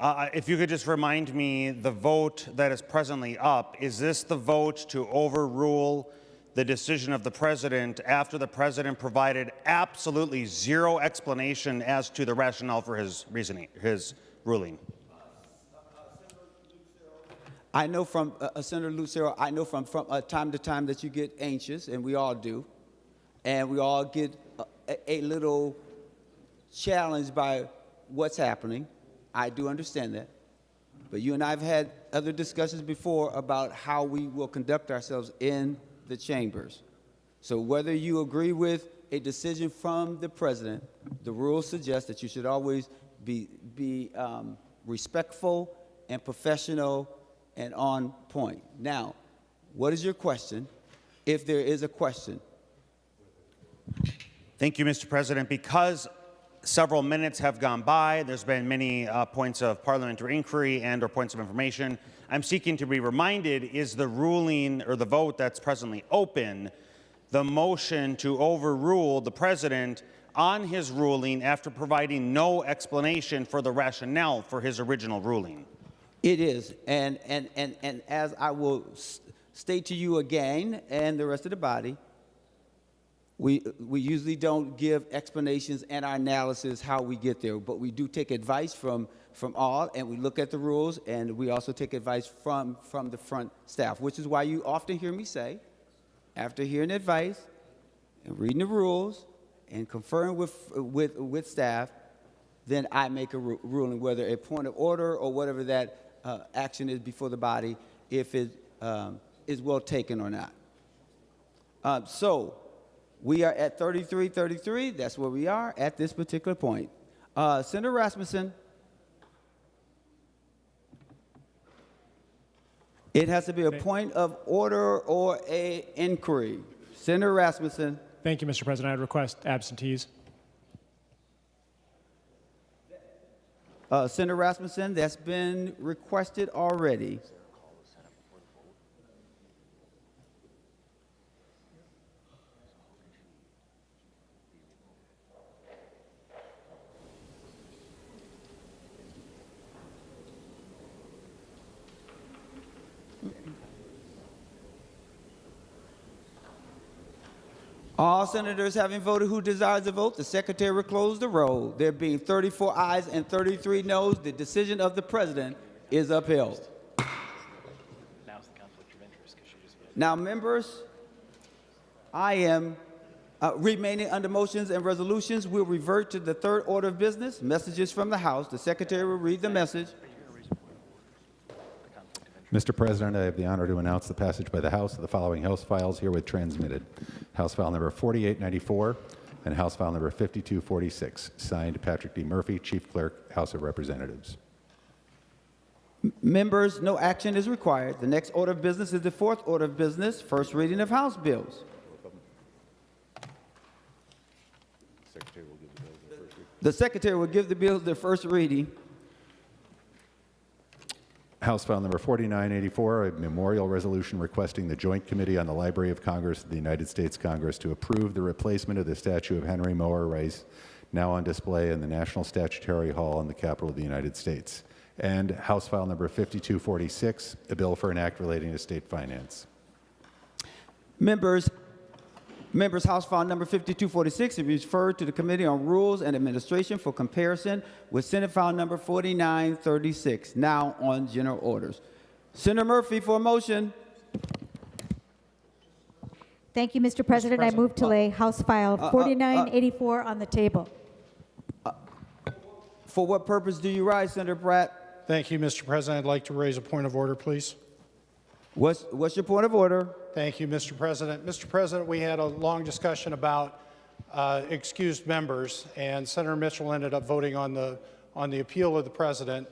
If you could just remind me, the vote that is presently up, is this the vote to overrule the decision of the president after the president provided absolutely zero explanation as to the rationale for his reasoning, his ruling? I know from Senator Lucero, I know from time to time that you get anxious, and we all do, and we all get a little challenged by what's happening. I do understand that, but you and I have had other discussions before about how we will conduct ourselves in the chambers. So whether you agree with a decision from the president, the rules suggest that you should always be respectful and professional and on point. Now, what is your question, if there is a question? Thank you, Mr. President. Because several minutes have gone by, there's been many points of parliamentary inquiry and or points of information. I'm seeking to be reminded, is the ruling or the vote that's presently open the motion to overrule the president on his ruling after providing no explanation for the rationale for his original ruling? It is, and as I will state to you again and the rest of the body, we usually don't give explanations and our analysis how we get there, but we do take advice from all, and we look at the rules, and we also take advice from the front staff, which is why you often hear me say, after hearing advice and reading the rules and conferring with staff, then I make a ruling, whether a point of order or whatever that action is before the body, if it is well taken or not. So we are at 33. That's where we are at this particular point. Senator Rasmussen. It has to be a point of order or an inquiry. Senator Rasmussen. Thank you, Mr. President. I'd request absentees. Senator Rasmussen, that's been requested already. All senators having voted who desires to vote, the secretary will close the roll. There being 34 ayes and 33 noes, the decision of the president is upheld. Now, members, I am remaining under motions and resolutions. We'll revert to the third order of business, messages from the House. The Secretary will read the message. Mr. President, I have the honor to announce the passage by the House of the following House files herewith transmitted. House File Number 4894 and House File Number 5246. Signed, Patrick D. Murphy, Chief Clerk, House of Representatives. Members, no action is required. The next order of business is the fourth order of business, first reading of House bills. The Secretary will give the bills their first reading. House File Number 4984, a memorial resolution requesting the Joint Committee on the Library of Congress of the United States Congress to approve the replacement of the statue of Henry Mower Rice, now on display in the National Statuary Hall in the Capitol of the United States. And House File Number 5246, a bill for an act relating to state finance. Members, House File Number 5246 is referred to the Committee on Rules and Administration for comparison with Senate File Number 4936, now on general orders. Senator Murphy for a motion. Thank you, Mr. President. I move to lay House File 4984 on the table. For what purpose do you rise, Senator Pratt? Thank you, Mr. President. I'd like to raise a point of order, please. What's your point of order? Thank you, Mr. President. Mr. President, we had a long discussion about excused members, and Senator Mitchell ended up voting on the appeal of the president.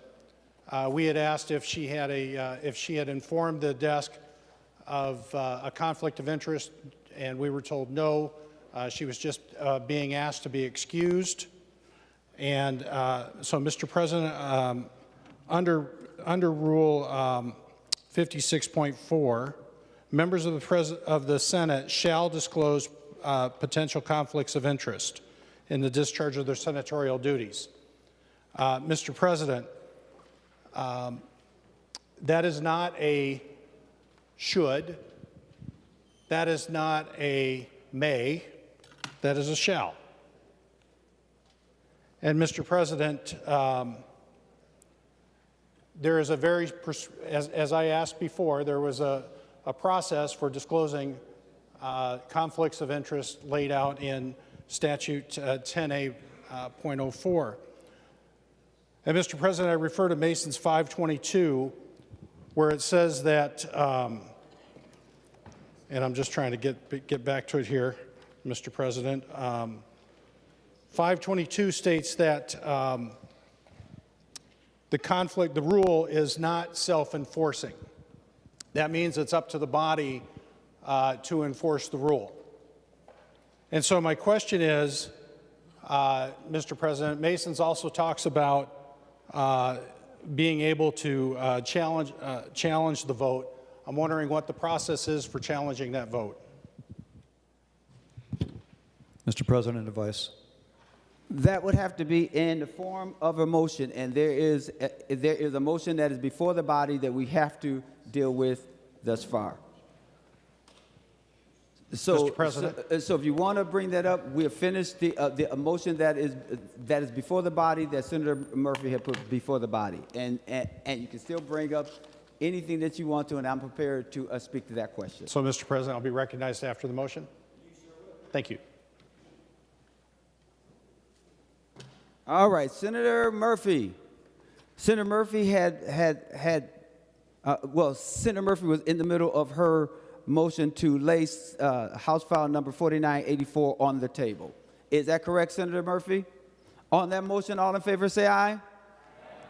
We had asked if she had informed the desk of a conflict of interest, and we were told no. She was just being asked to be excused. And so, Mr. President, under Rule 56.4, members of the Senate shall disclose potential conflicts of interest in the discharge of their senatorial duties. Mr. President, that is not a should, that is not a may, that is a shall. And Mr. President, there is a very, as I asked before, there was a process for disclosing conflicts of interest laid out in Statute 10A.04. And Mr. President, I refer to Mason's 522, where it says that, and I'm just trying to get back to it here, Mr. President. 522 states that the rule is not self-enforcing. That means it's up to the body to enforce the rule. And so my question is, Mr. President, Mason's also talks about being able to challenge the vote. I'm wondering what the process is for challenging that vote. Mr. President, advice. That would have to be in the form of a motion, and there is a motion that is before the body that we have to deal with thus far. So, Mr. President. So if you want to bring that up, we have finished the motion that is before the body that Senator Murphy had put before the body, and you can still bring up anything that you want to, and I'm prepared to speak to that question. So, Mr. President, I'll be recognized after the motion. Thank you. All right, Senator Murphy. Senator Murphy Senator Murphy was in the middle of her motion to lay House File Number 4984 on the table. Is that correct, Senator Murphy? On that motion, all in favor say aye.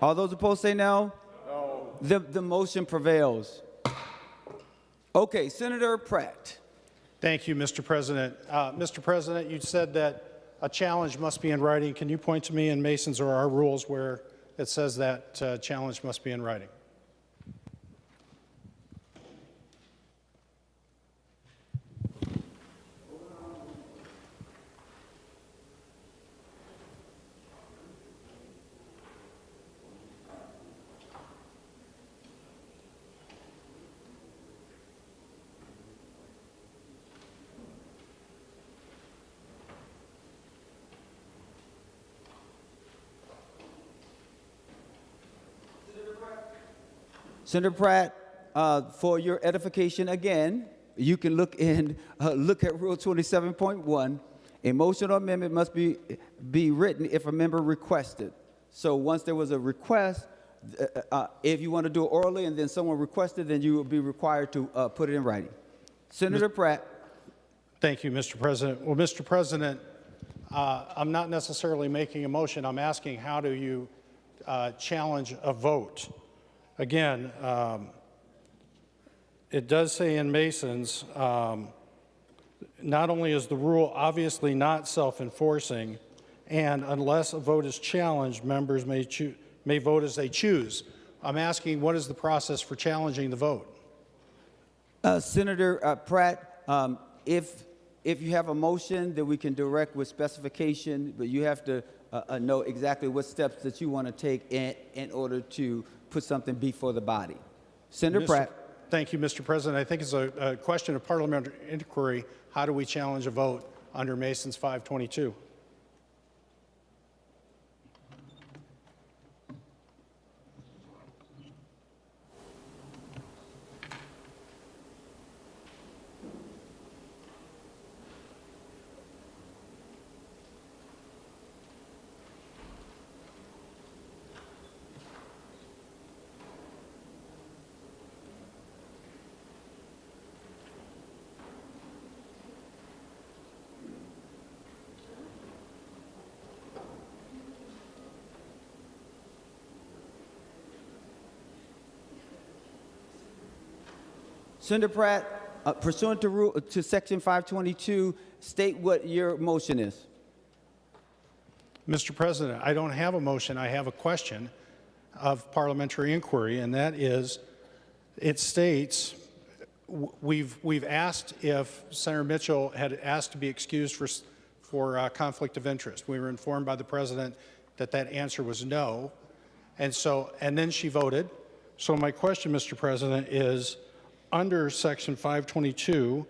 All those opposed say no. No. The motion prevails. Okay, Senator Pratt. Thank you, Mr. President. Mr. President, you said that a challenge must be in writing. Can you point to me in Mason's or our rules where it says that challenge must be in writing? Senator Pratt, for your edification again, you can look at Rule 27.1. A motion or amendment must be written if a member requested. So once there was a request, if you want to do it orally and then someone requested, then you will be required to put it in writing. Senator Pratt. Thank you, Mr. President. Well, Mr. President, I'm not necessarily making a motion. I'm asking how do you challenge a vote? Again, it does say in Mason's, not only is the rule obviously not self-enforcing, and unless a vote is challenged, members may vote as they choose. I'm asking, what is the process for challenging the vote? Senator Pratt, if you have a motion that we can direct with specification, but you have to know exactly what steps that you want to take in order to put something before the body. Senator Pratt. Thank you, Mr. President. I think it's a question of parliamentary inquiry. How do we challenge a vote under Mason's 522? Senator Pratt, pursuant to Section 522, state what your motion is. Mr. President, I don't have a motion. I have a question of parliamentary inquiry, and that is, it states, we've asked if Senator Mitchell had asked to be excused for conflict of interest. We were informed by the President that that answer was no, and then she voted. So my question, Mr. President, is, under Section 522,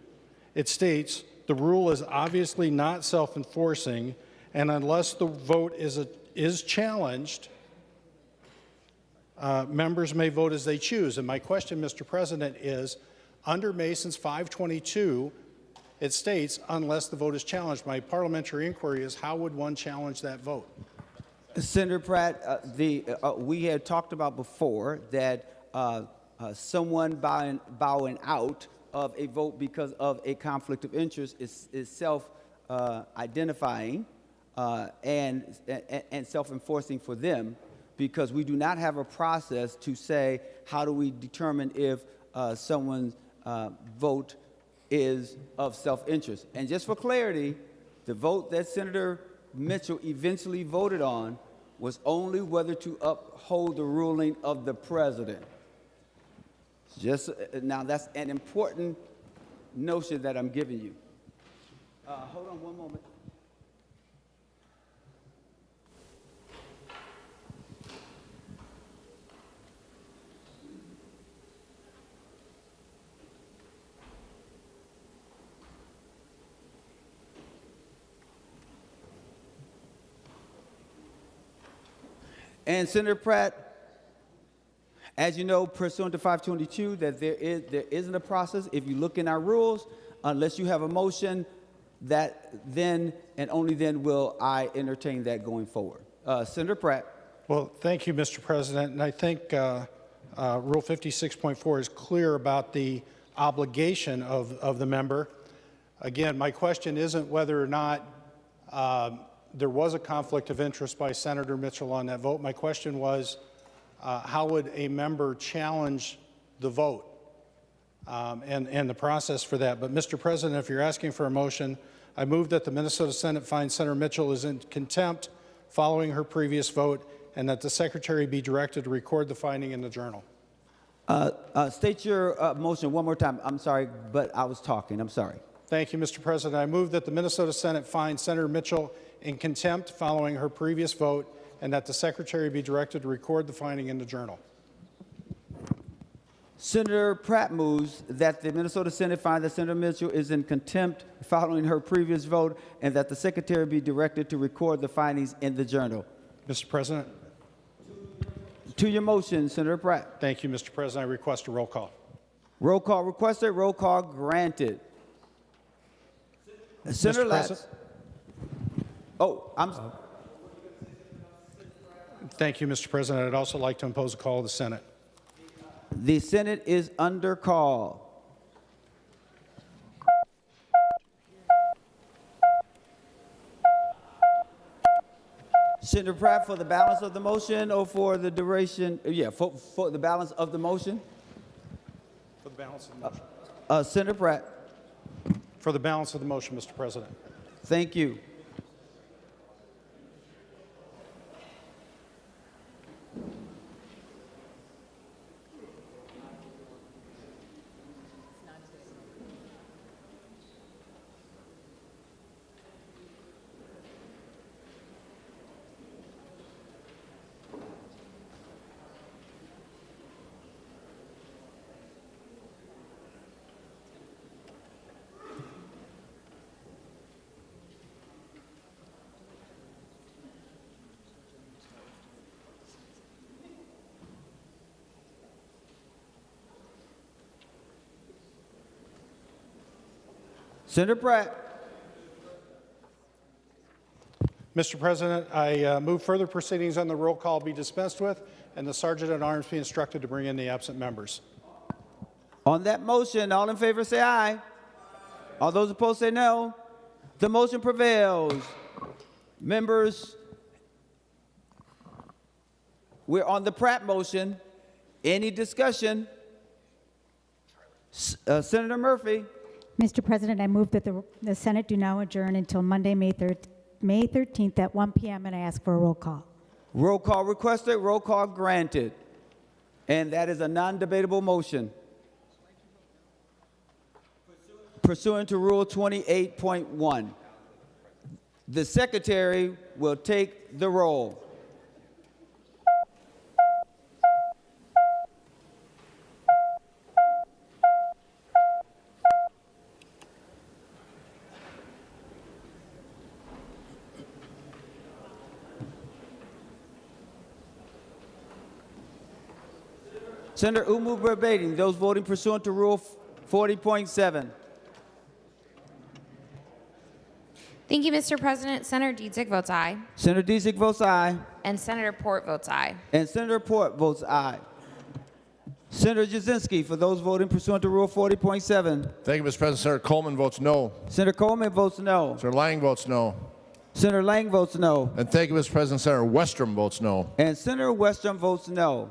it states, the rule is obviously not self-enforcing, and unless the vote is challenged, members may vote as they choose. And my question, Mr. President, is, under Mason's 522, it states, unless the vote is challenged. My parliamentary inquiry is, how would one challenge that vote? Senator Pratt, we had talked about before that someone bowing out of a vote because of a conflict of interest is self-identifying and self-enforcing for them, because we do not have a process to say how do we determine if someone's vote is of self-interest. And just for clarity, the vote that Senator Mitchell eventually voted on was only whether to uphold the ruling of the President. Just now, that's an important notion that I'm giving you. Hold on one moment. And Senator Pratt, as you know, pursuant to 522, that there isn't a process. If you look in our rules, unless you have a motion, that then and only then will I entertain that going forward. Senator Pratt. Well, thank you, Mr. President. And I think Rule 56.4 is clear about the obligation of the member. Again, my question isn't whether or not there was a conflict of interest by Senator Mitchell on that vote. My question was, how would a member challenge the vote and the process for that? But, Mr. President, if you're asking for a motion, I move that the Minnesota Senate find Senator Mitchell is in contempt following her previous vote, and that the Secretary be directed to record the finding in the Journal. State your motion one more time. I'm sorry, but I was talking. I'm sorry. Thank you, Mr. President. I move that the Minnesota Senate find Senator Mitchell in contempt following her previous vote, and that the Secretary be directed to record the finding in the Journal. Senator Pratt moves that the Minnesota Senate find that Senator Mitchell is in contempt following her previous vote, and that the Secretary be directed to record the findings in the Journal. Mr. President. To your motion, Senator Pratt. Thank you, Mr. President. I request a roll call. Roll call requested. Roll call granted. Senator Latz. Oh, Thank you, Mr. President. I'd also like to impose a call of the Senate. The Senate is under call. Senator Pratt for the balance of the motion or for the duration? Yeah, for the balance of the motion. For the balance of the motion. Senator Pratt. For the balance of the motion, Mr. President. Thank you. Senator Pratt. Mr. President, I move further proceedings on the roll call be dispensed with and the Sergeant at Arms be instructed to bring in the absent members. On that motion, all in favor say aye. All those opposed say no. The motion prevails. Members, we're on the Pratt motion. Any discussion? Senator Murphy. Mr. President, I move that the Senate do now adjourn until Monday, May 13th at 1 p.m. and I ask for a roll call. Roll call requested, roll call granted. And that is a non-debatable motion. Pursuant to Rule 28.1, the Secretary will take the roll. Senator Umu Berbating, those voting pursuant to Rule 40.7. Thank you, Mr. President. Senator Dietzick votes aye. Senator Dietzick votes aye. And Senator Port votes aye. And Senator Port votes aye. Senator Jasinski, for those voting pursuant to Rule 40.7. Thank you, Mr. President. Senator Coleman votes no. Senator Coleman votes no. Senator Lang votes no. Senator Lang votes no. And thank you, Mr. President. Senator Westrom votes no. And Senator Westrom votes no.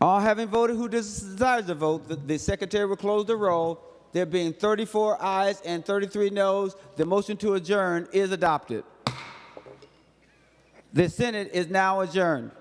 All having voted who desires to vote, the Secretary will close the roll. There being 34 ayes and 33 noes, the motion to adjourn is adopted. The Senate is now adjourned.